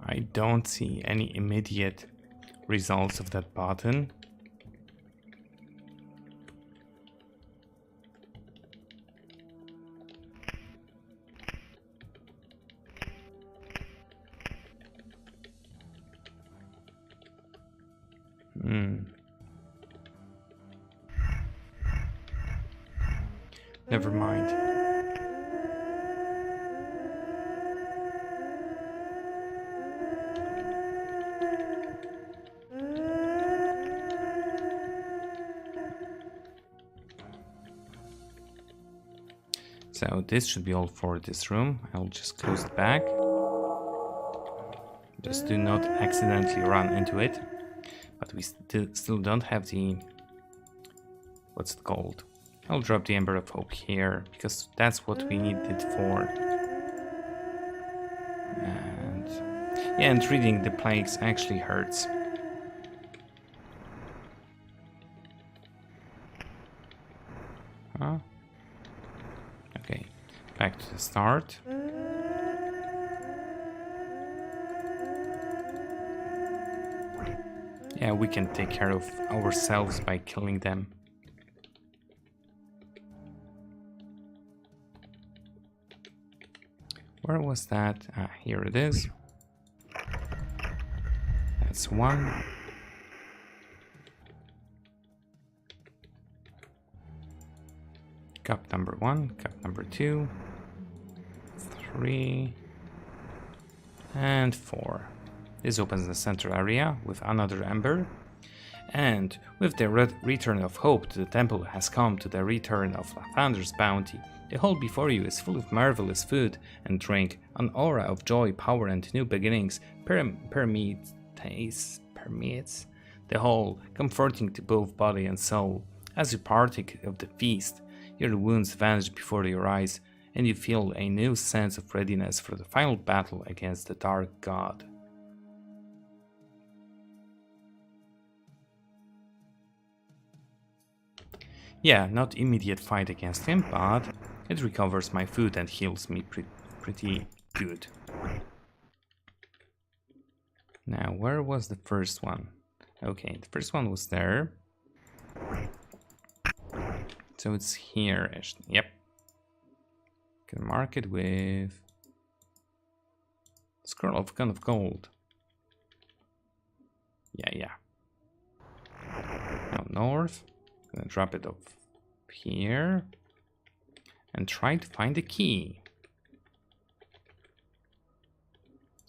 I don't see any immediate results of that button. Never mind. So this should be all for this room. I'll just close it back. Just do not accidentally run into it. But we still don't have the... what's it called? I'll drop the Ember of Hope here, because that's what we need it for. And... yeah, and reading the plagues actually hurts. Huh? Okay, back to the start. Yeah, we can take care of ourselves by killing them. Where was that? Ah, here it is. That's one. Cup number 1, cup number 2, 3, and 4. This opens the center area with another ember. And with the return of hope, the temple has come to the return of Lathander's bounty. The hall before you is full of marvelous food and drink. An aura of joy, power, and new beginnings permeates the hall, comforting to both body and soul. As you partake of the feast, your wounds vanish before your eyes, and you feel a new sense of readiness for the final battle against the Dark God. Yeah, not immediate fight against him, but it recovers my food and heals me pretty good. Now, where was the first one? Okay, the first one was there. So it's here. Yep. Can mark it with Scroll of Gun of Gold. Yeah. Now north. Gonna drop it up here and try to find the key.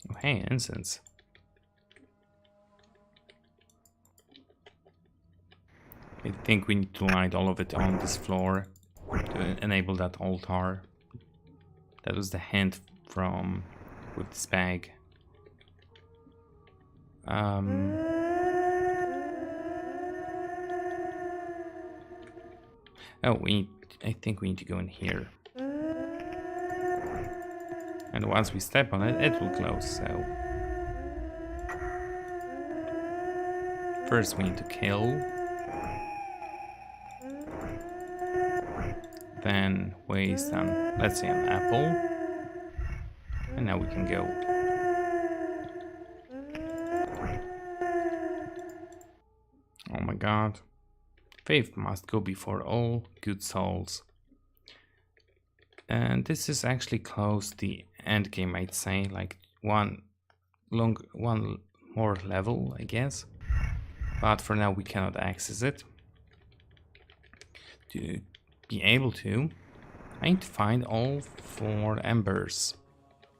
Oh, hey, incense. I think we need to light all of it on this floor to enable that altar. That was the hint from with this bag. Oh, I think we need to go in here. And once we step on it, it will close, so... First we need to kill. Then waste on, let's say, an apple. And now we can go. Oh my god. Faith must go before all good souls. And this is actually close to the end game, I'd say, like one more level, I guess. But for now we cannot access it. To be able to, I need to find all 4 embers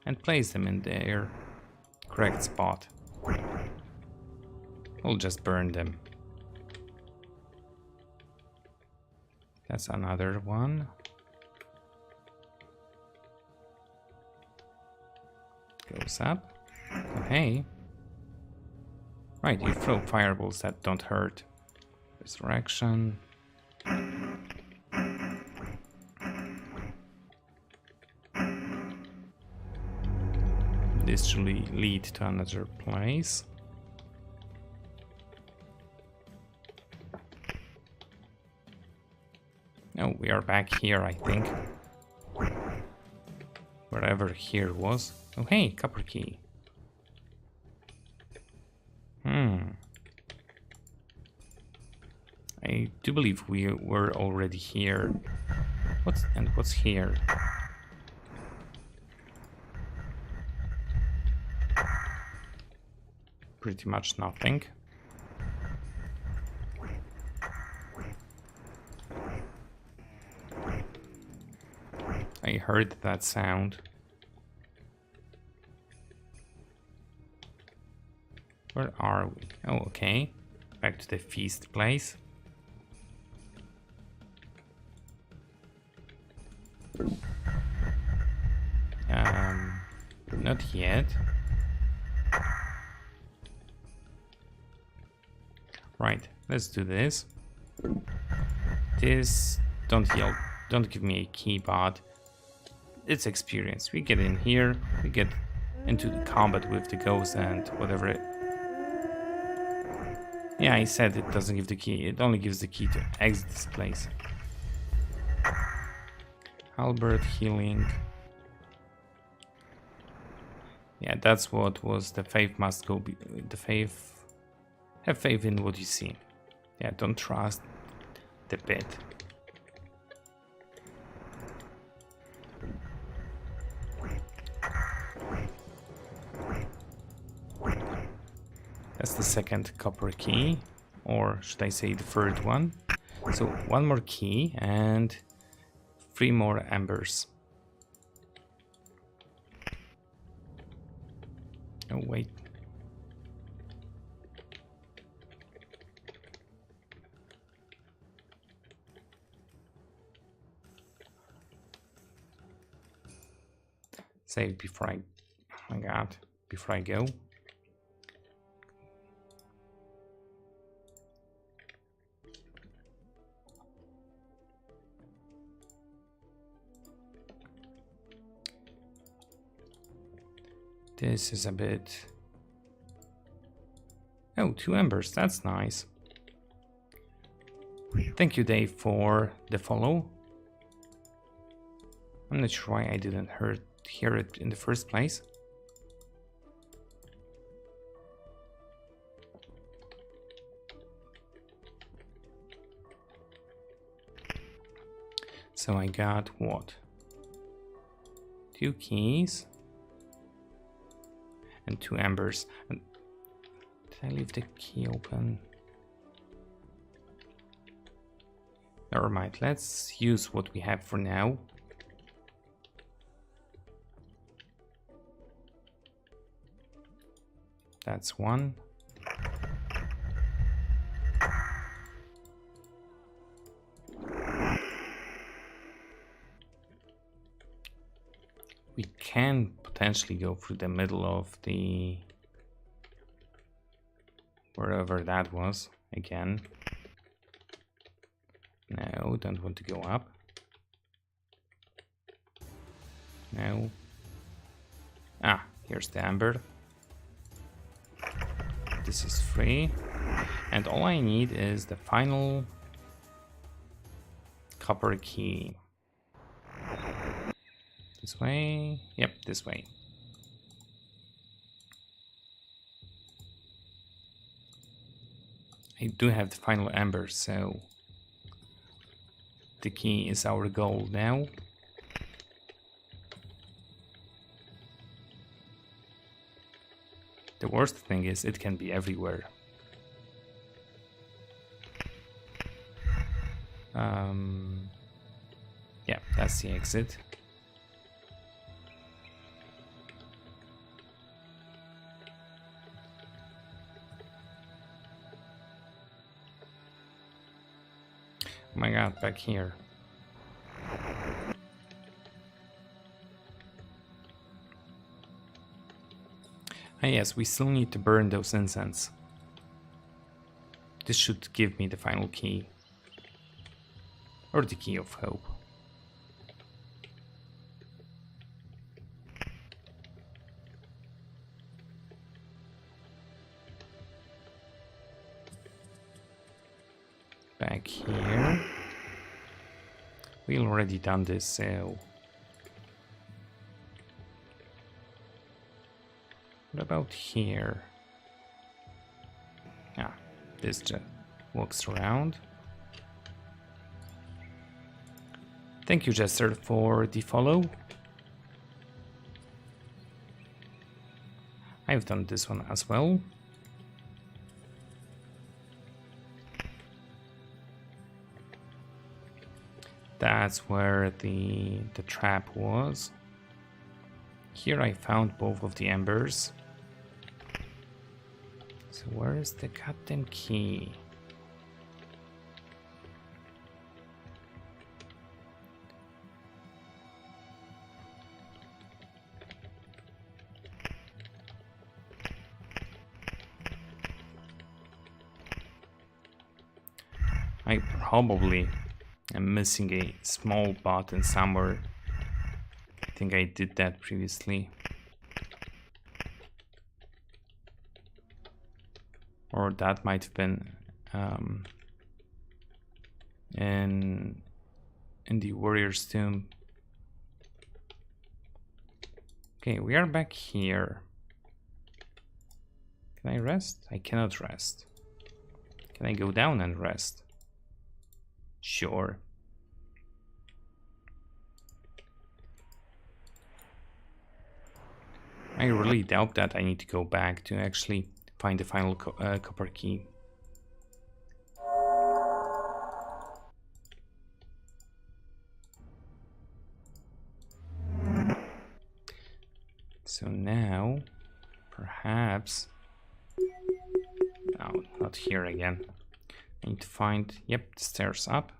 and place them in their correct spot. We'll just burn them. That's another one. Goes up. Oh, hey. Right, you throw fireballs that don't hurt. Resurrection. This should lead to another place. Oh, we are back here, I think. Wherever here was. Oh, hey, copper key. I do believe we were already here. What's here? Pretty much nothing. I heard that sound. Where are we? Oh, okay. Back to the feast place. Not yet. Right, let's do this. Don't yell, don't give me a key, but it's experience. We get in here, we get into the combat with the ghost and whatever it... Yeah, I said it doesn't give the key, it only gives the key to exit this place. Halberd, healing. Yeah, that's what was the faith must go be the faith. Have faith in what you see. Yeah, don't trust the pit. That's the second copper key, or should I say the third one. So one more key and 3 more embers. Oh wait. Save before I... Oh my god, before I go. This is a bit... Oh, 2 embers, that's nice. Thank you, Dave, for the follow. I'm not sure why I didn't hear it in the first place. So I got what? 2 keys. And 2 embers. And did I leave the key open? Never mind, let's use what we have for now. That's 1. We can potentially go through the middle of the... wherever that was, again. No, don't want to go up. No. Ah, here's the amber. This is 3. And all I need is the final copper key. This way? Yep, this way. I do have the final ember, so the key is our goal now. The worst thing is it can be everywhere. Yeah, that's the exit. Oh my god, back here. Ah yes, we still need to burn those incense. This should give me the final key. Or the key of hope. Back here. We already done this, so... What about here? Ah, this just walks around. Thank you, Jester, for the follow. I've done this one as well. That's where the trap was. Here I found both of the embers. So where is the goddamn key? I probably am missing a small button somewhere. I think I did that previously. Or that might have been in the warrior's tomb. Okay, we are back here. Can I rest? I cannot rest. Can I go down and rest? Sure. I really doubt that I need to go back to actually find the final copper key. So now, perhaps... No, not here again. I need to find, yep, the stairs up.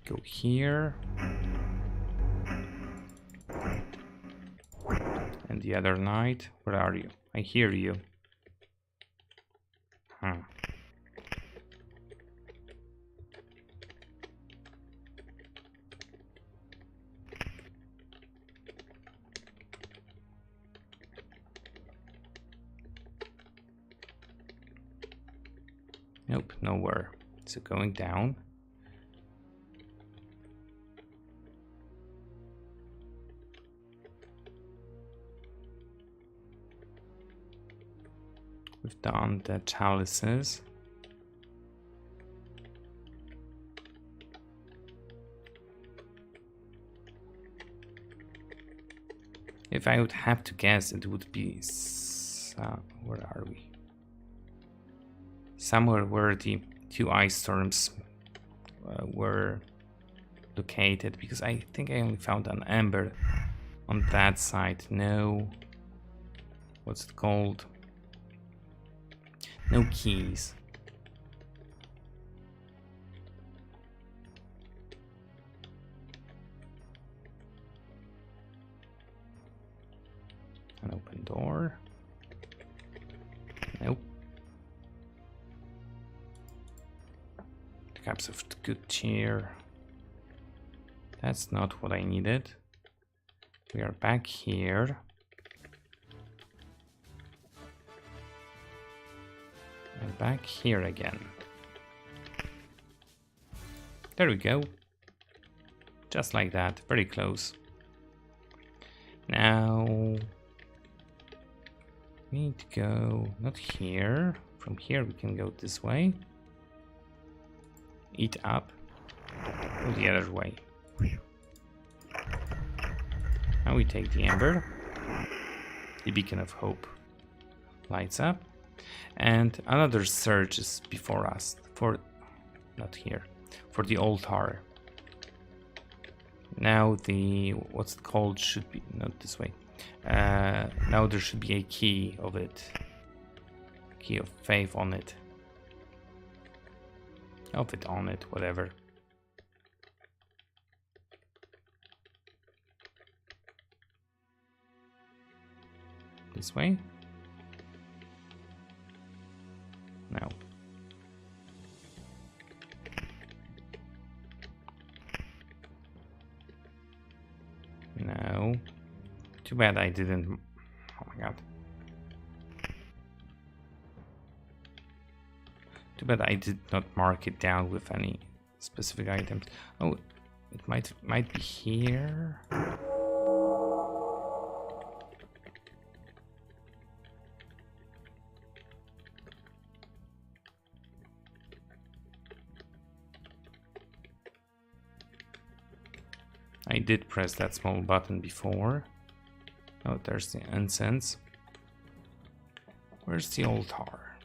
Go here. And the other knight, where are you? I hear you. Huh. Nope, nowhere. So going down. We've done the chalices. If I would have to guess, it would be... where are we? Somewhere where the two ice storms were located, because I think I only found an ember on that side. No. What's it called? No keys. An open door. Nope. Cups of good cheer. That's not what I needed. We are back here. And back here again. There we go. Just like that, very close. Now we need to go not here. From here we can go this way. Eat up. Go the other way. Now we take the ember. The beacon of hope lights up. And another surge is before us. Not here. For the altar. Now the what's it called should be not this way. Now there should be a key of it. Key of faith on it. Of it on it, whatever. This way? No. No. Too bad I didn't. Oh my god. Too bad I did not mark it down with any specific items. Oh, it might be here. I did press that small button before. Oh, there's the incense. Where's the altar?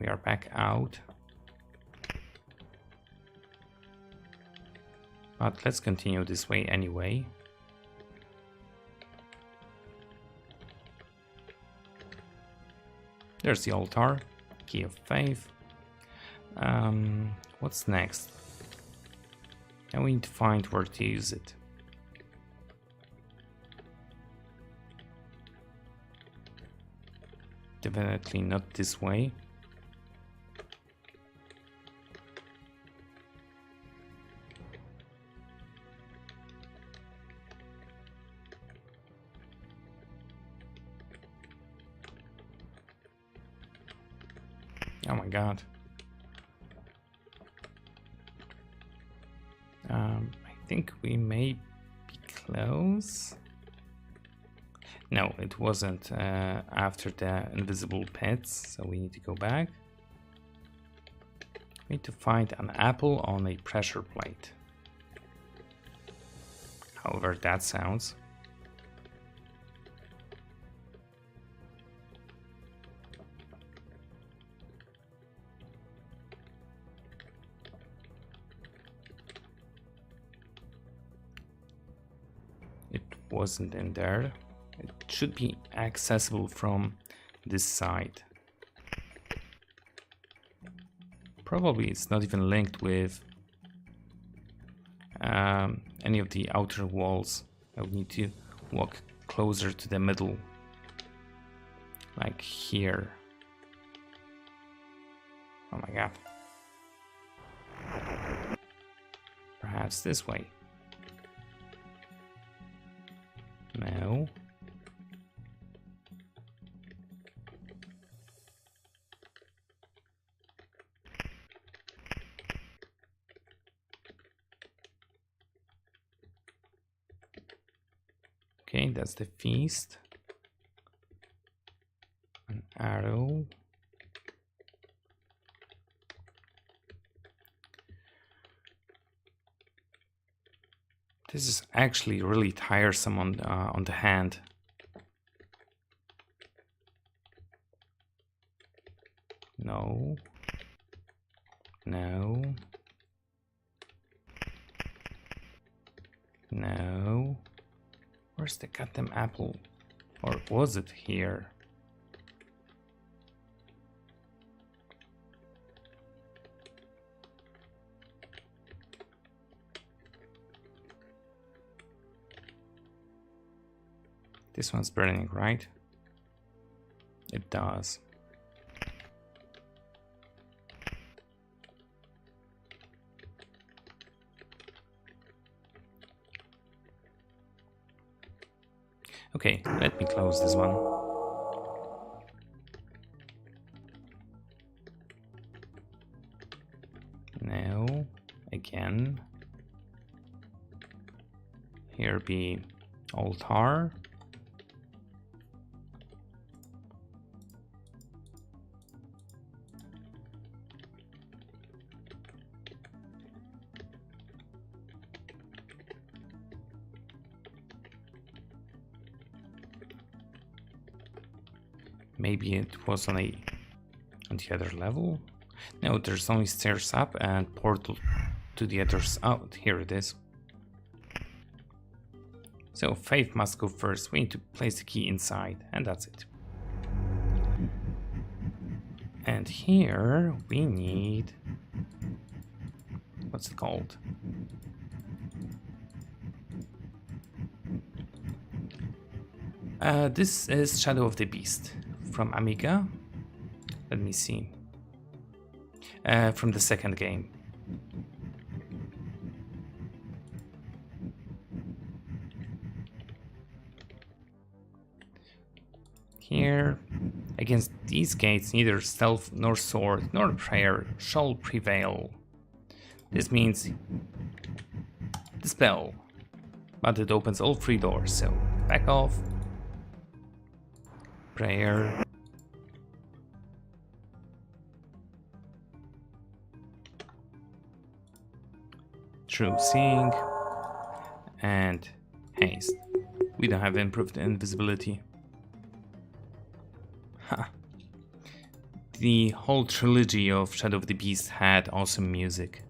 We are back out. But let's continue this way anyway. There's the altar, key of faith. What's next? Now we need to find where to use it. Definitely not this way. Oh my god. I think we may be close. No, it wasn't after the invisible pets, so we need to go back. We need to find an apple on a pressure plate. However that sounds. It wasn't in there. It should be accessible from this side. Probably it's not even linked with any of the outer walls. I would need to walk closer to the middle, like here. Oh my god. Perhaps this way. No. Okay, that's the feast. An arrow. This is actually really tiresome on the hand. No. No. No. Where's the goddamn apple? Or was it here? This one's burning, right? It does. Okay, let me close this one. Now, again. Here be altar. Maybe it was on the other level. No, there's only stairs up and portal to the others out. Here it is. So Faith must go first. We need to place the key inside, and that's it. And here we need, what's it called? This is Shadow of the Beast from Amiga. Let me see. From the second game. Here, against these gates, neither stealth nor sword nor prayer shall prevail. This means the spell, but it opens all three doors, so back off. Prayer. True seeing. And haste. We don't have improved invisibility. Ha. the whole trilogy of Shadow of the Beast had awesome music.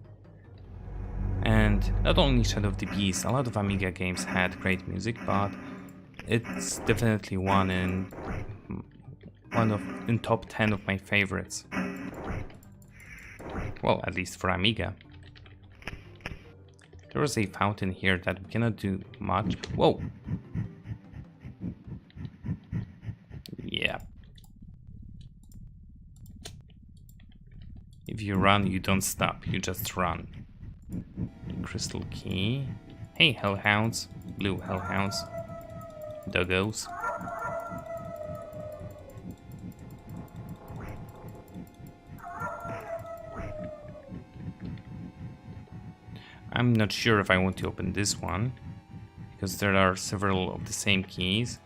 And not only Shadow of the Beast, a lot of Amiga games had great music, but it's definitely one in top 10 of my favorites. Well, at least for Amiga. There was a fountain here that we cannot do much. Whoa! Yeah. If you run, you don't stop, you just run. Crystal key. Hey, hellhounds. Blue hellhounds. Doggos. I'm not sure if I want to open this one, because there are several of the same keys.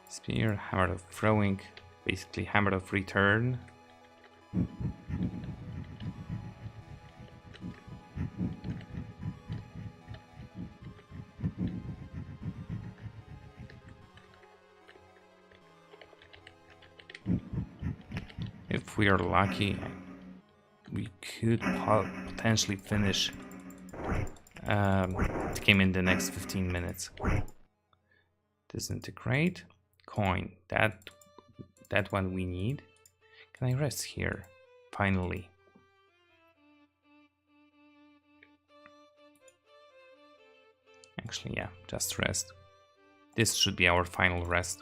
Spear, hammer of throwing, basically hammer of return. If we are lucky, we could potentially finish the game in the next 15 minutes. Disintegrate. Coin. That one we need. Can I rest here? Finally. Actually, yeah, just rest. This should be our final rest.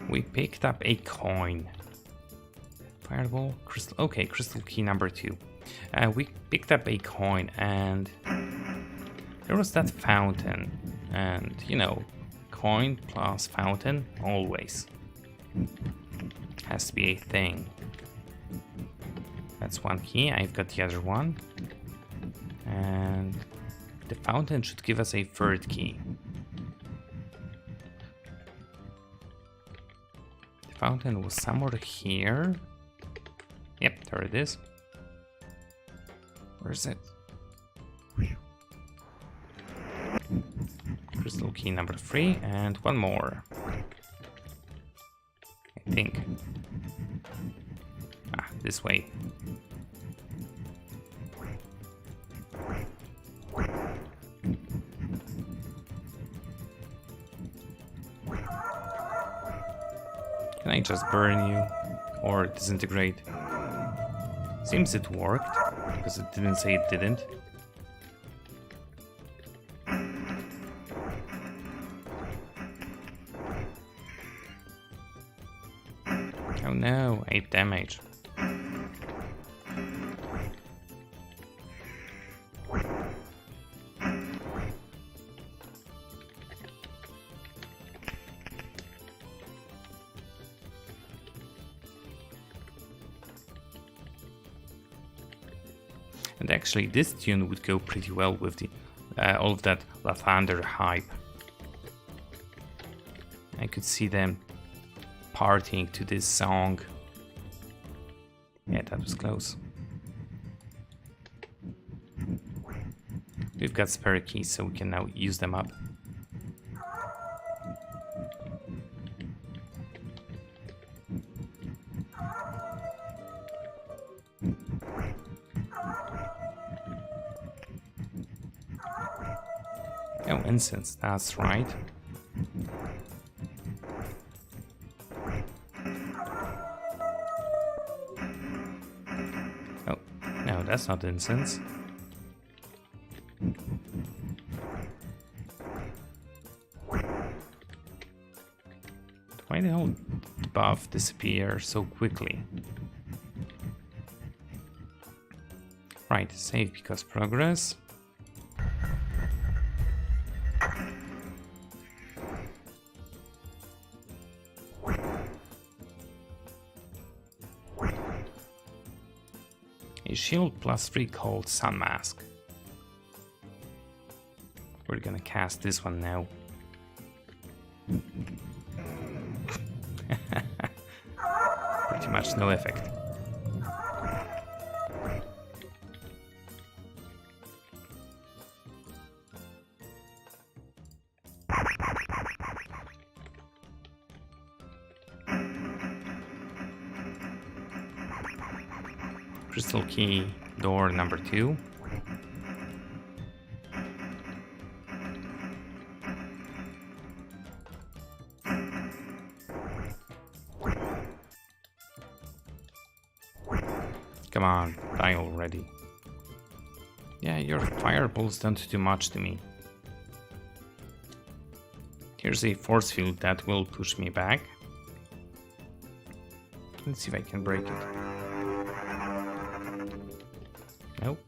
We picked up a coin. Fireball, crystal. Okay, crystal key number 2. We picked up a coin, and there was that fountain. And you know, coin plus fountain always has to be a thing. That's one key. I've got the other one, and the fountain should give us a third key. Fountain was somewhere here. Yep, there it is. Where is it? Crystal key number 3 and one more. I think. Ah, this way. Can I just burn you or disintegrate? Seems it worked, because it didn't say it didn't. Oh no, 8 damage. And actually, this tune would go pretty well with the all of that Lathander hype. I could see them partying to this song. Yeah, that was close. We've got spare keys, so we can now use them up. Oh, incense, that's right. Oh, no, that's not incense. Why the hell did the buff disappear so quickly? Right, save because progress. A shield +3 called Sun Mask. We're gonna cast this one now. much no effect. Crystal key, door number 2. Come on, die already. Yeah, your fireballs don't do much to me. Here's a force field that will push me back. Let's see if I can break it. Nope.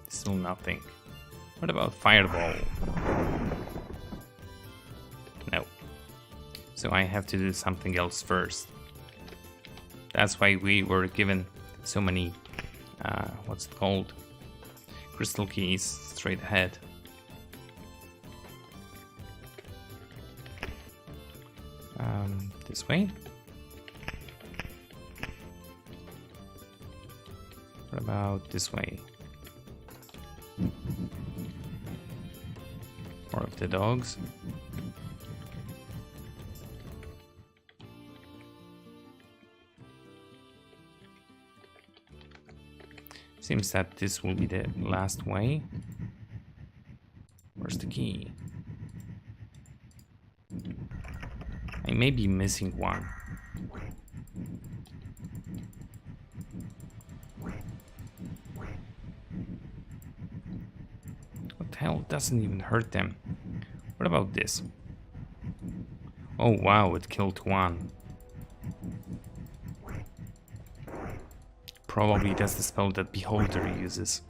Still nothing. What about fireball? No. So I have to do something else first. That's why we were given so many, what's it called? Crystal keys straight ahead. This way. What about this way? More of the dogs. Seems that this will be the last way. Where's the key? I may be missing one. What the hell? Doesn't even hurt them. What about this? Oh wow, it killed one. Probably that's the spell that Beholder uses.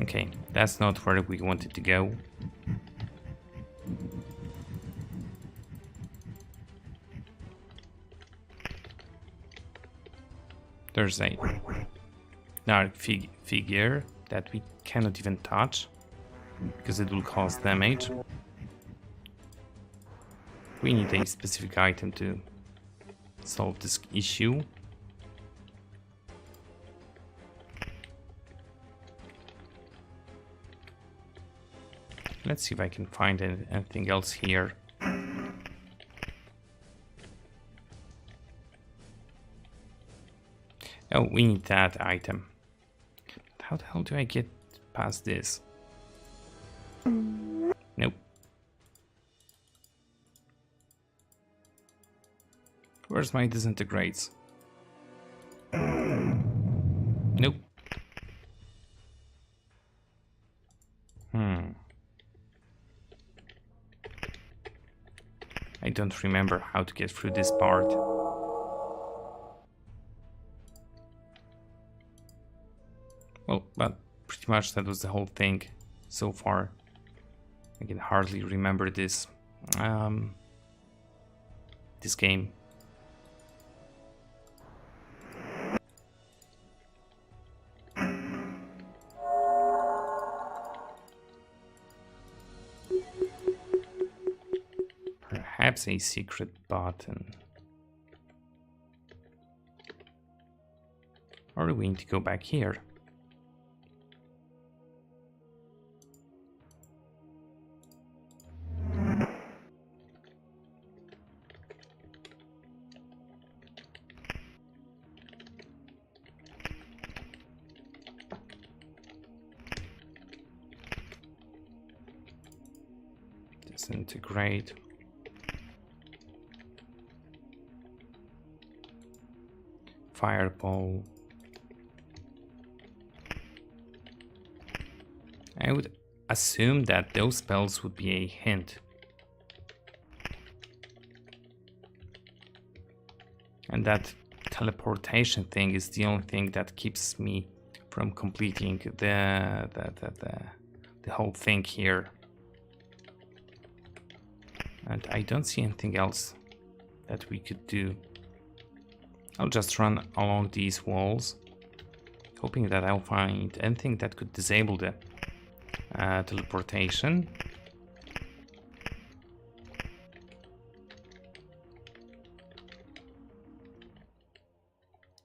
Okay, that's not where we wanted to go. There's a dark figure that we cannot even touch because it will cause damage. We need a specific item to solve this issue. Let's see if I can find anything else here. Oh, we need that item. How the hell do I get past this? Nope. Where's my disintegrates? Nope. I don't remember how to get through this part. Well, but pretty much that was the whole thing so far. I can hardly remember this this game. Perhaps a secret button. Or we need to go back here. Disintegrate. Fireball. I would assume that those spells would be a hint. And that teleportation thing is the only thing that keeps me from completing the whole thing here. And I don't see anything else that we could do. I'll just run along these walls. hoping that I'll find anything that could disable the teleportation.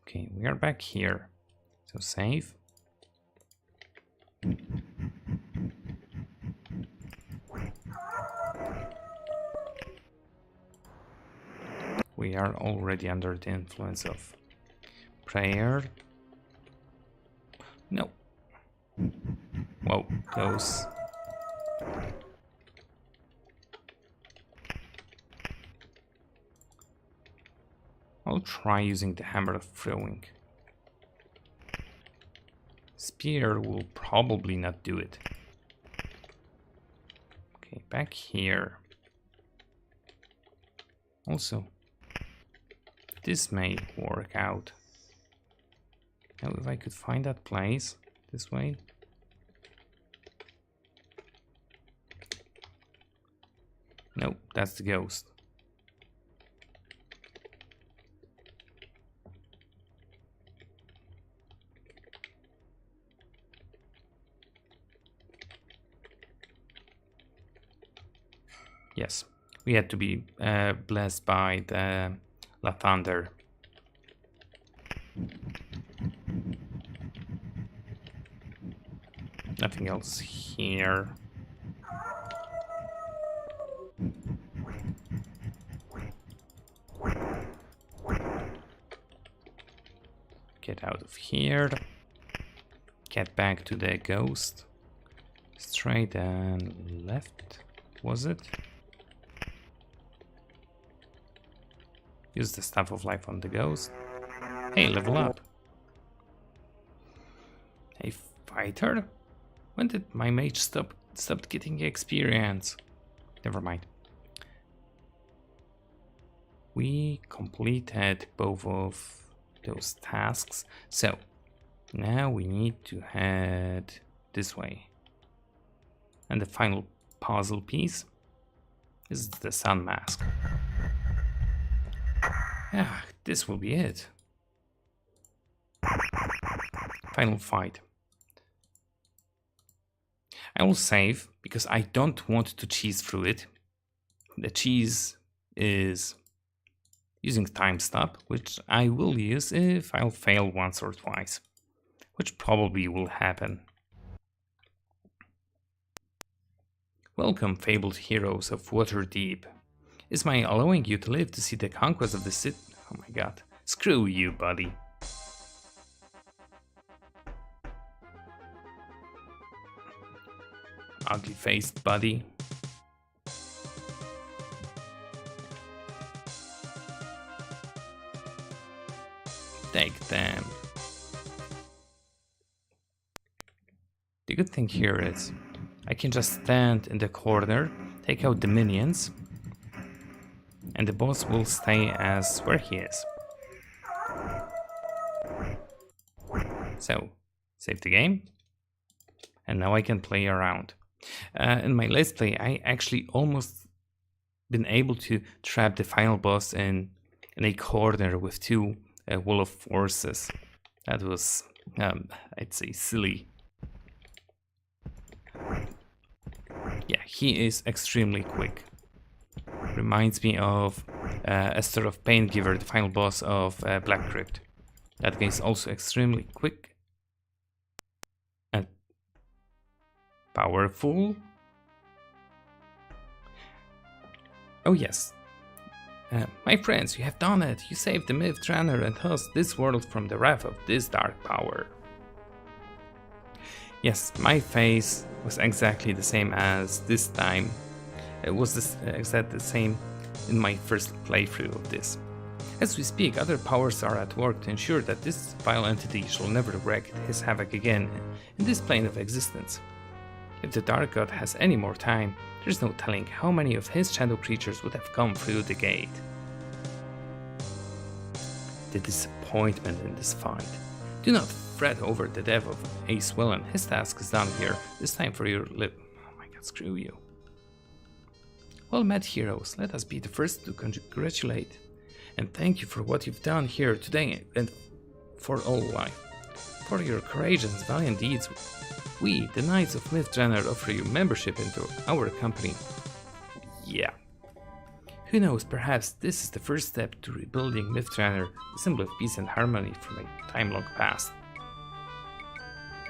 Okay, we are back here. So save. We are already under the influence of prayer. No. Whoa, close. I'll try using the hammer of throwing. Spear will probably not do it. Okay, back here. Also, this may work out. Now, if I could find that place this way. No, that's the ghost. Yes, we had to be blessed by the Lathander. Nothing else here. Get out of here. Get back to the ghost. Straight and left, was it? Use the Staff of Life on the ghost. Hey, level up. A fighter? When did my mage stop getting experience? Never mind. We completed both of those tasks. So now we need to head this way. And the final puzzle piece is the sun mask. Yeah, this will be it. Final fight. I will save because I don't want to cheese through it. The cheese is using time stop, which I will use if I'll fail once or twice, which probably will happen. Welcome, fabled heroes of Waterdeep. Is my allowing you to live to see the conquest of the city? Oh my god. Screw you, buddy. Ugly faced buddy. Take them. The good thing here is I can just stand in the corner, take out the minions, and the boss will stay as where he is. So, save the game, and now I can play around. In my Let's Play, I actually almost been able to trap the final boss in a corner with two wall of forces. That was, I'd say, silly. Yeah, he is extremely quick. Reminds me of Esther of Paingiver, the final boss of Black Crypt. That guy is also extremely quick and powerful. Oh yes, my friends, you have done it. You saved the Myth Drannor and thus this world from the wrath of this dark power. Yes, my face was exactly the same as this time. It was exactly the same in my first playthrough of this. As we speak, other powers are at work to ensure that this vile entity shall never wreak his havoc again in this plane of existence. If the Dark God has any more time, there's no telling how many of his shadow creatures would have come through the gate. The disappointment in this fight. Do not fret over the death of Acwellan. His task is done here. It's time for your Oh my god, screw you. Well met, heroes. Let us be the first to congratulate and thank you for what you've done here today and for all life. For your courageous and valiant deeds, we, the Knights of Myth Drannor, offer you membership into our company. Yeah. Who knows, perhaps this is the first step to rebuilding Myth Drannor, the symbol of peace and harmony from a time-long past.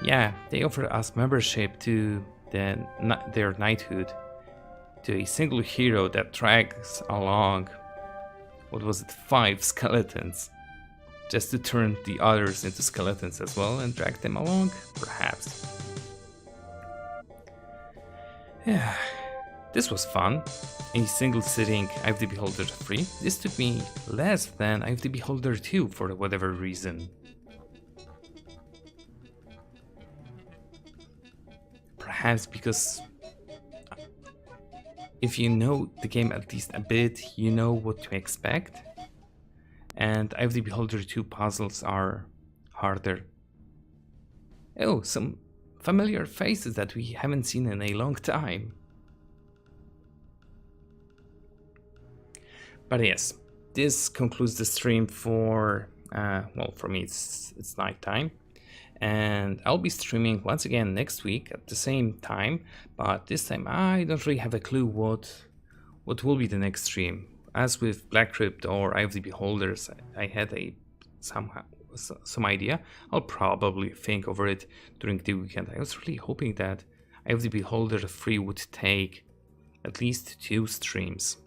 Yeah, they offer us membership to their knighthood, to a single hero that drags along, what was it, 5 skeletons, just to turn the others into skeletons as well and drag them along, perhaps. Yeah, this was fun. A single sitting Eye of the Beholder 3. This took me less than Eye of the Beholder 2 for whatever reason. Perhaps because if you know the game at least a bit, you know what to expect. And Eye of the Beholder 2 puzzles are harder. Oh, some familiar faces that we haven't seen in a long time. But yes, this concludes the stream for, well, for me it's nighttime. And I'll be streaming once again next week at the same time, but this time I don't really have a clue what will be the next stream. As with Black Crypt or Eye of the Beholders, I had some idea. I'll probably think over it during the weekend. I was really hoping that Eye of the Beholder 3 would take at least 2 streams.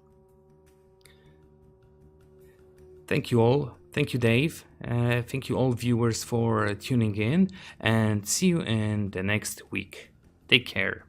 Thank you all. Thank you, Dave. Thank you all viewers for tuning in, and see you in the next week. Take care.